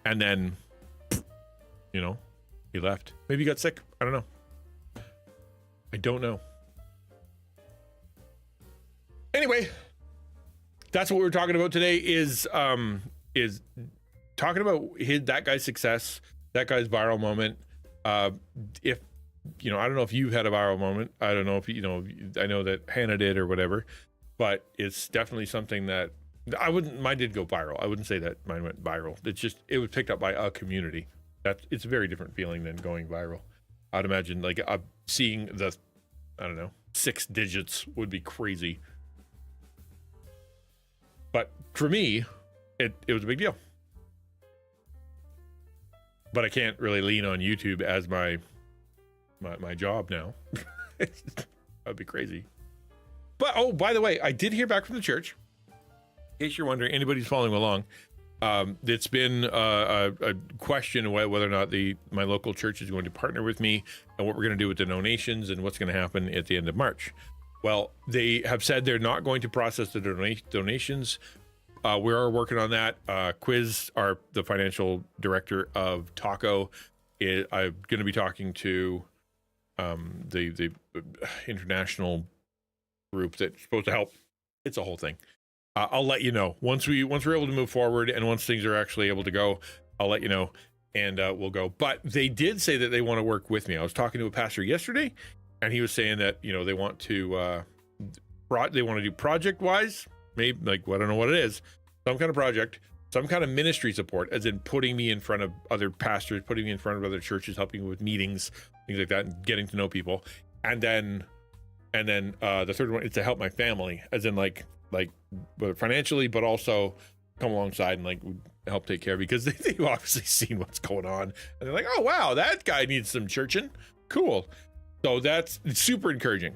and then he left. Maybe he got sick. I don't know. Anyway, that's what we're talking about today, is talking about that guy's success, that guy's viral moment. If I don't know if you've had a viral moment. I don't know if I know that Hannah did or whatever. But it's definitely something that mine did go viral. I wouldn't say that mine went viral. It was picked up by a community. It's a very different feeling than going viral. I'd imagine like seeing 6 digits would be crazy. But for me, it was a big deal. But I can't really lean on YouTube as my job now. That'd be crazy. But Oh, by the way, I did hear back from the church. In case you're wondering, anybody's following along, it's been a question whether or not my local church is going to partner with me and what we're going to do with the donations and what's going to happen at the end of March. Well, they have said they're not going to process the donations. We are working on that. Quiz, the financial director of Taco, I'm going to be talking to the international group that's supposed to help. It's a whole thing. I'll let you know once we're able to move forward and once things are actually able to go. I'll let you know, and we'll go. But they did say that they want to work with me. I was talking to a pastor yesterday, and he was saying that they want to do project wise, maybe like I don't know what it is, some kind of project, some kind of ministry support, as in putting me in front of other pastors, putting me in front of other churches, helping me with meetings, things like that, and getting to know people. And then the third one is to help my family, as in like financially, but also come alongside and like help take care, because they've obviously seen what's going on, and they're like, oh wow, that guy needs some churching. Cool. So that's super encouraging.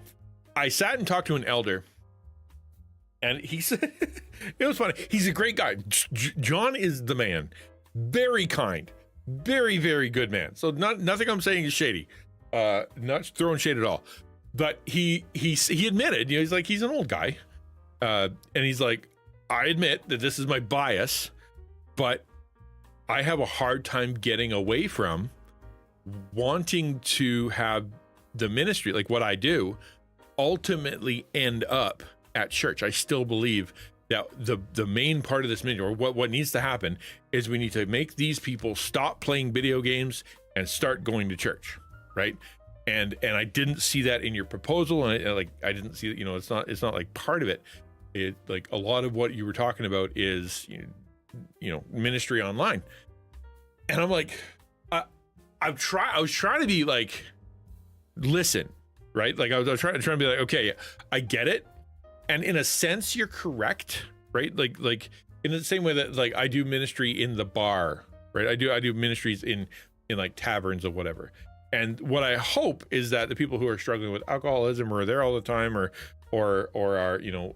I sat and talked to an elder, and he said, it was funny. He's a great guy. John is the man. Very kind, very, very good man. So nothing I'm saying is shady. Not throwing shade at all. But he admitted, he's an old guy. And he's like, I admit that this is my bias, but I have a hard time getting away from wanting to have the ministry, like what I do, ultimately end up at church. I still believe that the main part of this ministry, or what needs to happen, is we need to make these people stop playing video games and start going to church, right? And I didn't see that in your proposal, and I didn't see that. It's not like part of it. It, like, a lot of what you were talking about is ministry online, and I'm like, I was trying to be like, listen, right? Like I was trying to be like, okay, I get it, and in a sense you're correct, right? Like in the same way that like I do ministry in the bar, right? I do ministries in like taverns or whatever. And what I hope is that the people who are struggling with alcoholism, or are there all the time, or are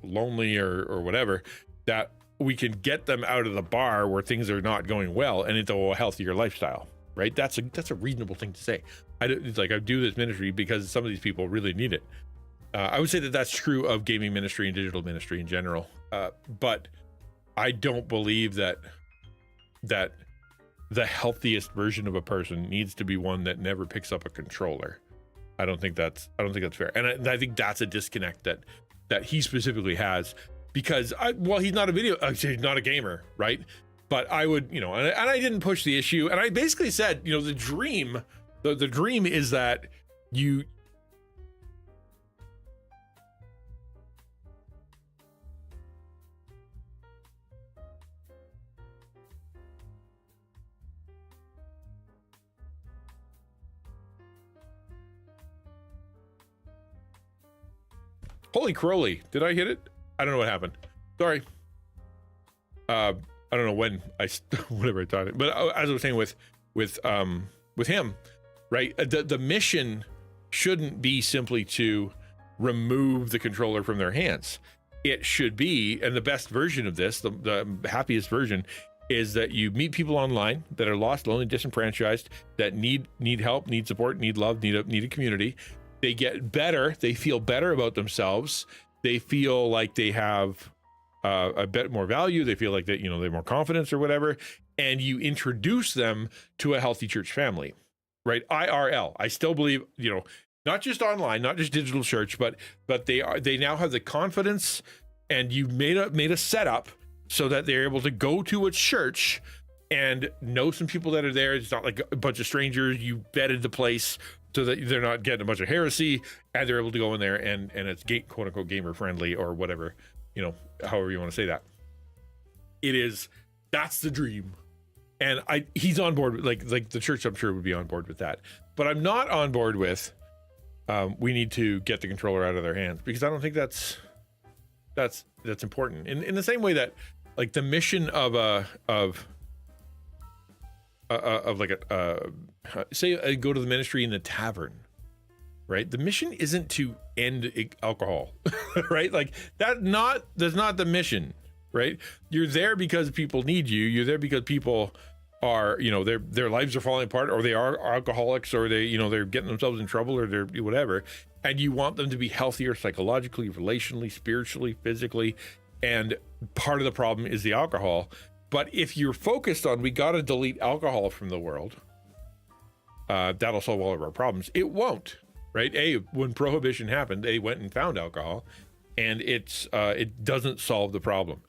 lonely or whatever, that we can get them out of the bar where things are not going well and into a healthier lifestyle, right? That's a reasonable thing to say. It's like I do this ministry because some of these people really need it. I would say that that's true of gaming ministry and digital ministry in general, but I don't believe that the healthiest version of a person needs to be one that never picks up a controller. I don't think that's fair, and I think that's a disconnect that he specifically has, because he's not he's not a gamer, right? But I would, and I didn't push the issue, and I basically said, the dream is that you. Holy Crowley, did I hit it? I don't know what happened. Sorry. I don't know when whatever I thought it, but as I was saying with him, right? The mission shouldn't be simply to remove the controller from their hands. It should be, and the best version of this, the happiest version, is that you meet people online that are lost, lonely, disenfranchised, that need help, need support, need love, need a community. They get better. They feel better about themselves. They feel like they have a bit more value. They feel like that, they have more confidence or whatever. And you introduce them to a healthy church family, right? IRL. I still believe, not just online, not just digital church, but they now have the confidence, and you made a setup so that they're able to go to a church and know some people that are there. It's not like a bunch of strangers. You vetted the place so that they're not getting a bunch of heresy, and they're able to go in there and it's quote unquote gamer friendly, or whatever, however you want to say that. That's the dream. And he's on board, like the church, I'm sure, would be on board with that. But I'm not on board with, we need to get the controller out of their hands, because I don't think that's important. In the same way that, like, the mission say I go to the ministry in the tavern, right? The mission isn't to end alcohol, right? Like that's not the mission, right? You're there because people need you. You're there because people are, you know, their lives are falling apart, or they are alcoholics, or they, you know, they're getting themselves in trouble, or they're whatever, and you want them to be healthier psychologically, relationally, spiritually, physically. And part of the problem is the alcohol. But if you're focused on, we got to delete alcohol from the world, that'll solve all of our problems. It won't, right? When prohibition happened, they went and found alcohol, and it doesn't solve the problem.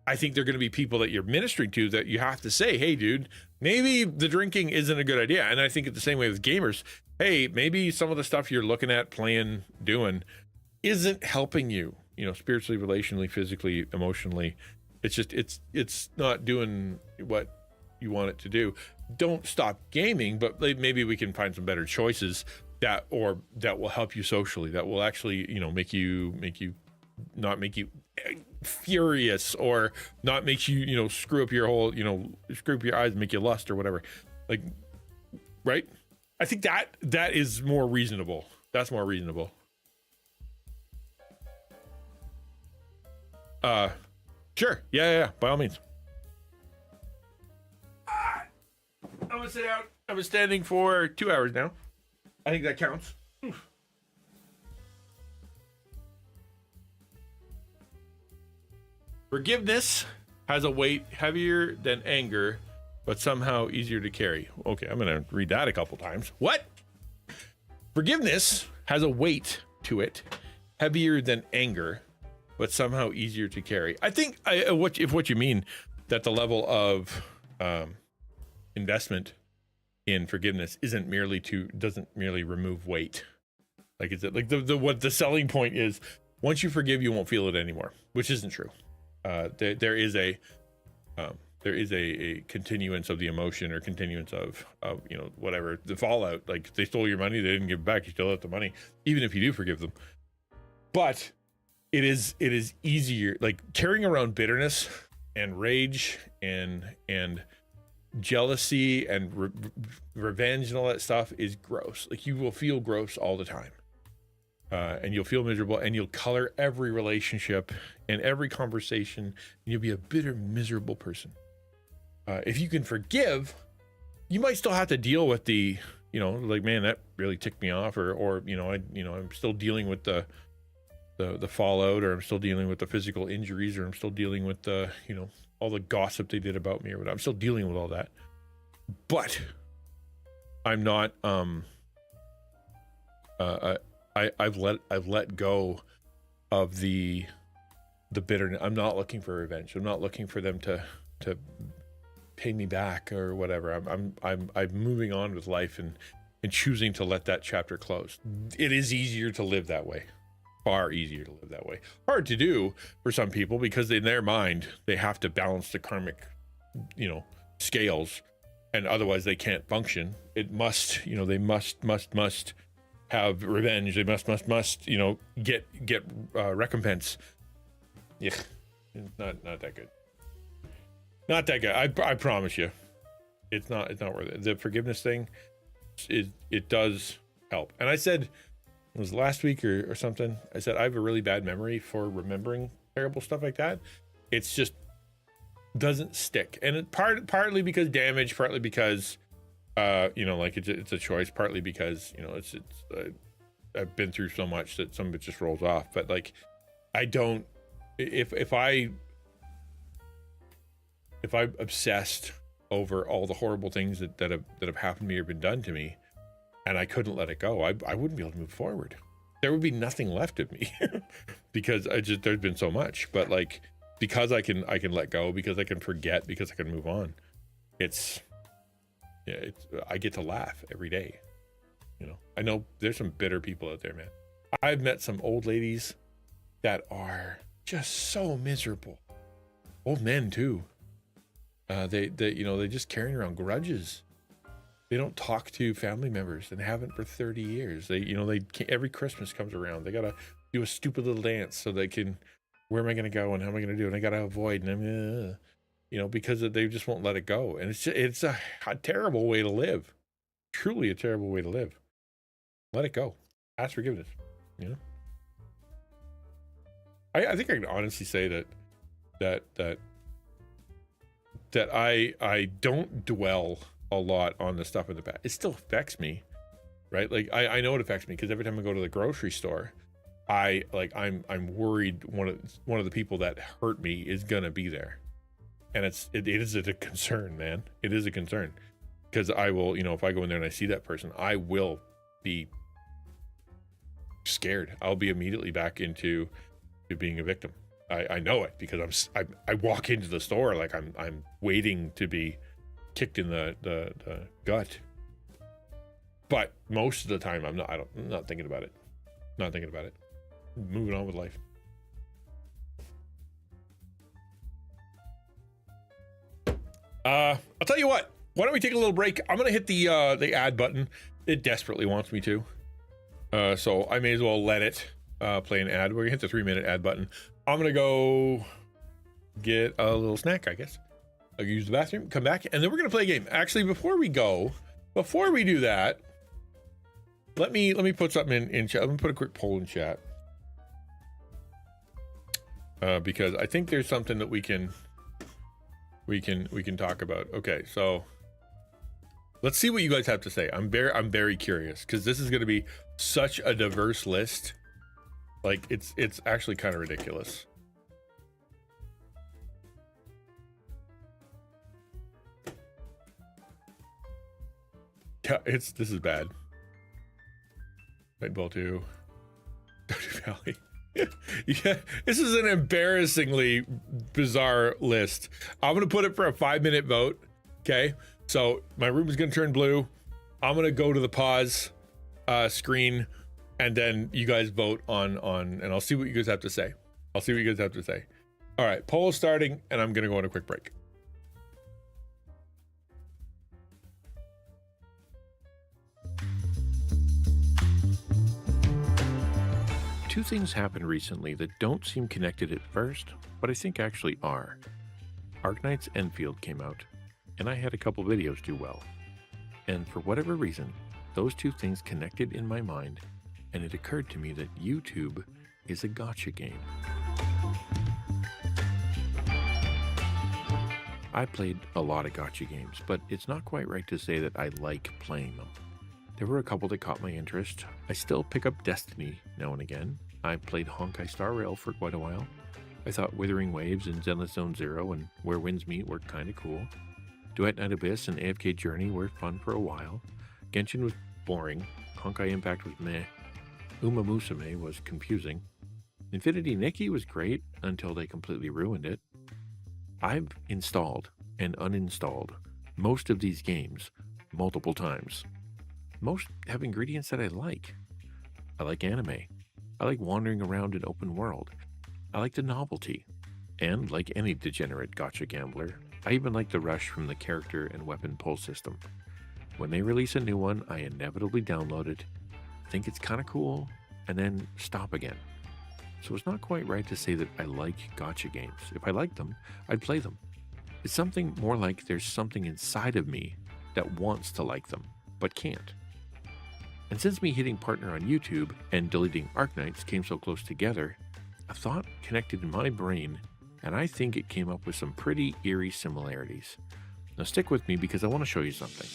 I think they're going to be people that you're ministering to that you have to say, hey, dude, maybe the drinking isn't a good idea. And I think it's the same way with gamers. Hey, maybe some of the stuff you're looking at, playing, doing isn't helping you, you know, spiritually, relationally, physically, emotionally. It's just, it's not doing what you want it to do. Don't stop gaming, but maybe we can find some better choices that will help you socially, that will actually, you know, not make you furious, or not make you, you know, screw up your whole, you know, screw up your eyes and make you lust or whatever. Like, right? I think that is more reasonable. That's more reasonable. Sure. Yeah. By all means. I'm gonna sit out. I've been standing for 2 hours now. I think that counts. Oof. Forgiveness has a weight heavier than anger, but somehow easier to carry. Okay, I'm going to read that a couple times. What? Forgiveness has a weight to it heavier than anger, but somehow easier to carry. I think what you mean, that the level of investment in forgiveness doesn't merely remove weight. Like, is it like what the selling point is? Once you forgive, you won't feel it anymore, which isn't true. There is a continuance of the emotion, or continuance of you know, whatever the fallout. Like, they stole your money, they didn't give it back, you still have the money, even if you do forgive them. But it is easier, like carrying around bitterness and rage and jealousy and revenge and all that stuff is gross. Like, you will feel gross all the time. And you'll feel miserable, and you'll color every relationship and every conversation, and you'll be a bitter, miserable person. If you can forgive, you might still have to deal with the, you know, like, man, that really ticked me off, or you know, I'm still dealing with the fallout, or I'm still dealing with the physical injuries, or I'm still dealing with the, you know, all the gossip they did about me, or whatever. I'm still dealing with all that, but I'm not. I've let go of the bitterness. I'm not looking for revenge. I'm not looking for them to pay me back or whatever. I'm moving on with life and choosing to let that chapter close. It is easier to live that way. Far easier to live that way. Hard to do for some people, because in their mind they have to balance the karmic, you know, scales, and otherwise they can't function. It must, you know, they must have revenge. They must, you know, get recompense. Yeah, not that good. Not that good. I promise you, it's not worth it. The forgiveness thing, it does help. And I said, it was last week or something, I said I have a really bad memory for remembering terrible stuff like that. It's just doesn't stick, and it partly because damage, partly because you know, like it's a choice, partly because, you know, it's I've been through so much that some of it just rolls off. But like, I don't, if I'm obsessed over all the horrible things that have happened to me or been done to me, and I couldn't let it go, I wouldn't be able to move forward. There would be nothing left of me because there's been so much. But like, because I can let go, because I can forget, because I can move on, I get to laugh every day. You know, I know there's some bitter people out there, man. I've met some old ladies that are just so miserable. Old men too. They you know, they're just carrying around grudges. They don't talk to family members and haven't for 30 years. They, you know, every Christmas comes around, they gotta do a stupid little dance so they can, where am I gonna go and how am I gonna do it? And I gotta avoid, and you know, because they just won't let it go. And it's a terrible way to live. Truly a terrible way to live. Let it go. ask forgiveness. You know, I think I can honestly say that I don't dwell a lot on the stuff in the past. It still affects me, right? Like I know it affects me because every time I go to the grocery store, I'm worried one of the people that hurt me is gonna be there, and it is a concern, man. It is a concern because I will, you know, if I go in there and I see that person, I will be scared. I'll be immediately back into being a victim. I know it because I walk into the store like I'm waiting to be kicked in the gut. But most of the time I'm not thinking about it. Not thinking about it. Moving on with life. I'll tell you what. Why don't we take a little break? I'm gonna hit the add button. It desperately wants me to. So I may as well let it play an ad. We're gonna hit the 3-minute ad button. I'm gonna go get a little snack, I guess. I'll use the bathroom, come back, and then we're gonna play a game. Actually, before we do that, let me put something in chat. Let me put a quick poll in chat. Because I think there's something that we can talk about. Okay, so let's see what you guys have to say. I'm very curious because this is going to be such a diverse list. Like it's actually kind of ridiculous. Yeah, this is bad. Nightball 2. Stardew Valley. Yeah, this is an embarrassingly bizarre list. I'm gonna put it for a 5-minute vote. Okay, so my room is gonna turn blue. I'm gonna go to the pause screen, and then you guys vote on, and I'll see what you guys have to say. All right, poll is starting, and I'm gonna go on a quick break. Two things happened recently that don't seem connected at first, but I think actually are. Arknight's Enfield came out, and I had a couple videos do well. And for whatever reason, those two things connected in my mind, and it occurred to me that YouTube is a gacha game. I played a lot of gacha games, but it's not quite right to say that I like playing them. There were a couple that caught my interest. I still pick up Destiny now and again. I played Honkai Star Rail for quite a while. I thought Withering Waves and Zenless Zone Zero and Where Winds Meet were kinda cool. Duet Night Abyss and AFK Journey were fun for a while. Genshin was boring. Honkai Impact was meh. Uma Musume was confusing. Infinity Nikki was great until they completely ruined it. I've installed and uninstalled most of these games multiple times. Most have ingredients that I like. I like anime. I like wandering around an open world. I like the novelty. And like any degenerate gacha gambler, I even like the rush from the character and weapon pull system. When they release a new one, I inevitably download it, think it's kind of cool, and then stop again. So it's not quite right to say that I like gacha games. If I liked them, I'd play them. It's something more like there's something inside of me that wants to like them, but can't. And since me hitting partner on YouTube and deleting Arknights came so close together, a thought connected in my brain, and I think it came up with some pretty eerie similarities. Now stick with me because I want to show you something.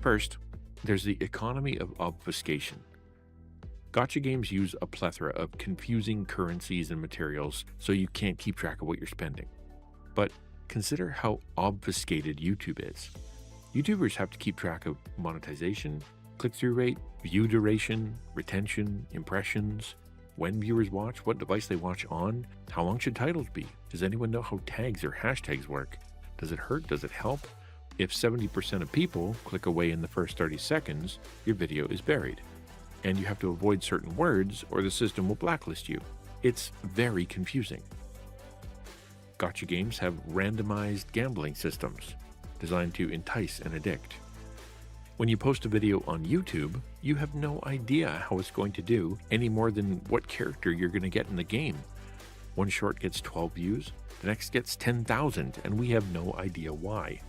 First, there's the economy of obfuscation. Gacha games use a plethora of confusing currencies and materials so you can't keep track of what you're spending. But consider how obfuscated YouTube is. YouTubers have to keep track of monetization, click-through rate, view duration, retention, impressions, when viewers watch, what device they watch on, how long should titles be, does anyone know how tags or hashtags work, does it hurt, does it help? If 70% of people click away in the first 30 seconds, your video is buried, and you have to avoid certain words or the system will blacklist you. It's very confusing. Gacha games have randomized gambling systems designed to entice and addict. When you post a video on YouTube, you have no idea how it's going to do any more than what character you're going to get in the game. One short gets 12 views, the next gets 10,000, and we have no idea why.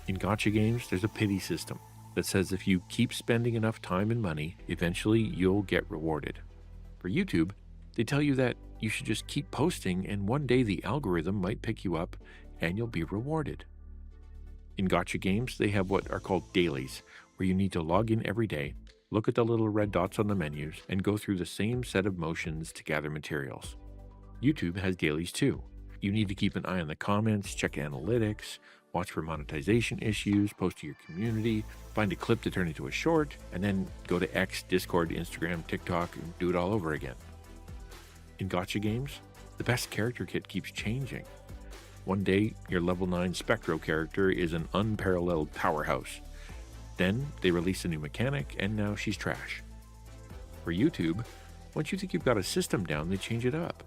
In gacha games, there's a pity system. that says if you keep spending enough time and money, eventually you'll get rewarded. For YouTube, they tell you that you should just keep posting and one day the algorithm might pick you up and you'll be rewarded. In gacha games, they have what are called dailies, where you need to log in every day, look at the little red dots on the menus, and go through the same set of motions to gather materials. YouTube has dailies too. You need to keep an eye on the comments, check analytics, watch for monetization issues, post to your community, find a clip to turn into a short, and then go to X, Discord, Instagram, TikTok, and do it all over again. In gacha games, the best character kit keeps changing. One day, your level 9 Spectro character is an unparalleled powerhouse. Then, they release a new mechanic, and now she's trash. For YouTube, once you think you've got a system down, they change it up.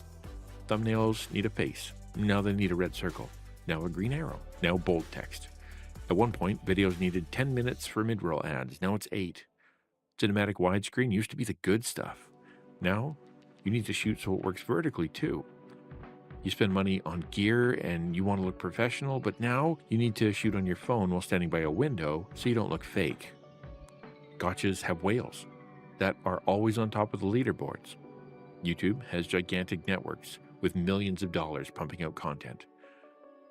Thumbnails need a face. Now they need a red circle. Now a green arrow. Now bold text. At one point, videos needed 10 minutes for mid-roll ads. Now it's 8. Cinematic widescreen used to be the good stuff. Now, you need to shoot so it works vertically too. You spend money on gear and you want to look professional, but now you need to shoot on your phone while standing by a window so you don't look fake. Gachas have whales that are always on top of the leaderboards. YouTube has gigantic networks with millions of dollars pumping out content.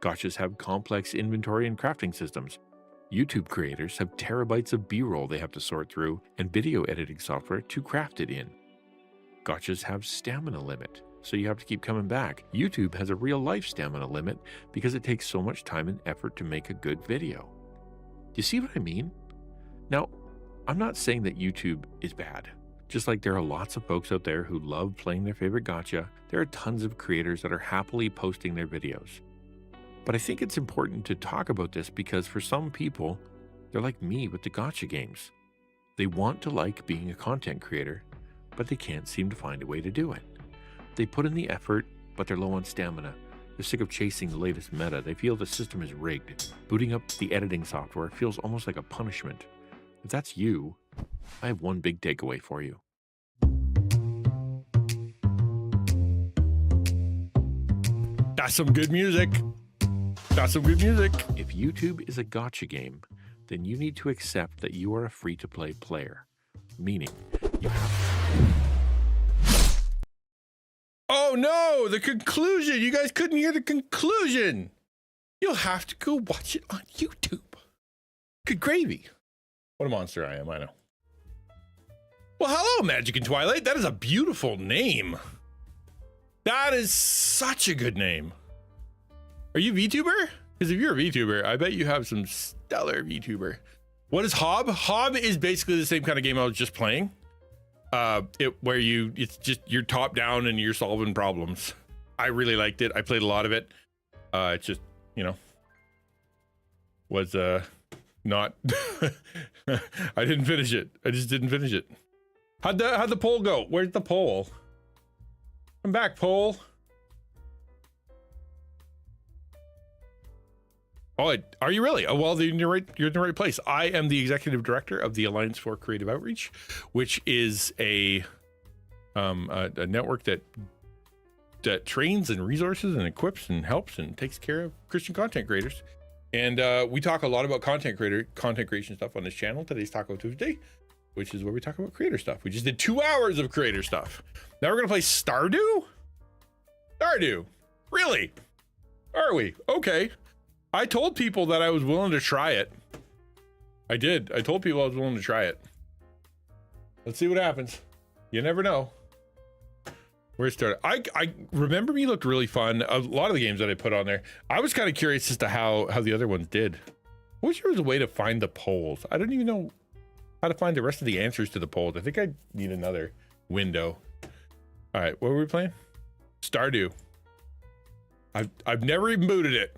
Gachas have complex inventory and crafting systems. YouTube creators have terabytes of B-roll they have to sort through and video editing software to craft it in. Gachas have stamina limit, so you have to keep coming back. YouTube has a real-life stamina limit because it takes so much time and effort to make a good video. Do you see what I mean? Now, I'm not saying that YouTube is bad. Just like there are lots of folks out there who love playing their favorite gacha, there are tons of creators that are happily posting their videos. But I think it's important to talk about this because for some people, they're like me with the gacha games. They want to like being a content creator, but they can't seem to find a way to do it. They put in the effort, but they're low on stamina. They're sick of chasing the latest meta. They feel the system is rigged. Booting up the editing software feels almost like a punishment. If that's you, I have one big takeaway for you. That's some good music. That's some good music. If YouTube is a gacha game, then you need to accept that you are a free-to-play player. Meaning, you have... Oh no, the conclusion. You guys couldn't hear the conclusion. You'll have to go watch it on YouTube. Good gravy. What a monster I am, I know. Well, hello, Magic and Twilight. That is a beautiful name. That is such a good name. Are you VTuber? Because if you're a VTuber, I bet you have some stellar VTuber. What is Hob? Hob is basically the same kind of game I was just playing. Where it's just you're top down and you're solving problems. I really liked it. I played a lot of it. It's just, you know, was not I didn't finish it. I just didn't finish it. How'd the poll go? Where's the poll? Come back, poll. Oh, are you really? Oh, well, you're in the right place. I am the executive director of the Alliance for Creative Outreach, which is a network that trains and resources and equips and helps and takes care of Christian content creators. And we talk a lot about content creation stuff on this channel. Today's Taco Tuesday, which is where we talk about creator stuff. We just did 2 hours of creator stuff. Now we're gonna play Stardew? Stardew, really? Are we? Okay. I told people that I was willing to try it. I did. I told people I was willing to try it. Let's see what happens. You never know. Where it started. I remember me looked really fun. A lot of the games that I put on there. I was kind of curious as to how the other ones did. I wish there was a way to find the polls. I don't even know how to find the rest of the answers to the polls. I think I need another window. All right, what were we playing? Stardew. I've never even booted it.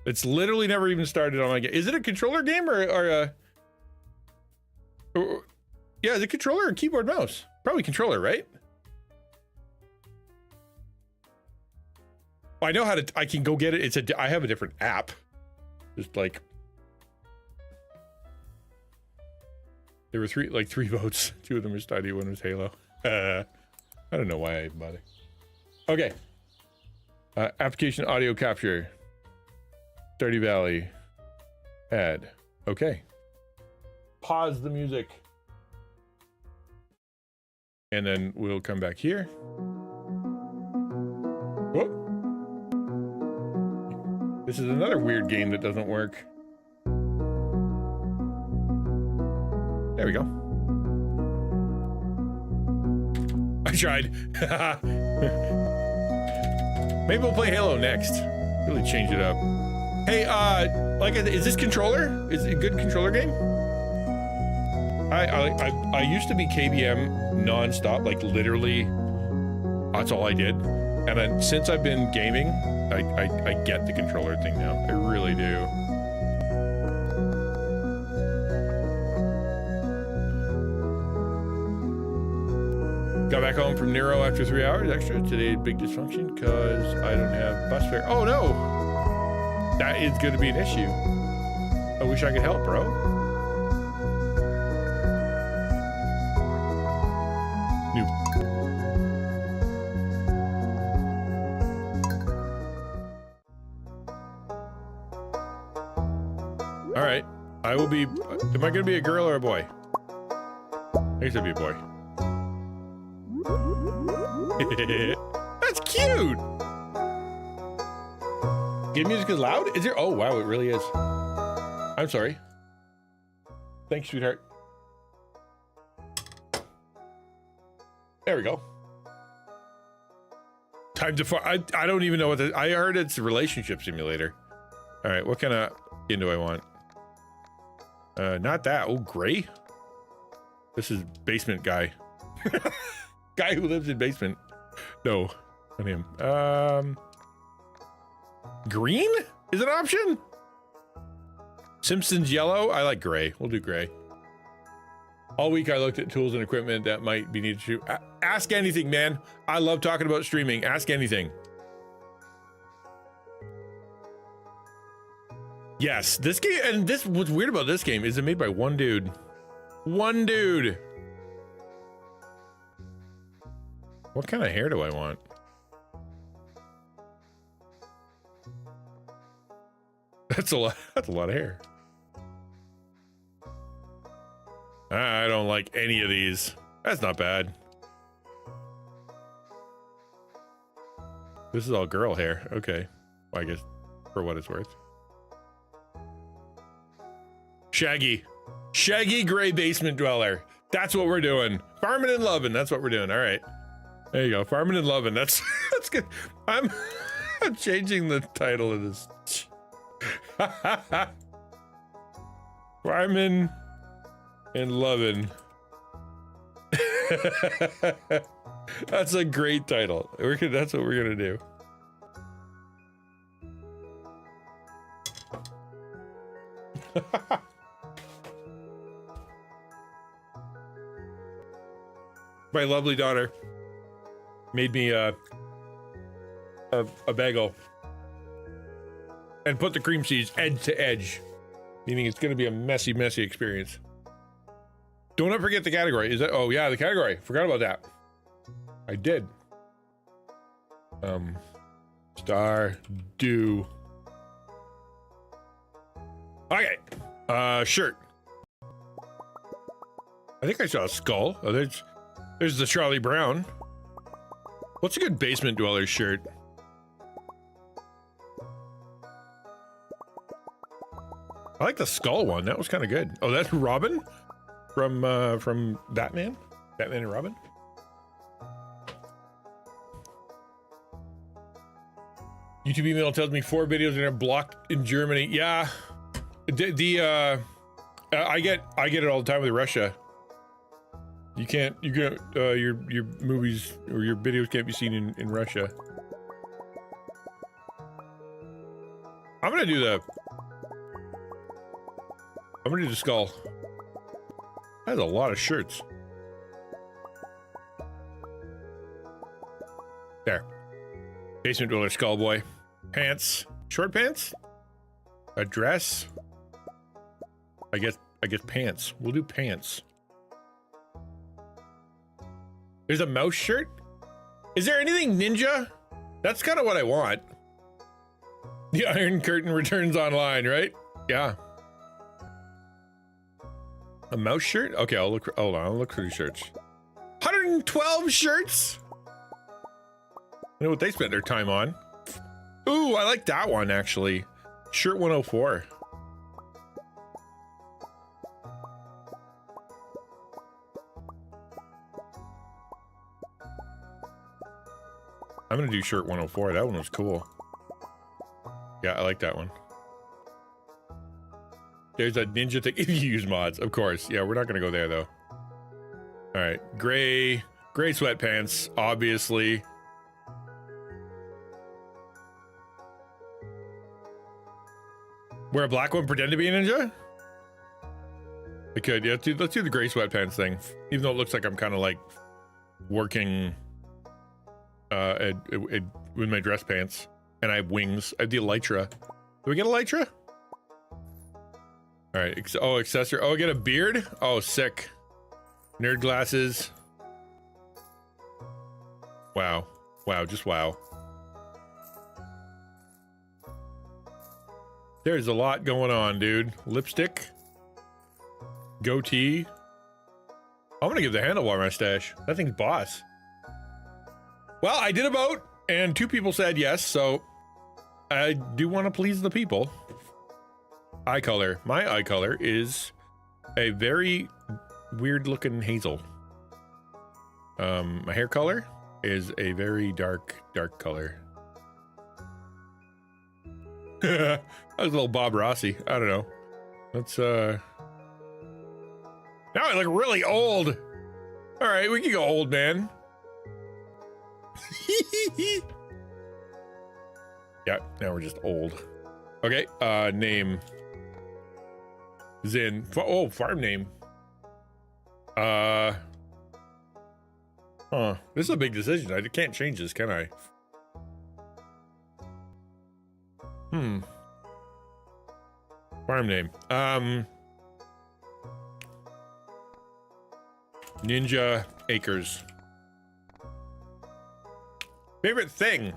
It's literally never even started on my game. Is it a controller game or yeah, is it controller or keyboard mouse? Probably controller, right? I know how to, I can go get it. I have a different app. Just like, there were three votes. 2 of them were Stardew, 1 was Halo. I don't know why I even bother. Okay. Application audio capture. Stardew Valley. Add. Okay. Pause the music. And then we'll come back here. Whoop. This is another weird game that doesn't work. There we go. I tried. Maybe we'll play Halo next. Really change it up. Hey, is this controller? Is it a good controller game? I used to be KBM nonstop, like literally. That's all I did. And then since I've been gaming, I get the controller thing now. I really do. Got back home from Nero after 3 hours extra. Today, big dysfunction because I don't have bus fare. Oh no! That is going to be an issue. I wish I could help, bro. New. All right. I will be. Am I going to be a girl or a boy? I guess I'll be a boy. That's cute. Game music is loud? Is there? Oh, wow, it really is. I'm sorry. Thanks, sweetheart. There we go. Time to far. I don't even know what I heard it's a relationship simulator. All right, what kind of skin do I want? Not that. Oh, gray. This is basement guy. Guy who lives in basement. No, not him. Green is an option. Simpsons yellow. I like gray. We'll do gray. All week I looked at tools and equipment that might be needed to ask anything, man. I love talking about streaming. Ask anything. Yes, this game, and this what's weird about this game is it made by one dude. One dude. What kind of hair do I want? That's a lot of hair. I don't like any of these. That's not bad. This is all girl hair. Okay. Well, I guess for what it's worth. Shaggy. Shaggy gray basement dweller. That's what we're doing. Farming and loving. That's what we're doing. All right. There you go. Farming and loving. That's good. I'm changing the title of this. Farming and loving. That's a great title. That's what we're gonna do. My lovely daughter made me a bagel and put the cream cheese edge to edge, meaning it's going to be a messy experience. Don't forget the category. Is that? Oh yeah, the category. Forgot about that. I did. Stardew. Okay. Shirt. I think I saw a skull. Oh, there's the Charlie Brown. What's a good basement dweller shirt? I like the skull one. That was kind of good. Oh, that's Robin from Batman. Batman and Robin. YouTube email tells me 4 videos are blocked in Germany. Yeah, I get it all the time with Russia. You can't your movies or your videos can't be seen in Russia. I'm gonna do the skull. That's a lot of shirts. There. Basement dweller skull boy. Pants. Short pants? A dress? I guess pants. We'll do pants. There's a mouse shirt? Is there anything ninja? That's kind of what I want. The Iron Curtain returns online, right? Yeah. A mouse shirt? Okay, I'll look. Hold on, I'll look through shirts. 112 shirts. I know what they spent their time on. Ooh, I like that one actually. Shirt 104. I'm gonna do shirt 104. That one was cool. Yeah, I like that one. There's a ninja thing if you use mods, of course. Yeah, we're not gonna go there though. All right, gray sweatpants, obviously. Wear a black one, pretend to be a ninja? I could, yeah, let's do the gray sweatpants thing. Even though it looks like I'm kind of like working with my dress pants. And I have wings. I have the elytra. Do we get elytra? All right, oh, accessory. Oh, I get a beard? Oh, sick. Nerd glasses. Wow. Wow, just wow. There's a lot going on, dude. Lipstick. Goatee. I'm gonna give the handlebar my stash. That thing's boss. Well, I did a vote, and 2 people said yes, so I do want to please the people. Eye color. My eye color is a very weird looking hazel. My hair color is a very dark color. That was a little Bob Rossi. I don't know. Let's now I look really old. All right, we can go old man. Yeah, now we're just old. Okay, name. Zin. Oh, farm name. Huh. This is a big decision. I can't change this, can I? Farm name. Ninja Acres. Favorite thing?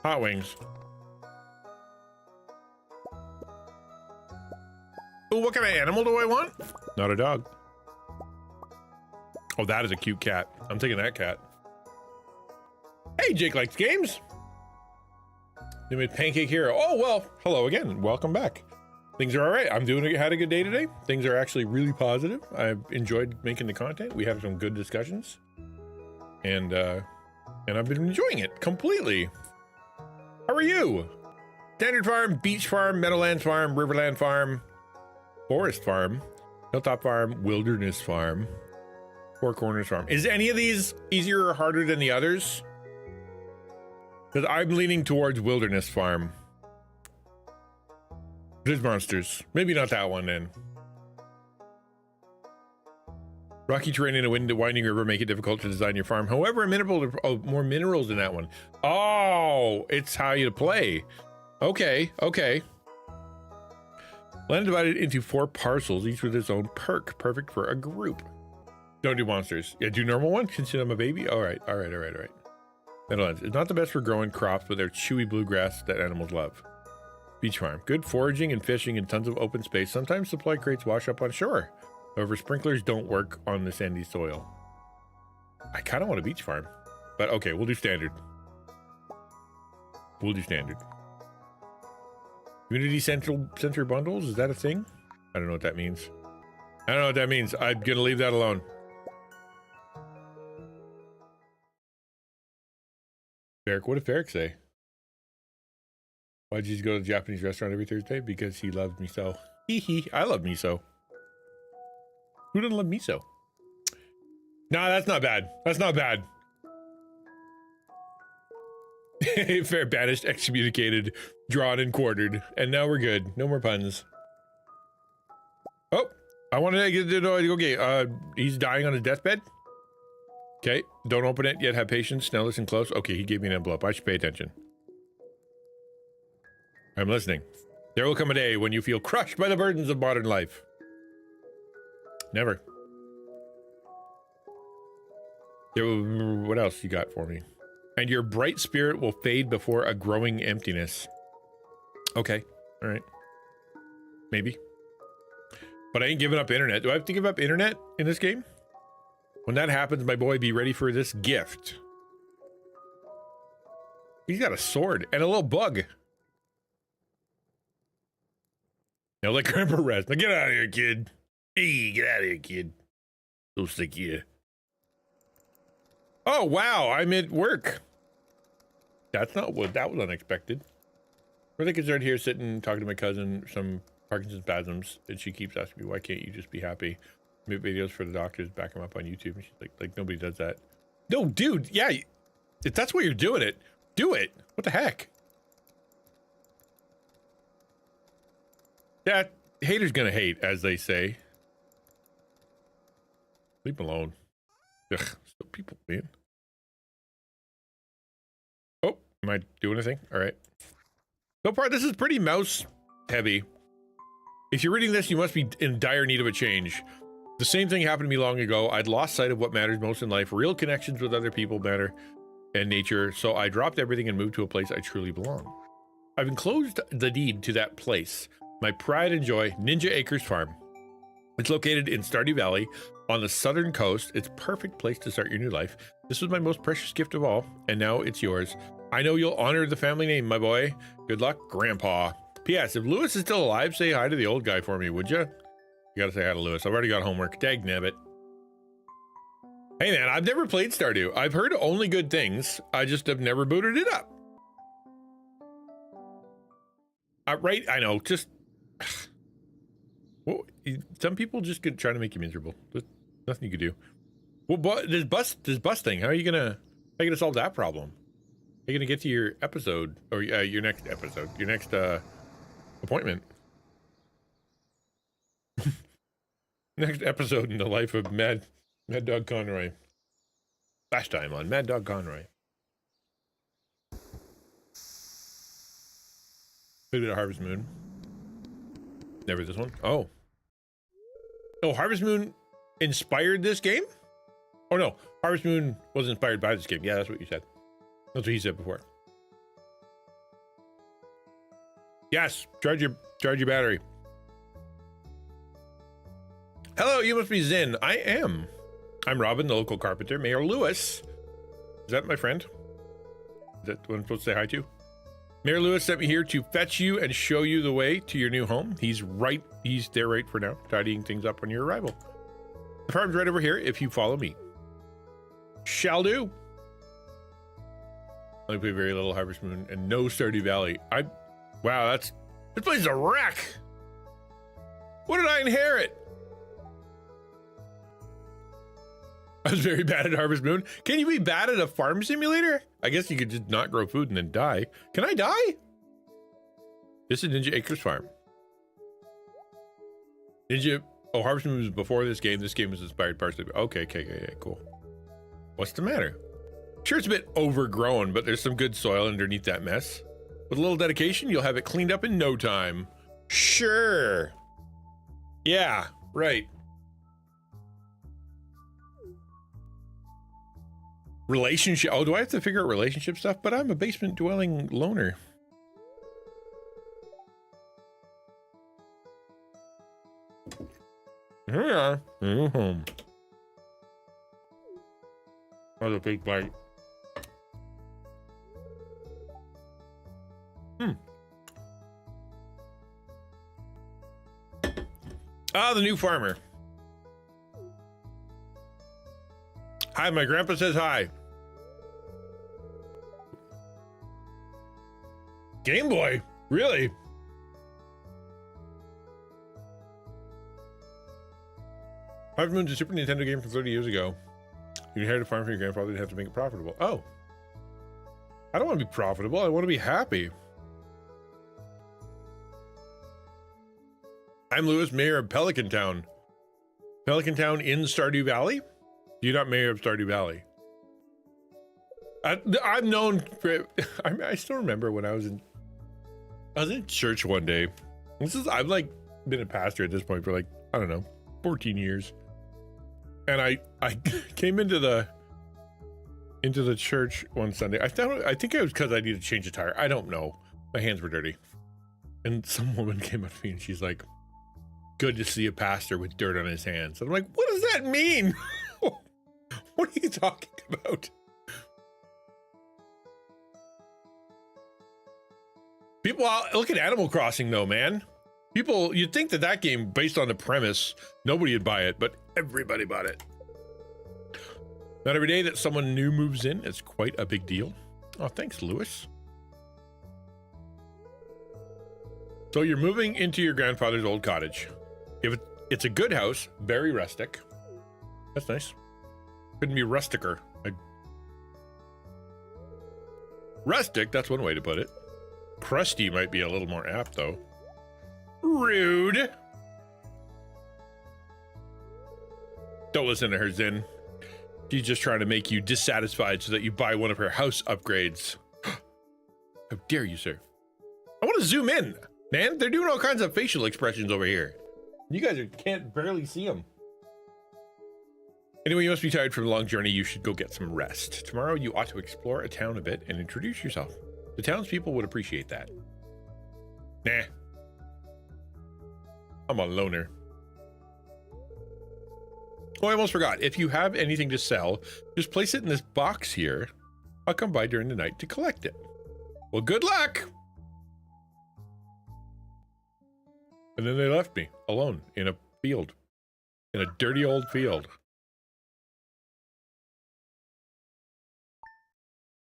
Hot wings. Ooh, what kind of animal do I want? Not a dog. Oh, that is a cute cat. I'm taking that cat. Hey, Jake likes games. They made Pancake Hero. Oh, well, hello again. Welcome back. Things are all right. Had a good day today. Things are actually really positive. I've enjoyed making the content. We had some good discussions. And I've been enjoying it completely. How are you? Standard Farm, Beach Farm, Meadowlands Farm, Riverland Farm, Forest Farm, Hilltop Farm, Wilderness Farm, Four Corners Farm. Is any of these easier or harder than the others? Because I'm leaning towards Wilderness Farm. There's monsters. Maybe not that one then. Rocky terrain and a winding river make it difficult to design your farm. However, more minerals in that one. Oh, it's how you play. Okay, okay. Land divided into 4 parcels, each with its own perk. Perfect for a group. Don't do monsters. Yeah, do normal one. Consider them a baby. All right. Meadowlands. It's not the best for growing crops, but they're chewy bluegrass that animals love. Beach farm. Good foraging and fishing and tons of open space. Sometimes supply crates wash up on shore. However, sprinklers don't work on the sandy soil. I kind of want a beach farm, but okay, we'll do standard. Community center bundles, is that a thing? I don't know what that means. I'm gonna leave that alone. Eric, what did Eric say? Why'd you go to the Japanese restaurant every Thursday? Because he loved miso. I love miso. Who doesn't love miso? Nah, that's not bad. Fair, banished, excommunicated, drawn, and quartered. And now we're good. No more puns. Oh, I wanted to get okay. He's dying on his deathbed. Okay, don't open it yet. Have patience. Now listen close. Okay, he gave me an envelope. I should pay attention. I'm listening. There will come a day when you feel crushed by the burdens of modern life. Never. What else you got for me? And your bright spirit will fade before a growing emptiness. Okay. All right. Maybe. But I ain't giving up internet. Do I have to give up internet in this game? When that happens, my boy, be ready for this gift. He's got a sword and a little bug. Now let Grandpa rest. Now get out of here, kid. Hey, get out of here, kid. So sick of you. Oh, wow. I'm at work. That's not what, that was unexpected. We're the kids right here sitting, talking to my cousin, some Parkinson's spasms, and she keeps asking me, why can't you just be happy? Make videos for the doctors, back them up on YouTube. And she's like nobody does that. No, dude, yeah. If that's what you're doing it, do it. What the heck? Yeah, haters gonna hate, as they say. Leave them alone. Ugh, still people, man. Oh, am I doing anything? All right. So far, this is pretty mouse heavy. If you're reading this, you must be in dire need of a change. The same thing happened to me long ago. I'd lost sight of what matters most in life. Real connections with other people matter and nature. So I dropped everything and moved to a place I truly belong. I've enclosed the deed to that place. My pride and joy, Ninja Acres Farm. It's located in Stardew Valley on the southern coast. It's a perfect place to start your new life. This was my most precious gift of all, and now it's yours. I know you'll honor the family name, my boy. Good luck, Grandpa. P.S. If Lewis is still alive, say hi to the old guy for me, would you? You gotta say hi to Lewis. I've already got homework. Dag nabbit. Hey man, I've never played Stardew. I've heard only good things. I just have never booted it up. Right, I know, just... Well, some people just get trying to make you miserable. There's nothing you can do. Well, but this bus thing, how are you gonna solve that problem? How are you gonna get to your episode, or your next episode, your next appointment? Next episode in the life of Mad Dog Conroy. Last time on Mad Dog Conroy. Maybe the Harvest Moon. Never this one. Oh. Oh, Harvest Moon inspired this game? Oh no, Harvest Moon was inspired by this game. Yeah, that's what you said. That's what he said before. Yes, charge your battery. Hello, you must be Zen. I am. I'm Robin, the local carpenter. Mayor Lewis. Is that my friend? Is that what I'm supposed to say hi to? Mayor Lewis sent me here to fetch you and show you the way to your new home. He's there right for now, tidying things up on your arrival. The farm's right over here if you follow me. Shall do. I play very little Harvest Moon and no Stardew Valley. Wow, this place is a wreck. What did I inherit? I was very bad at Harvest Moon. Can you be bad at a farm simulator? I guess you could just not grow food and then die. Can I die? This is Ninja Acres Farm. Harvest Moon was before this game. This game was inspired partially. Okay, cool. What's the matter? Sure, it's a bit overgrown, but there's some good soil underneath that mess. With a little dedication, you'll have it cleaned up in no time. Sure. Yeah, right. Relationship. Oh, do I have to figure out relationship stuff? But I'm a basement dwelling loner. Yeah. Mm-hmm. That was a big bite. Ah, the new farmer. Hi, my grandpa says hi. Game Boy? Really? Harvest Moon's a Super Nintendo game from 30 years ago. You inherit a farm from your grandfather and have to make it profitable. Oh. I don't want to be profitable. I want to be happy. I'm Lewis, mayor of Pelican Town. Pelican Town in Stardew Valley? You're not mayor of Stardew Valley. I'm known for... I still remember when I was in church one day. I've like been a pastor at this point for like, I don't know, 14 years. And I came into the church one Sunday. I think it was because I needed to change a tire. I don't know. My hands were dirty. And some woman came up to me and she's like, good to see a pastor with dirt on his hands. And I'm like, what does that mean? What are you talking about? People look at Animal Crossing though, man. People, you'd think that that game, based on the premise, nobody would buy it, but everybody bought it. Not every day that someone new moves in, it's quite a big deal. Oh, thanks, Lewis. So you're moving into your grandfather's old cottage. If it's a good house, very rustic. That's nice. Couldn't be rusticer. Rustic, that's one way to put it. Crusty might be a little more apt, though. Rude. Don't listen to her, Zin. She's just trying to make you dissatisfied so that you buy one of her house upgrades. How dare you, sir? I want to zoom in, man. They're doing all kinds of facial expressions over here. You guys can't barely see them. Anyway, you must be tired from a long journey. You should go get some rest. Tomorrow, you ought to explore a town a bit and introduce yourself. The townspeople would appreciate that. Nah. I'm a loner. Oh, I almost forgot. If you have anything to sell, just place it in this box here. I'll come by during the night to collect it. Well, good luck. And then they left me alone in a field, in a dirty old field.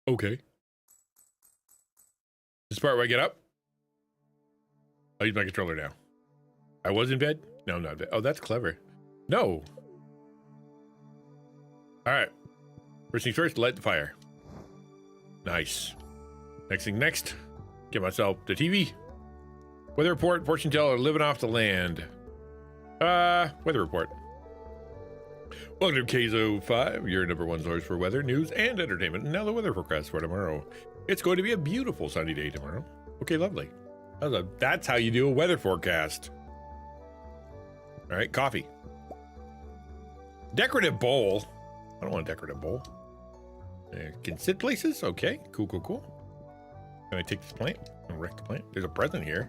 Okay. This part where I get up. I'll use my controller now. I was in bed? No, I'm not in bed. Oh, that's clever. No. All right. First things first, light the fire. Nice. Next thing next, get myself the TV. Weather report, fortune teller, living off the land. Weather report. Welcome to KZO5, your number one source for weather, news, and entertainment. And now the weather forecast for tomorrow. It's going to be a beautiful sunny day tomorrow. Okay, lovely. That's how you do a weather forecast. All right, coffee. Decorative bowl. I don't want a decorative bowl. Can sit places? Okay, cool, cool, cool. Can I take this plant and wreck the plant? There's a present here.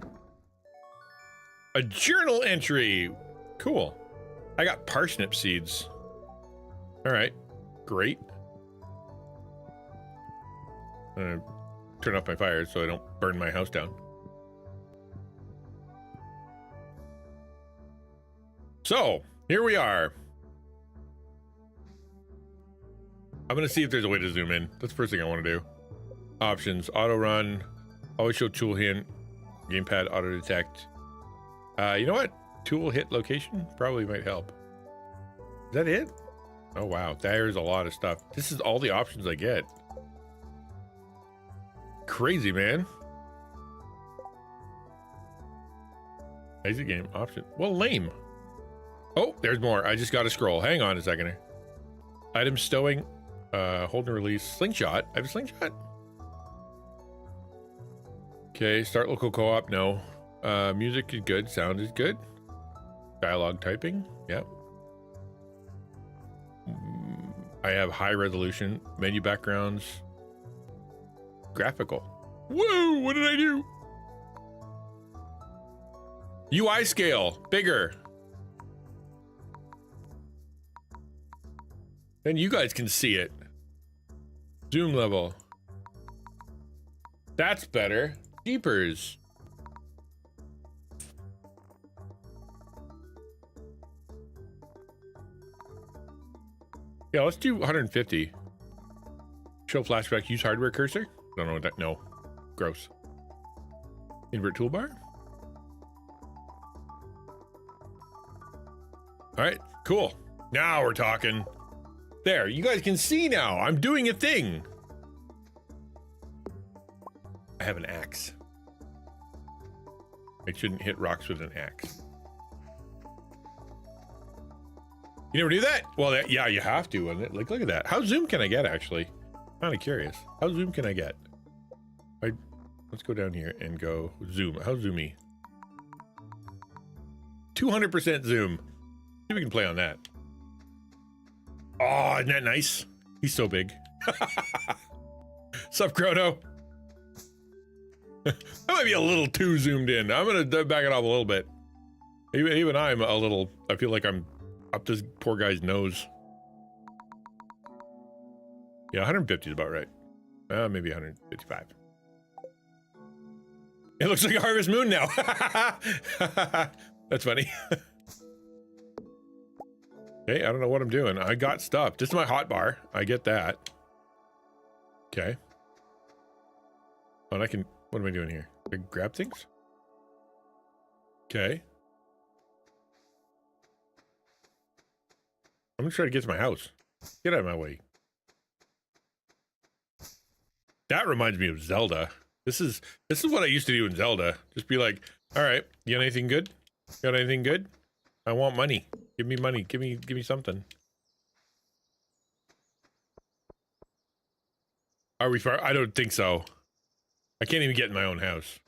A journal entry. Cool. I got parsnip seeds. All right, great. I'm gonna turn off my fire so I don't burn my house down. So, here we are. I'm gonna see if there's a way to zoom in. That's the first thing I want to do. Options, auto run, always show tool hint, gamepad auto detect. You know what? Tool hit location probably might help. Is that it? Oh wow, there's a lot of stuff. This is all the options I get. Crazy, man. Exit game option. Well, lame. Oh, there's more. I just got to scroll. Hang on a second here. Item stowing. Hold and release. Slingshot. I have a slingshot. Okay, start local co-op. No. Music is good. Sound is good. Dialogue typing. Yep. I have high resolution. Menu backgrounds. Graphical. Whoa, what did I do? UI scale. Bigger. Then you guys can see it. Zoom level. That's better. Jeepers. Yeah, let's do 150. Show flashback, use hardware cursor. Don't know what that, no. Gross. Invert toolbar. All right, cool. Now we're talking. There, you guys can see now. I'm doing a thing. I have an axe. I shouldn't hit rocks with an axe. You never do that? Well, yeah, you have to, wouldn't it? Like, look at that. How zoom can I get, actually? Kind of curious. How zoom can I get? Let's go down here and go zoom. How zoomy? 200% zoom. See if we can play on that. Oh, isn't that nice? He's so big. Sup, Chrono? That might be a little too zoomed in. I'm gonna back it off a little bit. Even I'm a little, I feel like I'm up this poor guy's nose. Yeah, 150 is about right. Maybe 155. It looks like a Harvest Moon now. That's funny. Okay, I don't know what I'm doing. I got stuff. This is my hot bar. I get that. Okay. Oh, and I can, what am I doing here? I grab things? Okay. I'm gonna try to get to my house. Get out of my way. That reminds me of Zelda. This is what I used to do in Zelda. Just be like, all right, you got anything good? Got anything good? I want money. Give me money. Give me something. Are we far? I don't think so. I can't even get in my own house.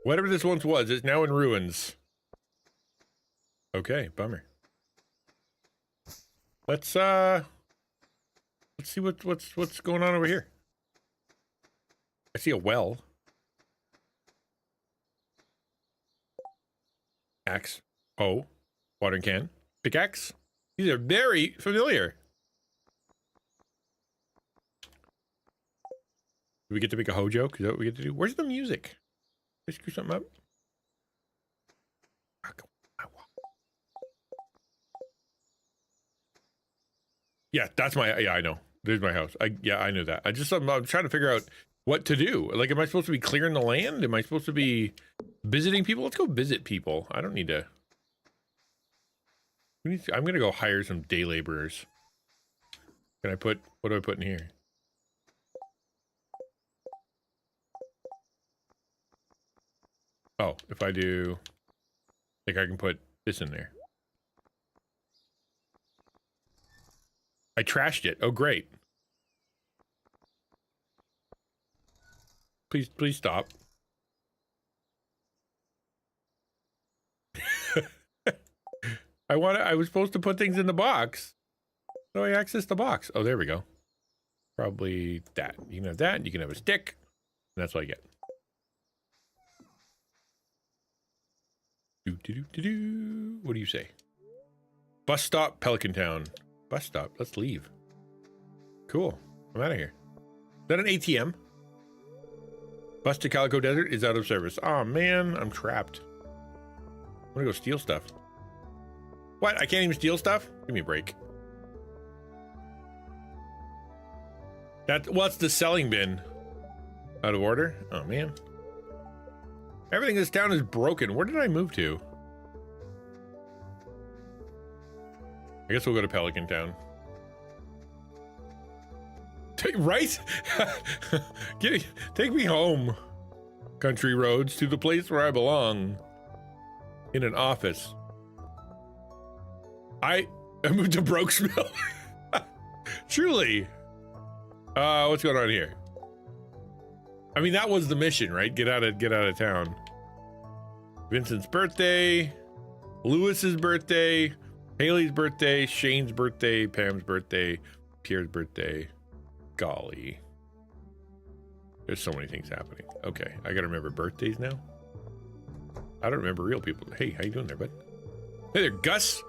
Whatever this once was, it's now in ruins. Okay, bummer. Let's see what's going on over here. I see a well. Axe. Oh. Watering can. Pickaxe. These are very familiar. Do we get to make a hoe joke? Is that what we get to do? Where's the music? Did I screw something up? Yeah, that's my, yeah, I know. There's my house. Yeah, I knew that. I'm trying to figure out what to do. Like, am I supposed to be clearing the land? Am I supposed to be visiting people? Let's go visit people. I don't need to. I'm going to go hire some day laborers. Can I put, what do I put in here? Oh, if I do, like I can put this in there. I trashed it. Oh, great. Please stop. I was supposed to put things in the box. How do I access the box? Oh, there we go. Probably that. You can have that. You can have a stick. And that's what I get. What do you say? Bus stop, Pelican Town. Bus stop. Let's leave. Cool. I'm out of here. Is that an ATM? Bus to Calico Desert is out of service. Oh man, I'm trapped. I'm gonna go steal stuff. What? I can't even steal stuff? Give me a break. What's the selling bin? Out of order? Oh man. Everything in this town is broken. Where did I move to? I guess we'll go to Pelican Town. Right? Take me home. Country roads to the place where I belong. In an office. I moved to Brokesville. Truly. What's going on here? I mean, that was the mission, right? Get out of town. Vincent's birthday, Lewis's birthday, Haley's birthday, Shane's birthday, Pam's birthday, Pierre's birthday. Golly. There's so many things happening. Okay, I gotta remember birthdays now. I don't remember real people. Hey, how you doing there, bud? Hey there, Gus.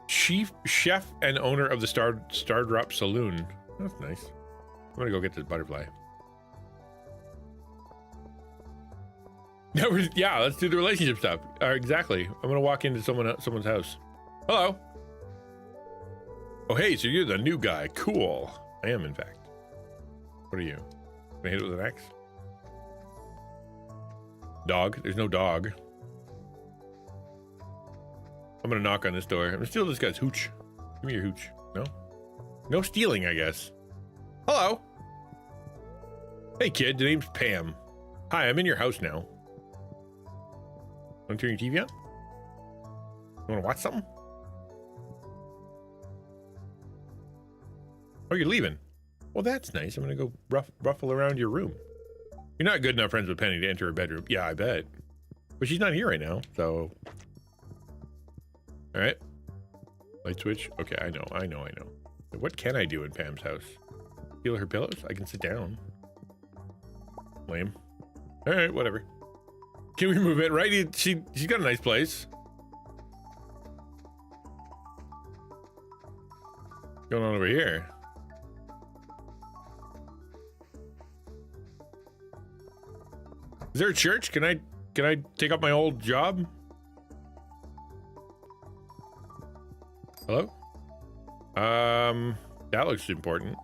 Chief chef and owner of the Stardrop Saloon. That's nice. I'm gonna go get this butterfly. Yeah, let's do the relationship stuff. Exactly. I'm gonna walk into someone's house. Hello. Oh, hey, so you're the new guy. Cool. I am, in fact. What are you? Can I hit it with an axe? Dog. There's no dog. I'm gonna knock on this door. I'm gonna steal this guy's hooch. Give me your hooch. No? No stealing, I guess. Hello. Hey, kid. The name's Pam. Hi, I'm in your house now. Want to turn your TV on? You want to watch something? Oh, you're leaving. Well, that's nice. I'm going to go ruffle around your room. You're not good enough friends with Penny to enter her bedroom. Yeah, I bet. But she's not here right now, so... All right. Light switch. Okay, I know. What can I do in Pam's house? Steal her pillows? I can sit down. Lame. All right, whatever. Can we move it? Right? She's got a nice place. What's going on over here? Is there a church? Can I take up my old job? Hello? That looks important.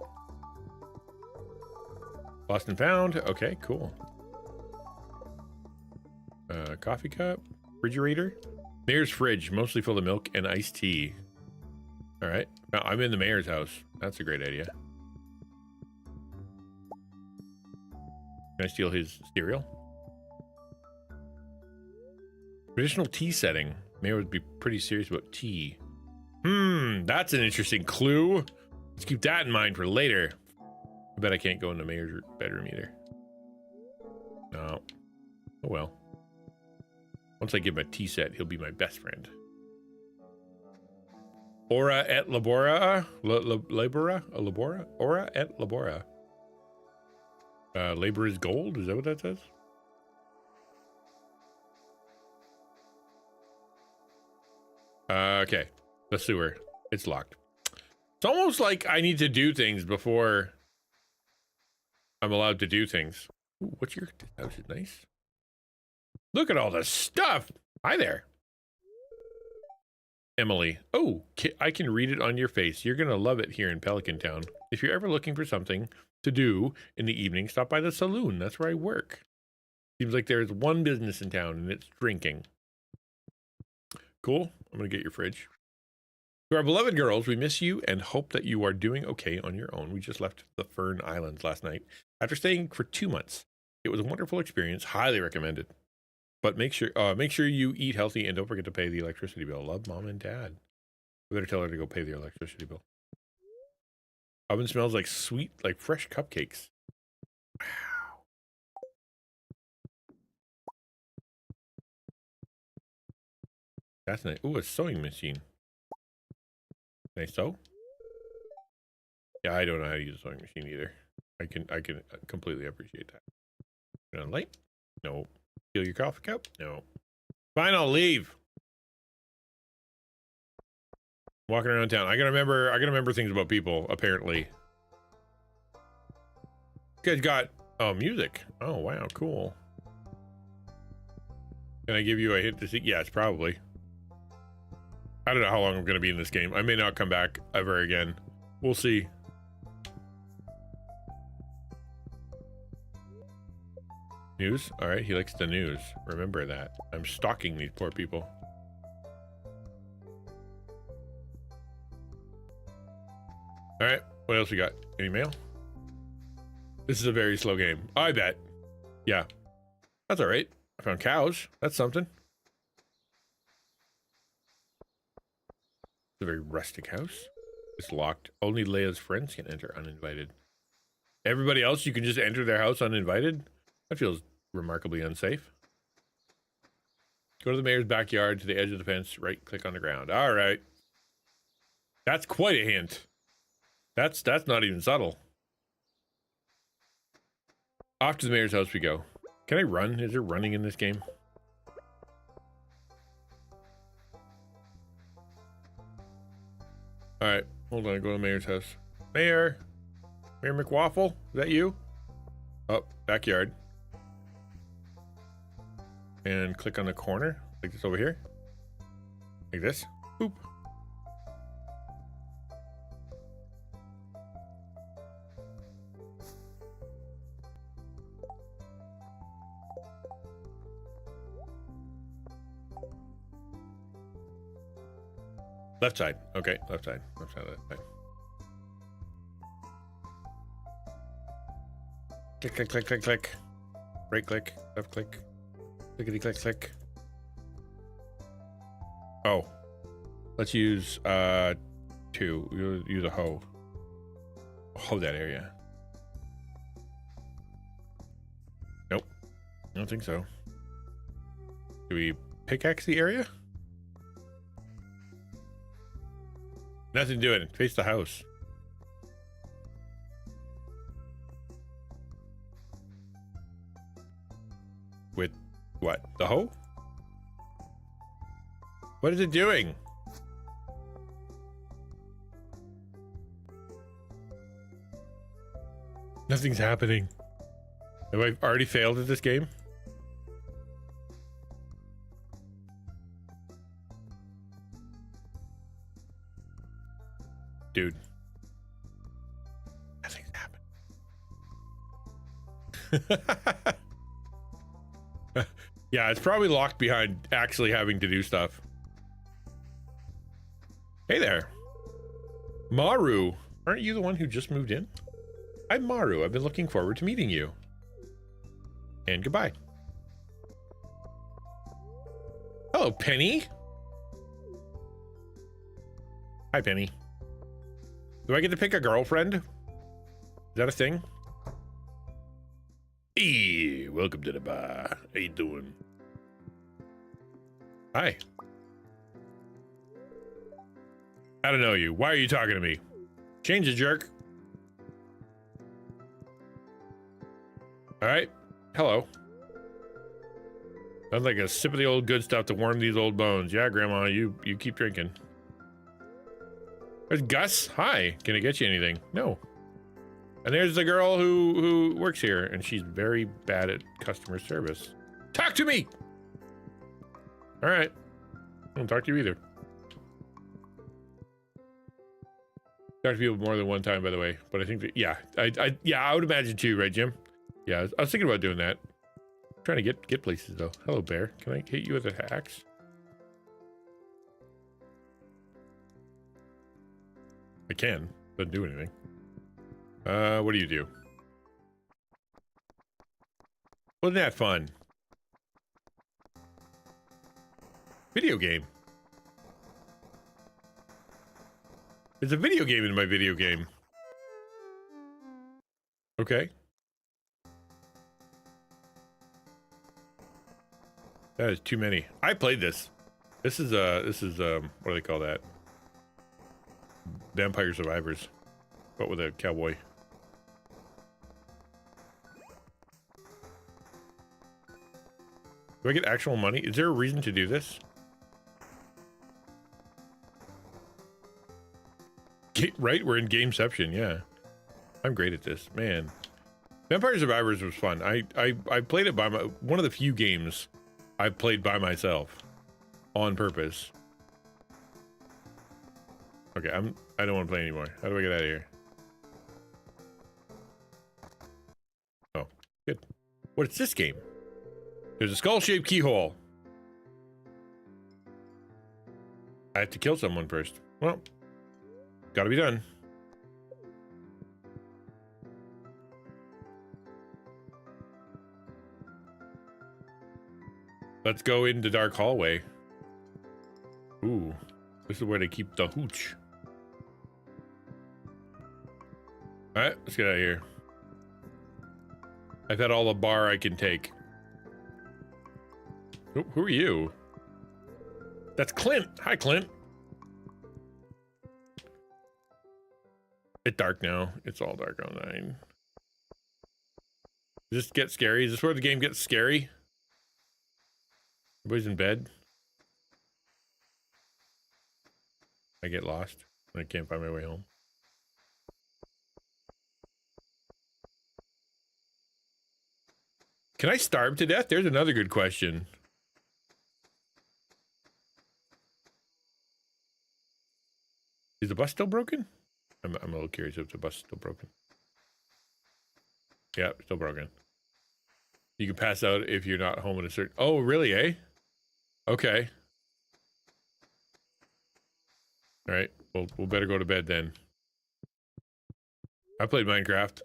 Lost and found. Okay, cool. Coffee cup, refrigerator. Mayor's fridge, mostly full of milk and iced tea. All right, now I'm in the mayor's house. That's a great idea. Can I steal his cereal? Traditional tea setting. Mayor would be pretty serious about tea. That's an interesting clue. Let's keep that in mind for later. I bet I can't go in the mayor's bedroom either. No. Oh well. Once I give him a tea set, he'll be my best friend. Ora et labora? Labora? Labora? Ora et labora. Labor is gold? Is that what that says? Okay. The sewer. It's locked. It's almost like I need to do things before I'm allowed to do things. Ooh, what's your house? Is nice. Look at all the stuff. Hi there. Emily. Oh, I can read it on your face. You're going to love it here in Pelican Town. If you're ever looking for something to do in the evening, stop by the saloon. That's where I work. Seems like there's one business in town and it's drinking. Cool. I'm going to get your fridge. To our beloved girls, we miss you and hope that you are doing okay on your own. We just left the Fern Islands last night after staying for 2 months. It was a wonderful experience. Highly recommended. But make sure you eat healthy and don't forget to pay the electricity bill. Love, Mom and Dad. We better tell her to go pay the electricity bill. Oven smells like sweet, like fresh cupcakes. Wow. That's nice. Ooh, a sewing machine. Can I sew? Yeah, I don't know how to use a sewing machine either. I can completely appreciate that. Turn on light? No. Steal your coffee cup? No. Fine, I'll leave. Walking around town. I gotta remember things about people, apparently. You guys got music. Oh wow, cool. Can I give you a hint to see? Yes, probably. I don't know how long I'm gonna be in this game. I may not come back ever again. We'll see. News? Alright, he likes the news. Remember that. I'm stalking these poor people. Alright, what else we got? Any mail? This is a very slow game. I bet. Yeah. That's alright. I found cows. That's something. It's a very rustic house. It's locked. Only Leia's friends can enter uninvited. Everybody else, you can just enter their house uninvited? That feels remarkably unsafe. Go to the mayor's backyard to the edge of the fence, right click on the ground. All right. That's quite a hint. That's not even subtle. Off to the mayor's house we go. Can I run? Is there running in this game? All right, hold on, go to the mayor's house. Mayor McWaffle, is that you? Oh, backyard. And click on the corner, like this over here. Like this. Boop. Left side. Okay, left side. Left side, left side. Click, click, click, click, click. Right click, left click. Clickety click click. Oh. Let's use 2. We'll use a hoe. Hoe that area. Nope. I don't think so. Do we pickaxe the area? Nothing doing. Face the house. What? The hoe? What is it doing? Nothing's happening. Have I already failed at this game? Dude. Nothing's happening. Yeah, it's probably locked behind actually having to do stuff. Hey there. Maru. Aren't you the one who just moved in? I'm Maru. I've been looking forward to meeting you. And goodbye. Hello, Penny. Hi, Penny. Do I get to pick a girlfriend? Is that a thing? Hey, welcome to the bar. How you doing? Hi. I don't know you. Why are you talking to me? Change the jerk. All right. Hello. Sounds like a sip of the old good stuff to warm these old bones. Yeah, Grandma, you keep drinking. There's Gus. Hi. Can I get you anything? No. And there's the girl who works here, and she's very bad at customer service. Talk to me! All right. I don't talk to you either. Talk to people more than one time, by the way. But I think that, yeah, I would imagine too, right, Jim? Yeah, I was thinking about doing that. I'm trying to get places though. Hello, bear. Can I hit you with an axe? I can. Doesn't do anything. What do you do? Wasn't that fun? Video game. There's a video game in my video game. Okay. That is too many. I played this. This is what do they call that? Vampire Survivors. But with a cowboy. Do I get actual money? Is there a reason to do this? Right? We're in Gameception, yeah. I'm great at this. Man. Vampire Survivors was fun. I played it by one of the few games I played by myself. On purpose. Okay, I don't want to play anymore. How do I get out of here? Oh, good. What's this game? There's a skull-shaped keyhole. I have to kill someone first. Well, gotta be done. Let's go into dark hallway. Ooh, this is where they keep the hooch. All right, let's get out of here. I've had all the bar I can take. Who are you? That's Clint. Hi, Clint. It's dark now. It's all dark online. Does this get scary? Is this where the game gets scary? Everybody's in bed. I get lost. I can't find my way home. Can I starve to death? There's another good question. Is the bus still broken? I'm a little curious if the bus is still broken. Yeah, still broken. You can pass out if you're not home at a certain... Oh, really, eh? Okay. All right, we'll better go to bed then. I played Minecraft.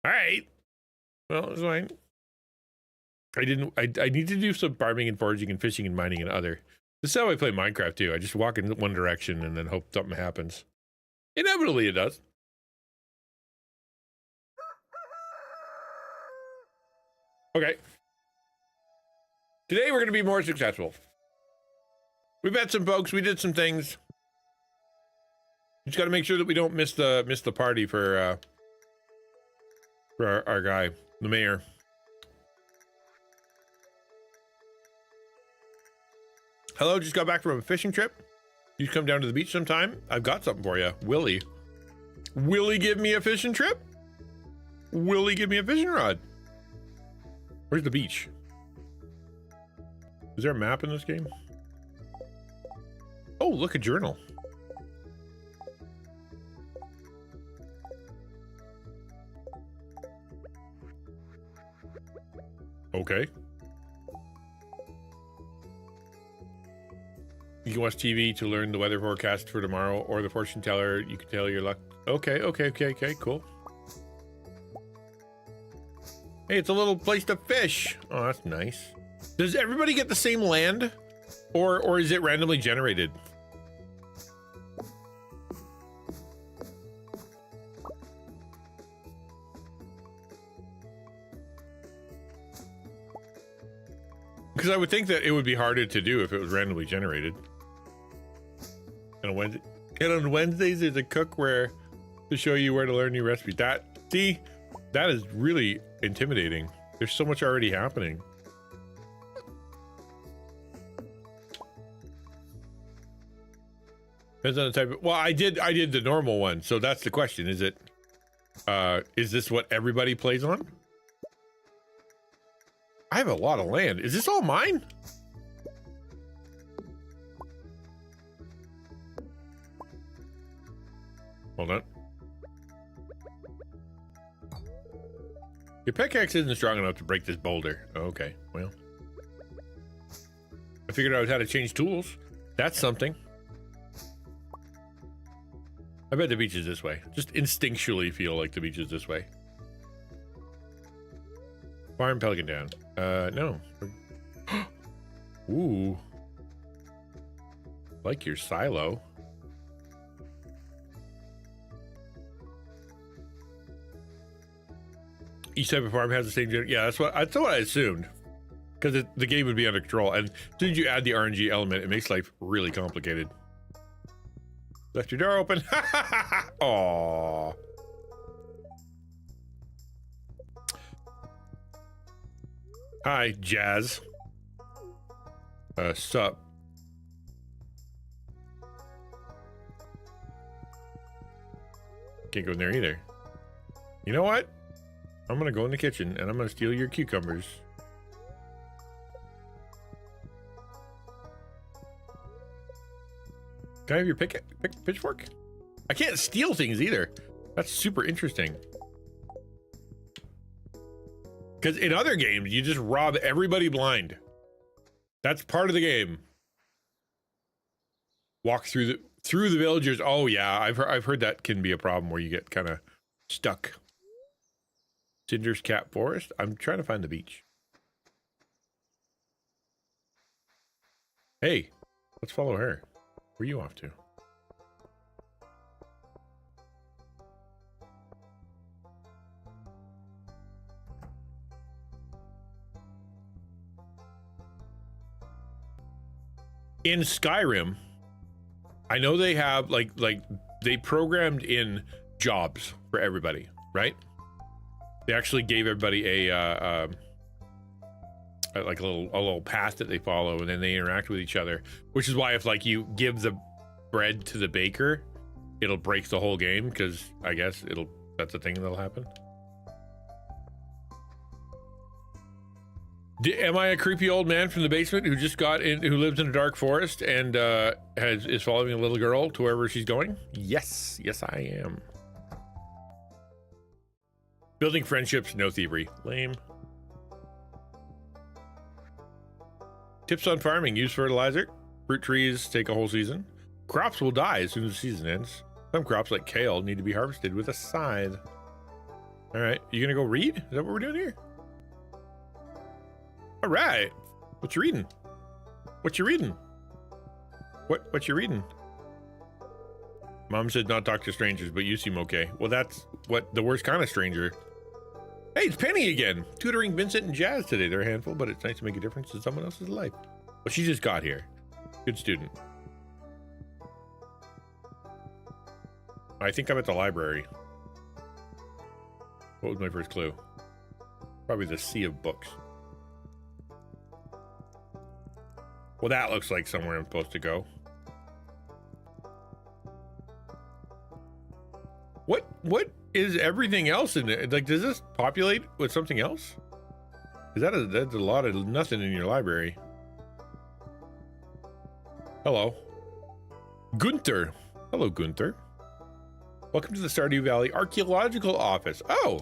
All right. Well, it's fine. I need to do some farming and foraging and fishing and mining and other. This is how I play Minecraft too. I just walk in one direction and then hope something happens. Inevitably it does. Okay. Today we're going to be more successful. We met some folks. We did some things. Just got to make sure that we don't miss the party for our guy, the mayor. Hello, just got back from a fishing trip. You come down to the beach sometime? I've got something for you. Willie. Will he give me a fishing trip? Will he give me a fishing rod? Where's the beach? Is there a map in this game? Oh, look, a journal. Okay. You can watch TV to learn the weather forecast for tomorrow, or the fortune teller. You can tell your luck. Okay, cool. Hey, it's a little place to fish. Oh, that's nice. Does everybody get the same land, or is it randomly generated? Because I would think that it would be harder to do if it was randomly generated. And on Wednesdays, there's a cookware to show you where to learn new recipes. That is really intimidating. There's so much already happening. Depends on the type of, well, I did the normal one, so that's the question. Is this what everybody plays on? I have a lot of land. Is this all mine? Hold on. Your pickaxe isn't strong enough to break this boulder. Okay, well. I figured out how to change tools. That's something. I bet the beach is this way. Just instinctually feel like the beach is this way. Farm Pelican down. No. Ooh. Like your silo. Each type of farm has the same. Yeah, that's what I assumed. Because the game would be under control, and as soon as you add the RNG element, it makes life really complicated. Left your door open. Aww. Hi, Jazz. Sup? Can't go in there either. You know what? I'm gonna go in the kitchen and I'm gonna steal your cucumbers. Can I have your pitchfork? I can't steal things either. That's super interesting. Because in other games, you just rob everybody blind. That's part of the game. Walk through the villagers. Oh yeah, I've heard that can be a problem where you get kind of stuck. Cinder's Cap Forest. I'm trying to find the beach. Hey, let's follow her. Where are you off to? In Skyrim, I know they have like they programmed in jobs for everybody, right? They actually gave everybody a little path that they follow, and then they interact with each other. Which is why if like you give the bread to the baker, it'll break the whole game, because I guess that's the thing that'll happen. Am I a creepy old man from the basement who just got in, who lives in a dark forest and is following a little girl to wherever she's going? Yes, I am. Building friendships, no thievery. Lame. Tips on farming: use fertilizer. Fruit trees take a whole season. Crops will die as soon as the season ends. Some crops, like kale, need to be harvested with a scythe. All right, you gonna go read? Is that what we're doing here? All right. What you reading? What you reading? What you reading? Mom said not talk to strangers, but you seem okay. Well, that's what the worst kind of stranger. Hey, it's Penny again. Tutoring Vincent and Jazz today. They're a handful, but it's nice to make a difference in someone else's life. Well, she just got here. Good student. I think I'm at the library. What was my first clue? Probably the sea of books. Well, that looks like somewhere I'm supposed to go. What is everything else in it? Like, does this populate with something else? Because that's a lot of nothing in your library. Hello. Gunther. Hello, Gunther. Welcome to the Stardew Valley Archaeological Office. Oh!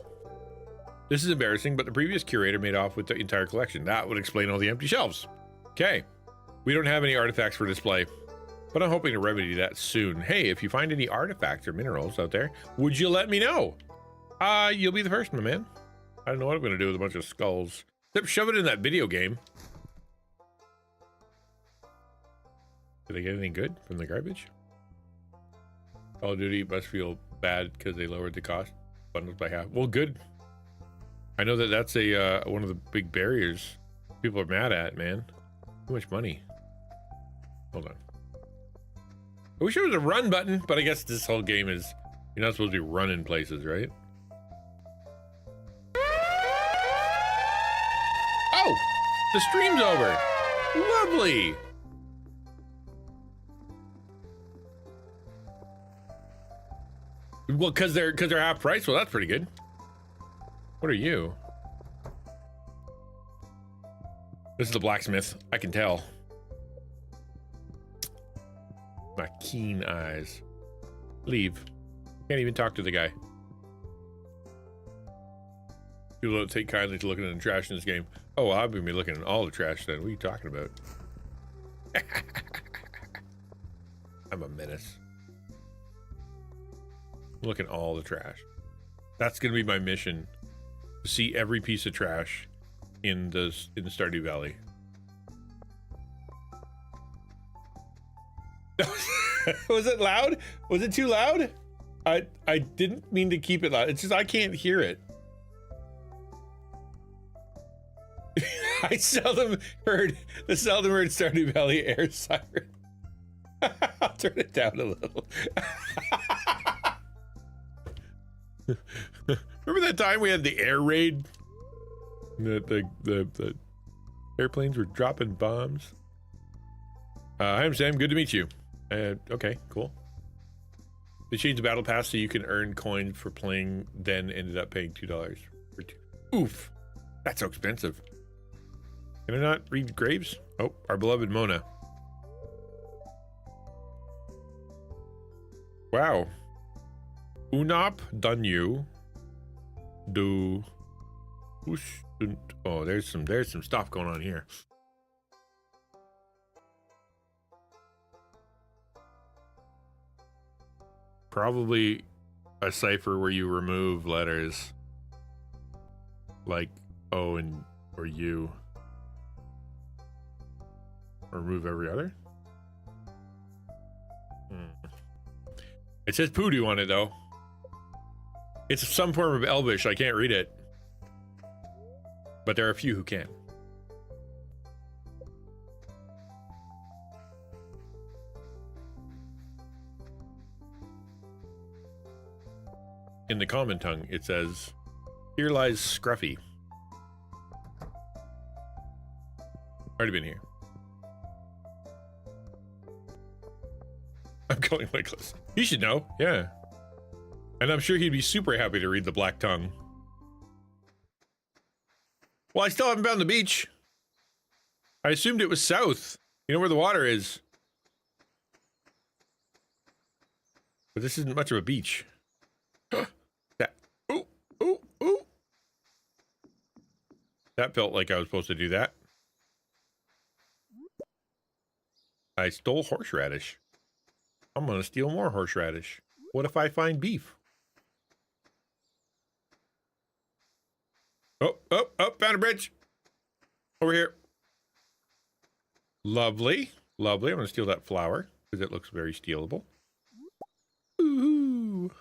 This is embarrassing, but the previous curator made off with the entire collection. That would explain all the empty shelves. Okay. We don't have any artifacts for display, but I'm hoping to remedy that soon. Hey, if you find any artifacts or minerals out there, would you let me know? You'll be the first, my man. I don't know what I'm going to do with a bunch of skulls. Except shove it in that video game. Did they get anything good from the garbage? Call of Duty must feel bad because they lowered the cost bundles by half. Well, good. I know that that's a one of the big barriers people are mad at, man. Too much money. Hold on. I wish there was a run button, but I guess this whole game is, you're not supposed to be running places, right? Oh, the stream's over. Lovely. Well, because they're half price. Well, that's pretty good. What are you? This is the blacksmith. I can tell. My keen eyes. Leave. Can't even talk to the guy. People don't take kindly to looking at the trash in this game. Oh, well, I've been looking at all the trash then. What are you talking about? I'm a menace. Look at all the trash. That's gonna be my mission. To see every piece of trash in the Stardew Valley. Was it loud? Was it too loud? I didn't mean to keep it loud. It's just I can't hear it. I seldom heard Stardew Valley air siren. I'll turn it down a little. Remember that time we had the air raid? The airplanes were dropping bombs. I'm Sam. Good to meet you. Okay, cool. They changed the battle pass so you can earn coins for playing. Then ended up paying $2 for two. Oof, that's so expensive. Can I not read graves? Oh, our beloved Mona. Wow. Unop Dunyu do. Oh, there's some stuff going on here. Probably a cipher where you remove letters like O and or U. Or remove every other. It says Poodoo on it though. It's some form of Elvish. I can't read it. But there are a few who can. In the common tongue, it says, "Here lies Scruffy." Already been here. I'm going like this. He should know, yeah. And I'm sure he'd be super happy to read the Black Tongue. Well, I still haven't found the beach. I assumed it was south. You know where the water is. But this isn't much of a beach. That, ooh, ooh, ooh. That felt like I was supposed to do that. I stole horseradish. I'm gonna steal more horseradish. What if I find beef? Oh, found a bridge. Over here. Lovely, lovely. I'm gonna steal that flower because it looks very stealable. Ooh.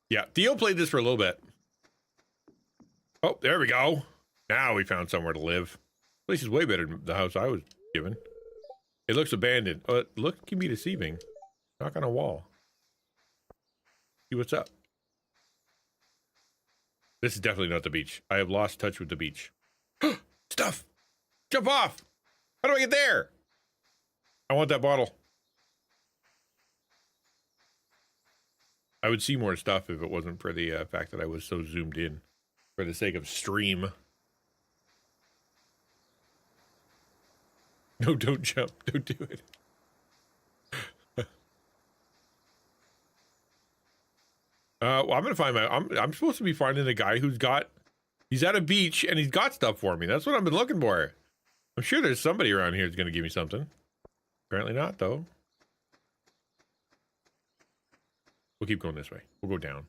Yeah, Theo played this for a little bit. Oh, there we go. Now we found somewhere to live. This place is way better than the house I was given. It looks abandoned. It can be deceiving. Knock on a wall. See what's up. This is definitely not the beach. I have lost touch with the beach. Stuff! Jump off! How do I get there? I want that bottle. I would see more stuff if it wasn't for the fact that I was so zoomed in for the sake of stream. No, don't jump. Don't do it. Well, I'm gonna find my. I'm supposed to be finding a guy he's at a beach and he's got stuff for me. That's what I've been looking for. I'm sure there's somebody around here who's gonna give me something. Apparently not, though. We'll keep going this way. We'll go down.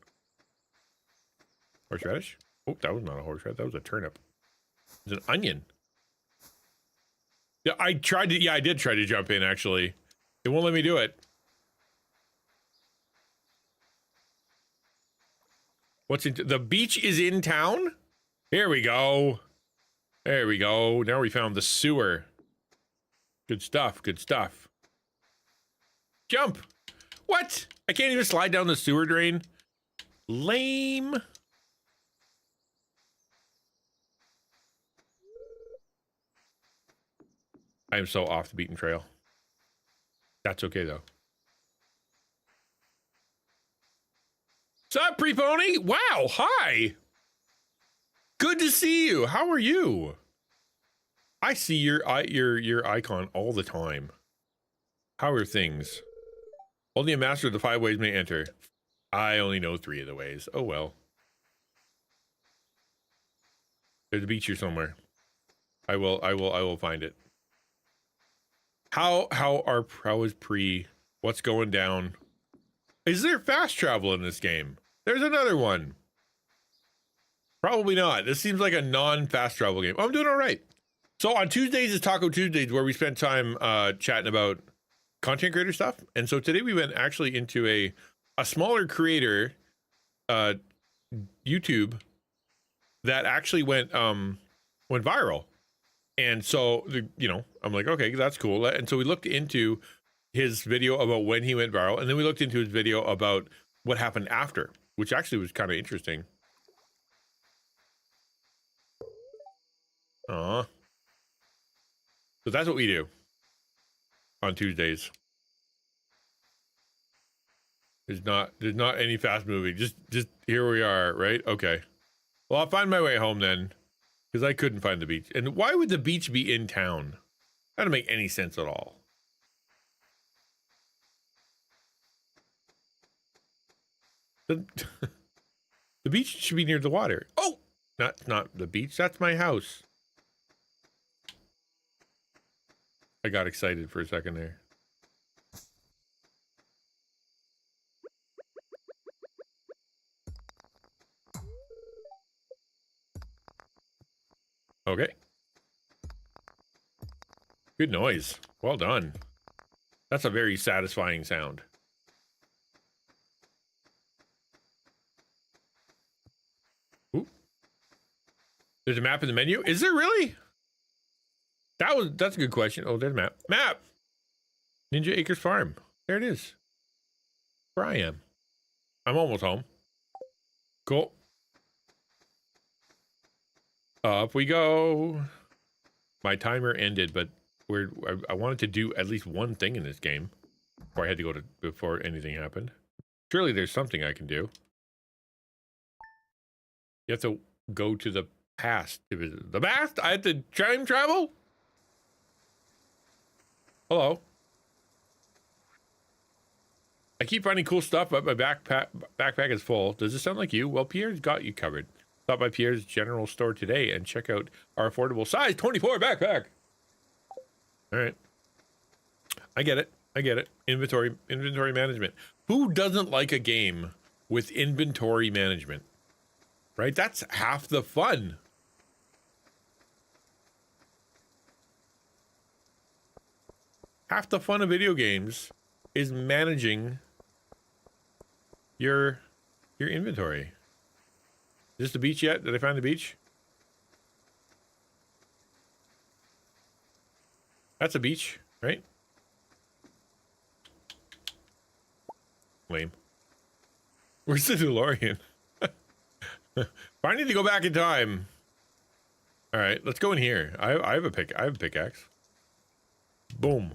Horseradish? Oh, that was not a horseradish. That was a turnip. It's an onion. Yeah, I tried to. Yeah, I did try to jump in. Actually, it won't let me do it. What's in the beach is in town? Here we go. There we go. Now we found the sewer. Good stuff. Good stuff. Jump. What? I can't even slide down the sewer drain. Lame. I am so off the beaten trail. That's okay though. What's up, Pre-Pony? Wow, hi. Good to see you. How are you? I see your icon all the time. How are things? Only a master of the 5 ways may enter. I only know 3 of the ways. Oh well. There's a beach here somewhere. I will find it. How is Pre? What's going down? Is there fast travel in this game? There's another one. Probably not. This seems like a non-fast travel game. I'm doing all right. So on Tuesdays is Taco Tuesdays, where we spend time chatting about content creator stuff. And so today we went actually into a smaller creator YouTube that actually went viral. And so I'm like, okay, that's cool. And so we looked into his video about when he went viral, and then we looked into his video about what happened after, which actually was kind of interesting. So that's what we do on Tuesdays. There's not any fast moving. Just here we are, right? Okay. Well, I'll find my way home then, because I couldn't find the beach. And why would the beach be in town? That doesn't make any sense at all. The beach should be near the water. Oh, not the beach. That's my house. I got excited for a second there. Okay. Good noise. Well done. That's a very satisfying sound. Ooh. There's a map in the menu? Is there really? That's a good question. Oh, there's a map. Map! Ninja Acres Farm. There it is. Where I am. I'm almost home. Cool. Up we go. My timer ended, but I wanted to do at least one thing in this game before I had to go before anything happened. Surely there's something I can do. You have to go to the past to visit the past. I have to time travel. Hello. I keep finding cool stuff, but my backpack is full. Does this sound like you? Well, Pierre's got you covered. Stop by Pierre's general store today and check out our affordable size 24 backpack. All right. I get it. Inventory management. Who doesn't like a game with inventory management? Right? That's half the fun. Half the fun of video games is managing your inventory. Is this the beach yet? Did I find the beach? That's a beach, right? Lame. Where's the DeLorean? I need to go back in time. All right, let's go in here. I have a pickaxe. Boom.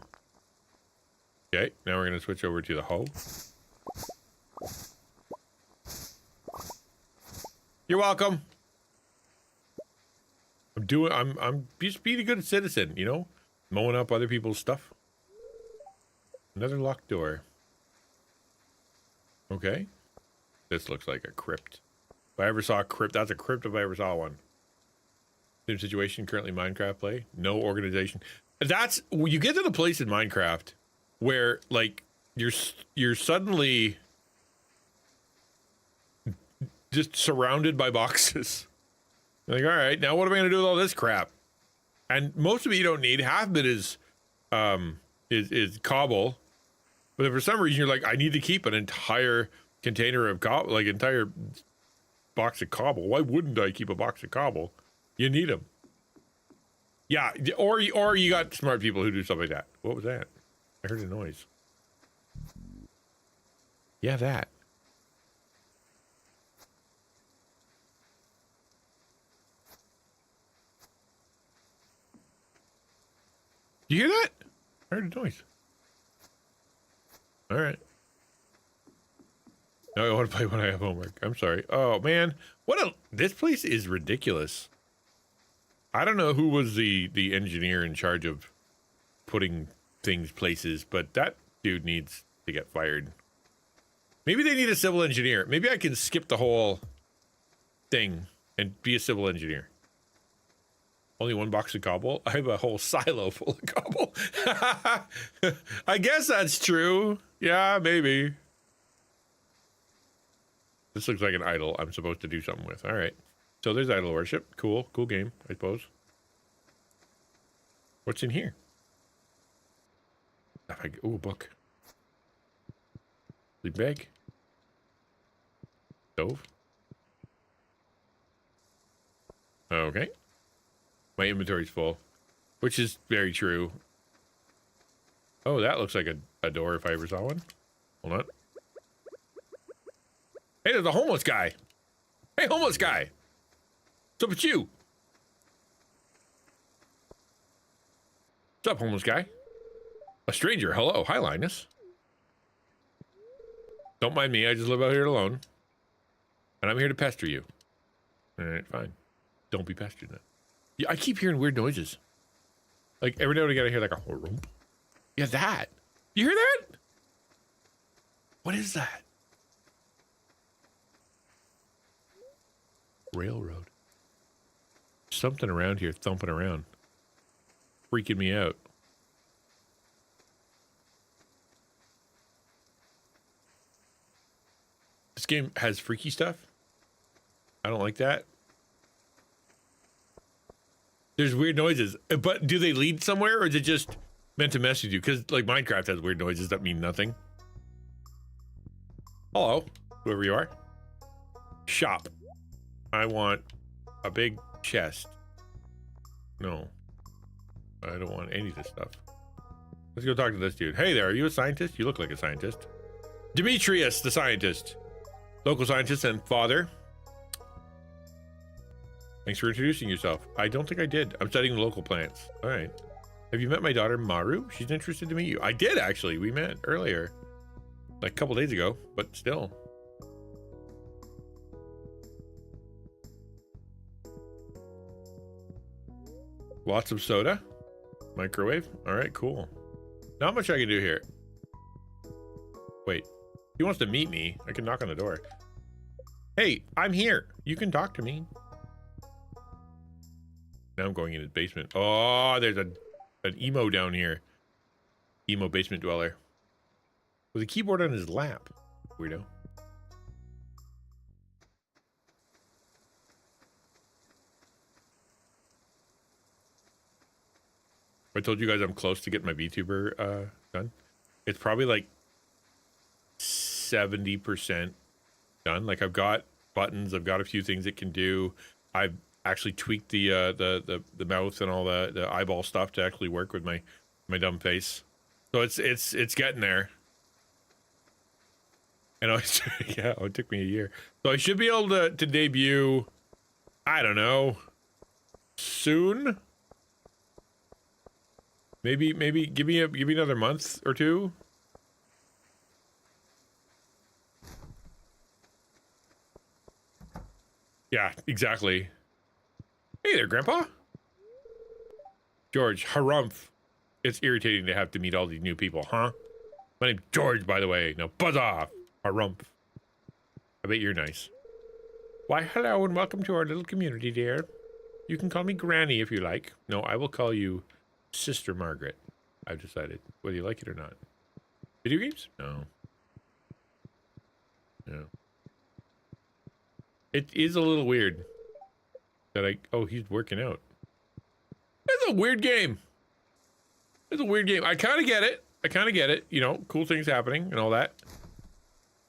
Okay, now we're gonna switch over to the hoe. You're welcome. I'm just being a good citizen, you know? Mowing up other people's stuff. Another locked door. Okay. This looks like a crypt. If I ever saw a crypt, that's a crypt if I ever saw one. Same situation, currently Minecraft play. No organization. That's, you get to the place in Minecraft where, like, you're suddenly just surrounded by boxes. Like, all right, now what am I going to do with all this crap? And most of it you don't need. Half of it is cobble. But if for some reason you're like, I need to keep an entire container of cobble, like entire box of cobble. Why wouldn't I keep a box of cobble? You need them. Yeah, or you got smart people who do stuff like that. What was that? I heard a noise. Yeah, that. You hear that? I heard a noise. All right. No, I want to play when I have homework. I'm sorry. Oh man, this place is ridiculous. I don't know who was the engineer in charge of putting things places, but that dude needs to get fired. Maybe they need a civil engineer. Maybe I can skip the whole thing and be a civil engineer. Only one box of cobble? I have a whole silo full of cobble. I guess that's true. Yeah, maybe. This looks like an idol I'm supposed to do something with. All right. So there's idol worship. Cool. Cool game, I suppose. What's in here? Ooh, a book. Sleep bag. Stove. Okay. My inventory's full, which is very true. Oh, that looks like a door if I ever saw one. Hold on. Hey, there's a homeless guy. Hey, homeless guy. What's up with you? What's up, homeless guy? A stranger. Hello. Hi, Linus. Don't mind me. I just live out here alone. And I'm here to pester you. All right, fine. Don't be pestered then. Yeah, I keep hearing weird noises. Like, every now and again I hear like a rump. Yeah, that. You hear that? What is that? Railroad. Something around here thumping around. Freaking me out. This game has freaky stuff. I don't like that. There's weird noises, but do they lead somewhere or is it just meant to mess with you? Because like Minecraft has weird noises that mean nothing. Hello, whoever you are. Shop. I want a big chest. No, I don't want any of this stuff. Let's go talk to this dude. Hey there, are you a scientist? You look like a scientist. Demetrius, the scientist. Local scientist and father. Thanks for introducing yourself. I don't think I did. I'm studying local plants. All right. Have you met my daughter, Maru? She's interested to meet you. I did, actually. We met earlier. Like a couple days ago, but still. Lots of soda. Microwave. All right, cool. Not much I can do here. Wait. He wants to meet me. I can knock on the door. Hey, I'm here. You can talk to me. Now I'm going in his basement. Oh, there's an emo down here. Emo basement dweller. With a keyboard on his lap. Weirdo. I told you guys I'm close to getting my VTuber done. It's probably like 70% done. Like I've got buttons, I've got a few things it can do. I've actually tweaked the mouth and all the eyeball stuff to actually work with my dumb face. So it's getting there. And yeah, it took me a year. So I should be able to debut, I don't know, soon. Maybe give me another month or two. Yeah, exactly. Hey there, Grandpa. George, harumph. It's irritating to have to meet all these new people, huh? My name's George, by the way. Now buzz off, harumph. I bet you're nice. Why, hello and welcome to our little community, dear. You can call me Granny if you like. No, I will call you Sister Margaret. I've decided, whether you like it or not. Video games? No. No. It is a little weird that oh, he's working out. It's a weird game. It's a weird game. I kind of get it. I kind of get it. You know, cool things happening and all that.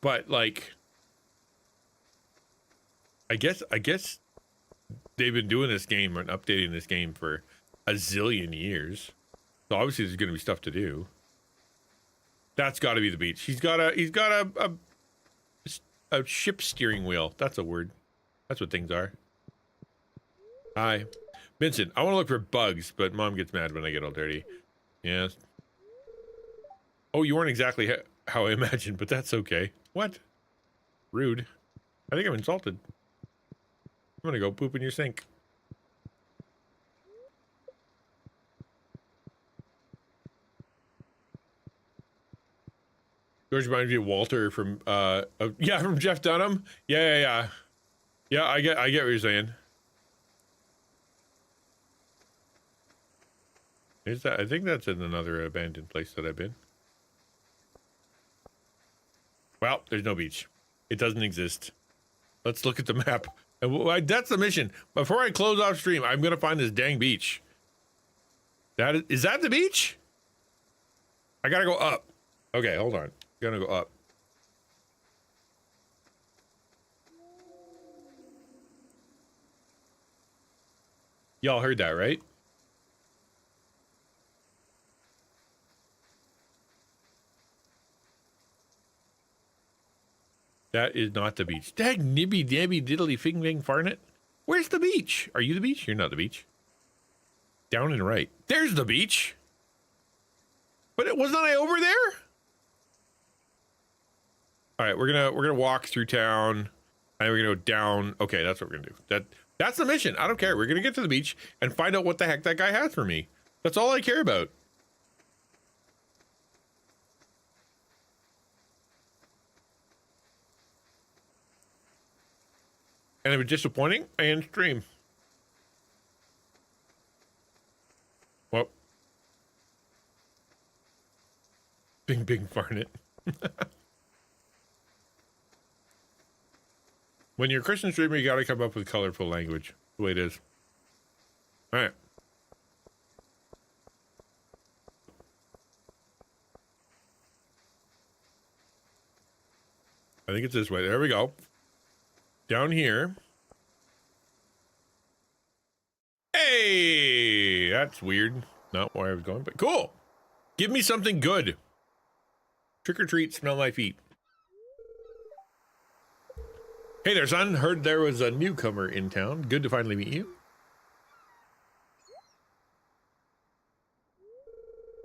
But like, I guess they've been doing this game and updating this game for a zillion years. So obviously there's going to be stuff to do. That's got to be the beach. He's got a ship steering wheel. That's a word. That's what things are. Hi. Vincent, I want to look for bugs, but Mom gets mad when I get all dirty. Yes. Oh, you weren't exactly how I imagined, but that's okay. What? Rude. I think I'm insulted. I'm gonna go poop in your sink. George reminds me of Walter from yeah, from Jeff Dunham. Yeah. Yeah, I get what you're saying. Is that? I think that's in another abandoned place that I've been. Well, there's no beach. It doesn't exist. Let's look at the map. And that's the mission. Before I close off stream, I'm gonna find this dang beach. Is that the beach? I gotta go up. Okay, hold on. Gonna go up. Y'all heard that, right? That is not the beach. Dag nibby dabby diddly fing fing farnet. Where's the beach? Are you the beach? You're not the beach. Down and right. There's the beach. But wasn't I over there? All right, we're gonna walk through town, and we're gonna go down. Okay, that's what we're gonna do. That's the mission. I don't care. We're gonna get to the beach and find out what the heck that guy has for me. That's all I care about. And it was disappointing and stream. Well, bing farnet. When you're a Christian streamer, you gotta come up with colorful language. The way it is. All right. I think it's this way. There we go. Down here. Hey, that's weird. Not where I was going, but cool. Give me something good. Trick or treat, smell my feet. Hey there, son. Heard there was a newcomer in town. Good to finally meet you.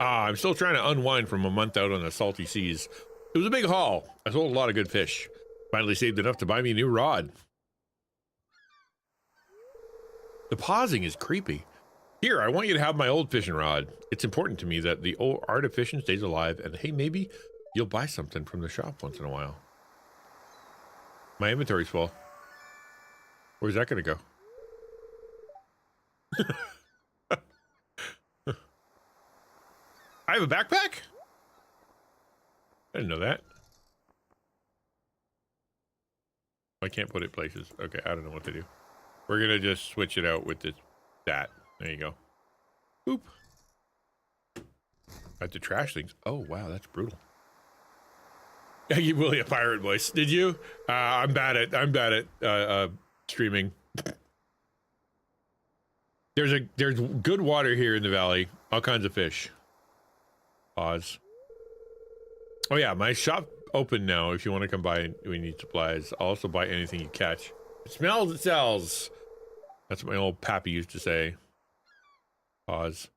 I'm still trying to unwind from a month out on the salty seas. It was a big haul. I sold a lot of good fish. Finally saved enough to buy me a new rod. The pausing is creepy. Here, I want you to have my old fishing rod. It's important to me that the old art of fishing stays alive, and hey, maybe you'll buy something from the shop once in a while. My inventory's full. Where's that gonna go? I have a backpack? I didn't know that. I can't put it places. Okay, I don't know what to do. We're gonna just switch it out with that. There you go. Boop. I have to trash things. Oh, wow, that's brutal. I give Willie a pirate voice. Did you? I'm bad at streaming. There's good water here in the valley. All kinds of fish. Pause. Oh yeah, my shop open now. If you want to come by, we need supplies. I'll also buy anything you catch. It smells, it sells. That's what my old pappy used to say. Pause.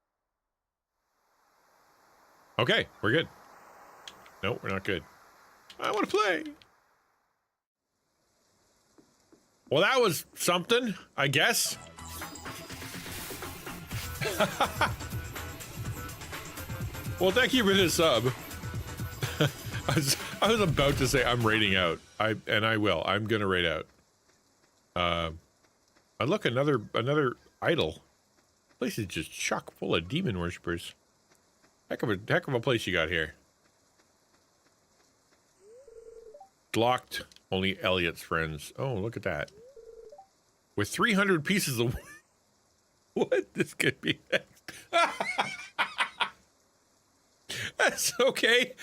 Okay, we're good. No, we're not good. I want to play. Well, that was something, I guess. Well, thank you for this sub. I was about to say I'm raiding out. I will. I'm gonna raid out. Look, another idol. Place is just chock full of demon worshippers. Heck of a place you got here. Locked. Only Elliot's friends. Oh, look at that. With 300 pieces of... What? This could be next. That's okay.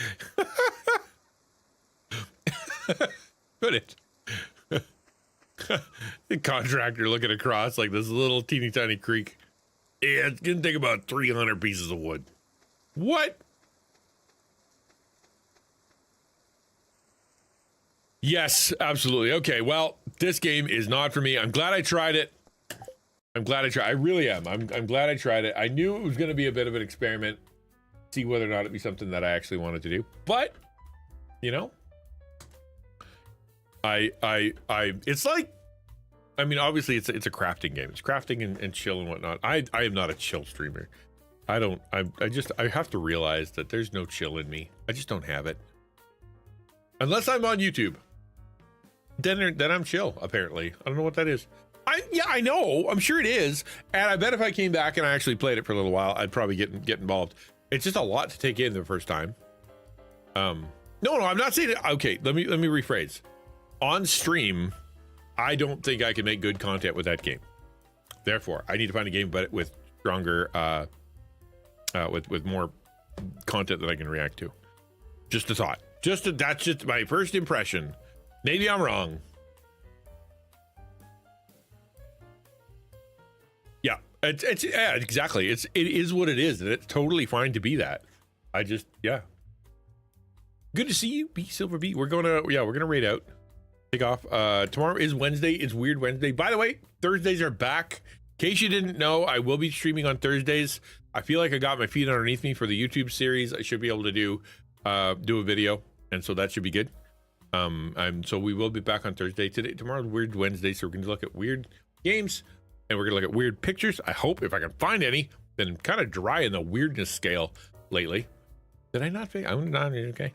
Put it. The contractor looking across like this little teeny tiny creek. Yeah, it's gonna take about 300 pieces of wood. What? Yes, absolutely. Okay, well, this game is not for me. I'm glad I tried it. I really am. I'm glad I tried it. I knew it was going to be a bit of an experiment. See whether or not it'd be something that I actually wanted to do. But, you know, it's like, I mean, obviously it's a crafting game. It's crafting and chill and whatnot. I am not a chill streamer. I have to realize that there's no chill in me. I just don't have it. Unless I'm on YouTube. Then I'm chill, apparently. I don't know what that is. I know. I'm sure it is. And I bet if I came back and I actually played it for a little while, I'd probably get involved. It's just a lot to take in the first time. No, I'm not saying it. Okay, let me rephrase. On stream, I don't think I can make good content with that game. Therefore, I need to find a game but with stronger with more content that I can react to. Just a thought. That's just my first impression. Maybe I'm wrong. Yeah, yeah, exactly. It is what it is, and it's totally fine to be that. Yeah. Good to see you, B Silver B. We're gonna raid out. Take off. Tomorrow is Wednesday. It's Weird Wednesday. By the way, Thursdays are back. In case you didn't know, I will be streaming on Thursdays. I feel like I got my feet underneath me for the YouTube series. I should be able to do a video, and so that should be good. So we will be back on Thursday. Tomorrow's Weird Wednesday, so we're going to look at weird games, and we're going to look at weird pictures. I hope, if I can find any. Been kind of dry in the weirdness scale lately. Did I not fix? I'm not okay.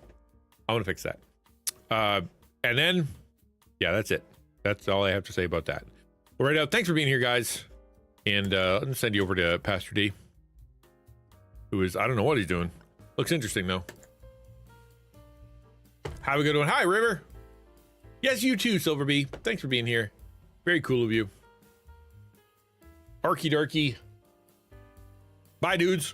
I want to fix that. And then, yeah, that's it. That's all I have to say about that. All right, thanks for being here, guys. And let me send you over to Pastor D, who is, I don't know what he's doing. Looks interesting, though. Have a good one. Hi, River. Yes, you too, Silver B. Thanks for being here. Very cool of you. Arky Darky. Bye, dudes.